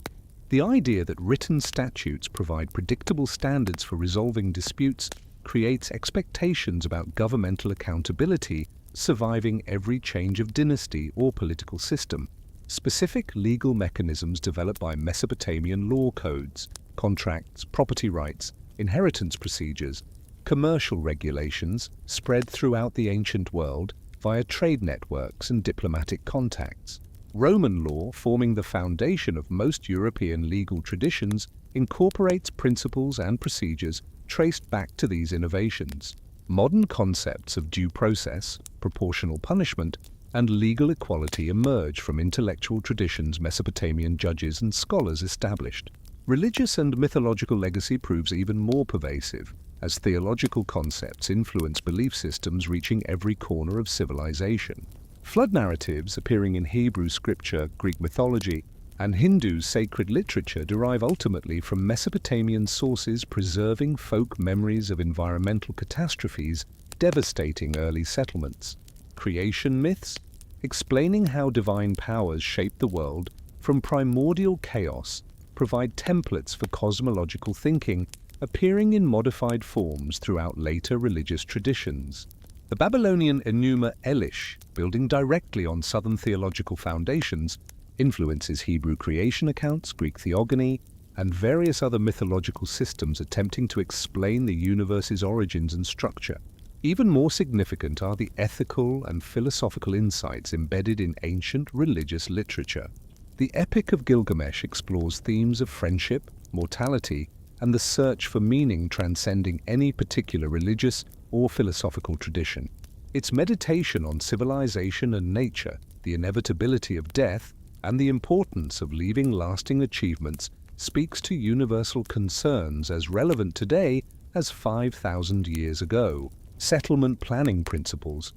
The idea that written statutes provide predictable standards for resolving disputes creates expectations about governmental accountability surviving every change of dynasty or political system. Specific legal mechanisms developed by Mesopotamian law codes, contracts, property rights, inheritance procedures, commercial regulations spread throughout the ancient world via trade networks and diplomatic contacts. Roman law, forming the foundation of most European legal traditions, incorporates principles and procedures traced back to these innovations. Modern concepts of due process, proportional punishment, and legal equality emerge from intellectual traditions Mesopotamian judges and scholars established. Religious and mythological legacy proves even more pervasive, as theological concepts influence belief systems reaching every corner of civilization. Flood narratives appearing in Hebrew scripture, Greek mythology, and Hindu sacred literature derive ultimately from Mesopotamian sources preserving folk memories of environmental catastrophes devastating early settlements. Creation myths, explaining how divine powers shaped the world from primordial chaos, provide templates for cosmological thinking, appearing in modified forms throughout later religious traditions. The Babylonian Enuma Elish, building directly on southern theological foundations, influences Hebrew creation accounts, Greek theogony, and various other mythological systems attempting to explain the universe's origins and structure. Even more significant are the ethical and philosophical insights embedded in ancient religious literature. The Epic of Gilgamesh explores themes of friendship, mortality, and the search for meaning transcending any particular religious or philosophical tradition. Its meditation on civilization and nature, the inevitability of death, and the importance of leaving lasting achievements speaks to universal concerns as relevant today as 5,000 years ago. Settlement planning principles.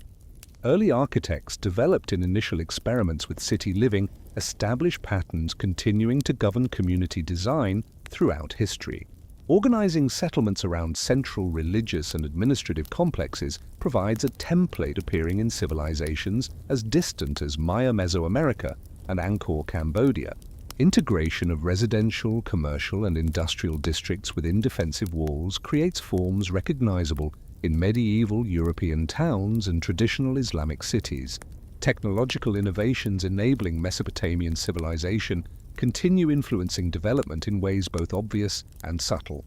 Early architects developed in initial experiments with city living establish patterns continuing to govern community design throughout history. Organizing settlements around central religious and administrative complexes provides a template appearing in civilizations as distant as Maya Mesoamerica and Angkor, Cambodia. Integration of residential, commercial, and industrial districts within defensive walls creates forms recognizable in medieval European towns and traditional Islamic cities. Technological innovations enabling Mesopotamian civilization continue influencing development in ways both obvious and subtle.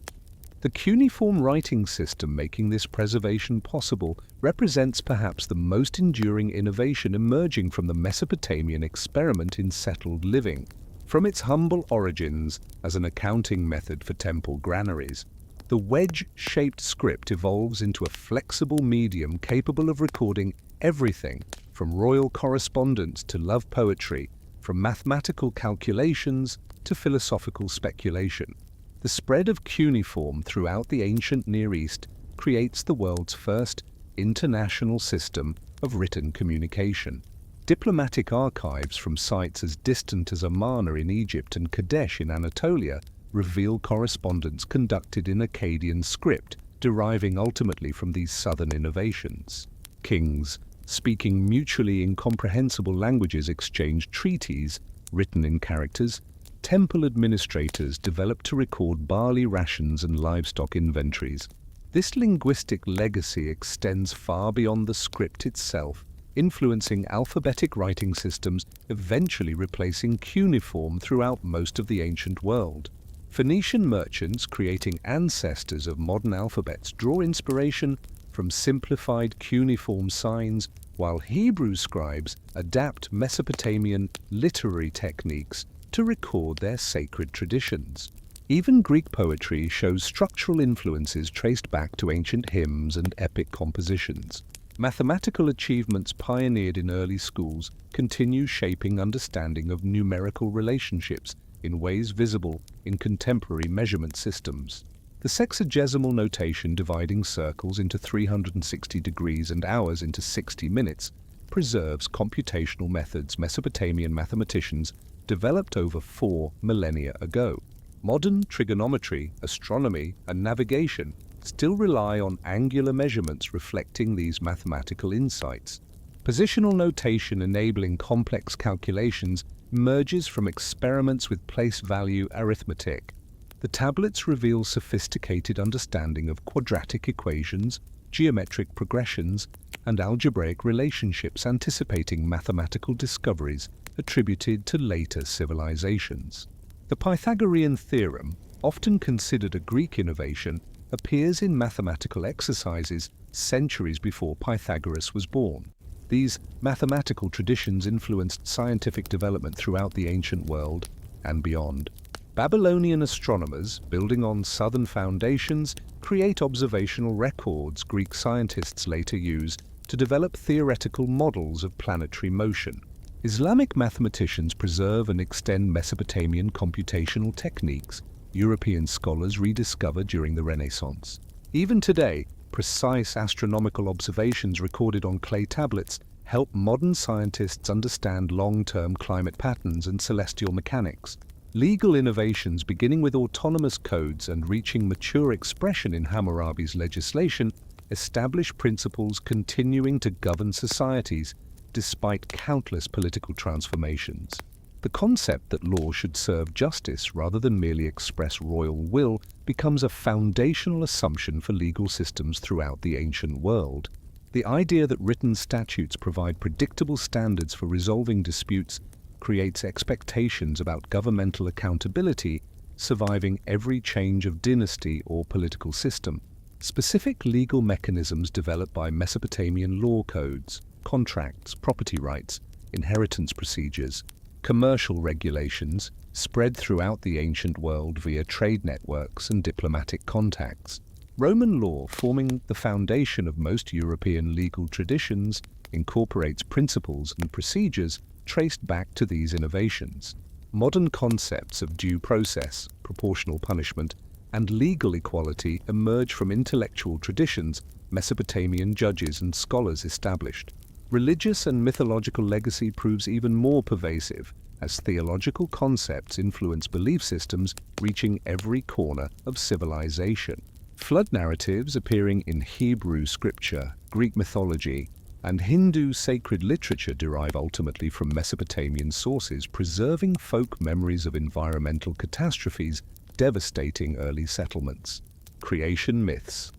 The cuneiform writing system making this preservation possible represents perhaps the most enduring innovation emerging from the Mesopotamian experiment in settled living. From its humble origins as an accounting method for temple granaries, the wedge-shaped script evolves into a flexible medium capable of recording everything from royal correspondence to love poetry, from mathematical calculations to philosophical speculation. The spread of cuneiform throughout the ancient Near East creates the world's first international system of written communication. Diplomatic archives from sites as distant as Amarna in Egypt and Kadesh in Anatolia reveal correspondence conducted in Akkadian script, deriving ultimately from these southern innovations. Kings, speaking mutually incomprehensible languages, exchanged treaties written in characters. Temple administrators developed to record barley rations and livestock inventories. This linguistic legacy extends far beyond the script itself, influencing alphabetic writing systems, eventually replacing cuneiform throughout most of the ancient world. Phoenician merchants, creating ancestors of modern alphabets, draw inspiration from simplified cuneiform signs, while Hebrew scribes adapt Mesopotamian literary techniques to record their sacred traditions. Even Greek poetry shows structural influences traced back to ancient hymns and epic compositions. Mathematical achievements pioneered in early schools continue shaping understanding of numerical relationships in ways visible in contemporary measurement systems. The sexagesimal notation dividing circles into 360 degrees and hours into 60 minutes preserves computational methods Mesopotamian mathematicians developed over 4 millennia ago. Modern trigonometry, astronomy, and navigation still rely on angular measurements reflecting these mathematical insights. Positional notation enabling complex calculations emerges from experiments with place-value arithmetic. The tablets reveal sophisticated understanding of quadratic equations, geometric progressions, and algebraic relationships, anticipating mathematical discoveries attributed to later civilizations. The Pythagorean theorem, often considered a Greek innovation, appears in mathematical exercises centuries before Pythagoras was born. These mathematical traditions influenced scientific development throughout the ancient world and beyond. Babylonian astronomers, building on southern foundations, create observational records Greek scientists later use to develop theoretical models of planetary motion. Islamic mathematicians preserve and extend Mesopotamian computational techniques European scholars rediscovered during the Renaissance. Even today, precise astronomical observations recorded on clay tablets help modern scientists understand long-term climate patterns and celestial mechanics. Legal innovations beginning with autonomous codes and reaching mature expression in Hammurabi's legislation establish principles continuing to govern societies despite countless political transformations. The concept that law should serve justice rather than merely express royal will becomes a foundational assumption for legal systems throughout the ancient world. The idea that written statutes provide predictable standards for resolving disputes creates expectations about governmental accountability, surviving every change of dynasty or political system. Specific legal mechanisms developed by Mesopotamian law codes, contracts, property rights, inheritance procedures, commercial regulations spread throughout the ancient world via trade networks and diplomatic contacts. Roman law, forming the foundation of most European legal traditions, incorporates principles and procedures traced back to these innovations. Modern concepts of due process, proportional punishment, and legal equality emerge from intellectual traditions Mesopotamian judges and scholars established. Religious and mythological legacy proves even more pervasive as theological concepts influence belief systems reaching every corner of civilization. Flood narratives appearing in Hebrew scripture, Greek mythology, and Hindu sacred literature derive ultimately from Mesopotamian sources, preserving folk memories of environmental catastrophes devastating early settlements. Creation myths.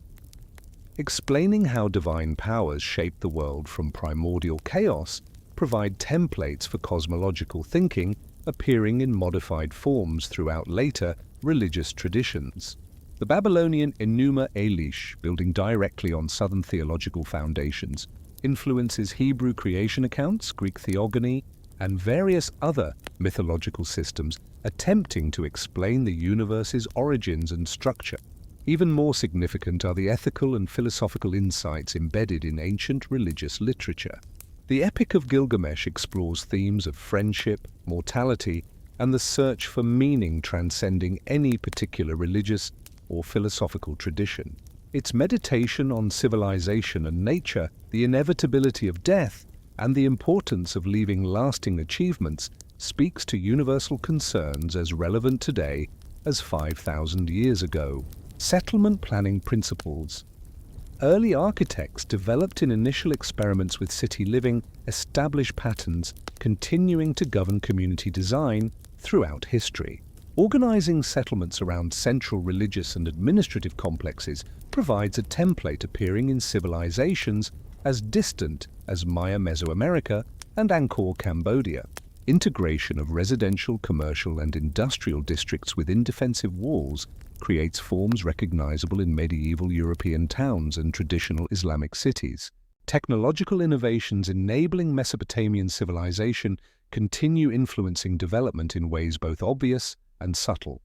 explaining how divine powers shape the world from primordial chaos, provide templates for cosmological thinking, appearing in modified forms throughout later religious traditions. The Babylonian Enuma Elish, building directly on southern theological foundations, influences Hebrew creation accounts, Greek theogony, and various other mythological systems, attempting to explain the universe's origins and structure. Even more significant are the ethical and philosophical insights embedded in ancient religious literature. The Epic of Gilgamesh explores themes of friendship, mortality, and the search for meaning transcending any particular religious or philosophical tradition. Its meditation on civilization and nature, the inevitability of death, and the importance of leaving lasting achievements speaks to universal concerns as relevant today as 5,000 years ago. Settlement planning principles. Early architects developed in initial experiments with city living established patterns continuing to govern community design throughout history. Organizing settlements around central religious and administrative complexes provides a template appearing in civilizations as distant as Maya Mesoamerica and Angkor, Cambodia. Integration of residential, commercial, and industrial districts within defensive walls creates forms recognizable in medieval European towns and traditional Islamic cities. Technological innovations enabling Mesopotamian civilization continue influencing development in ways both obvious and subtle.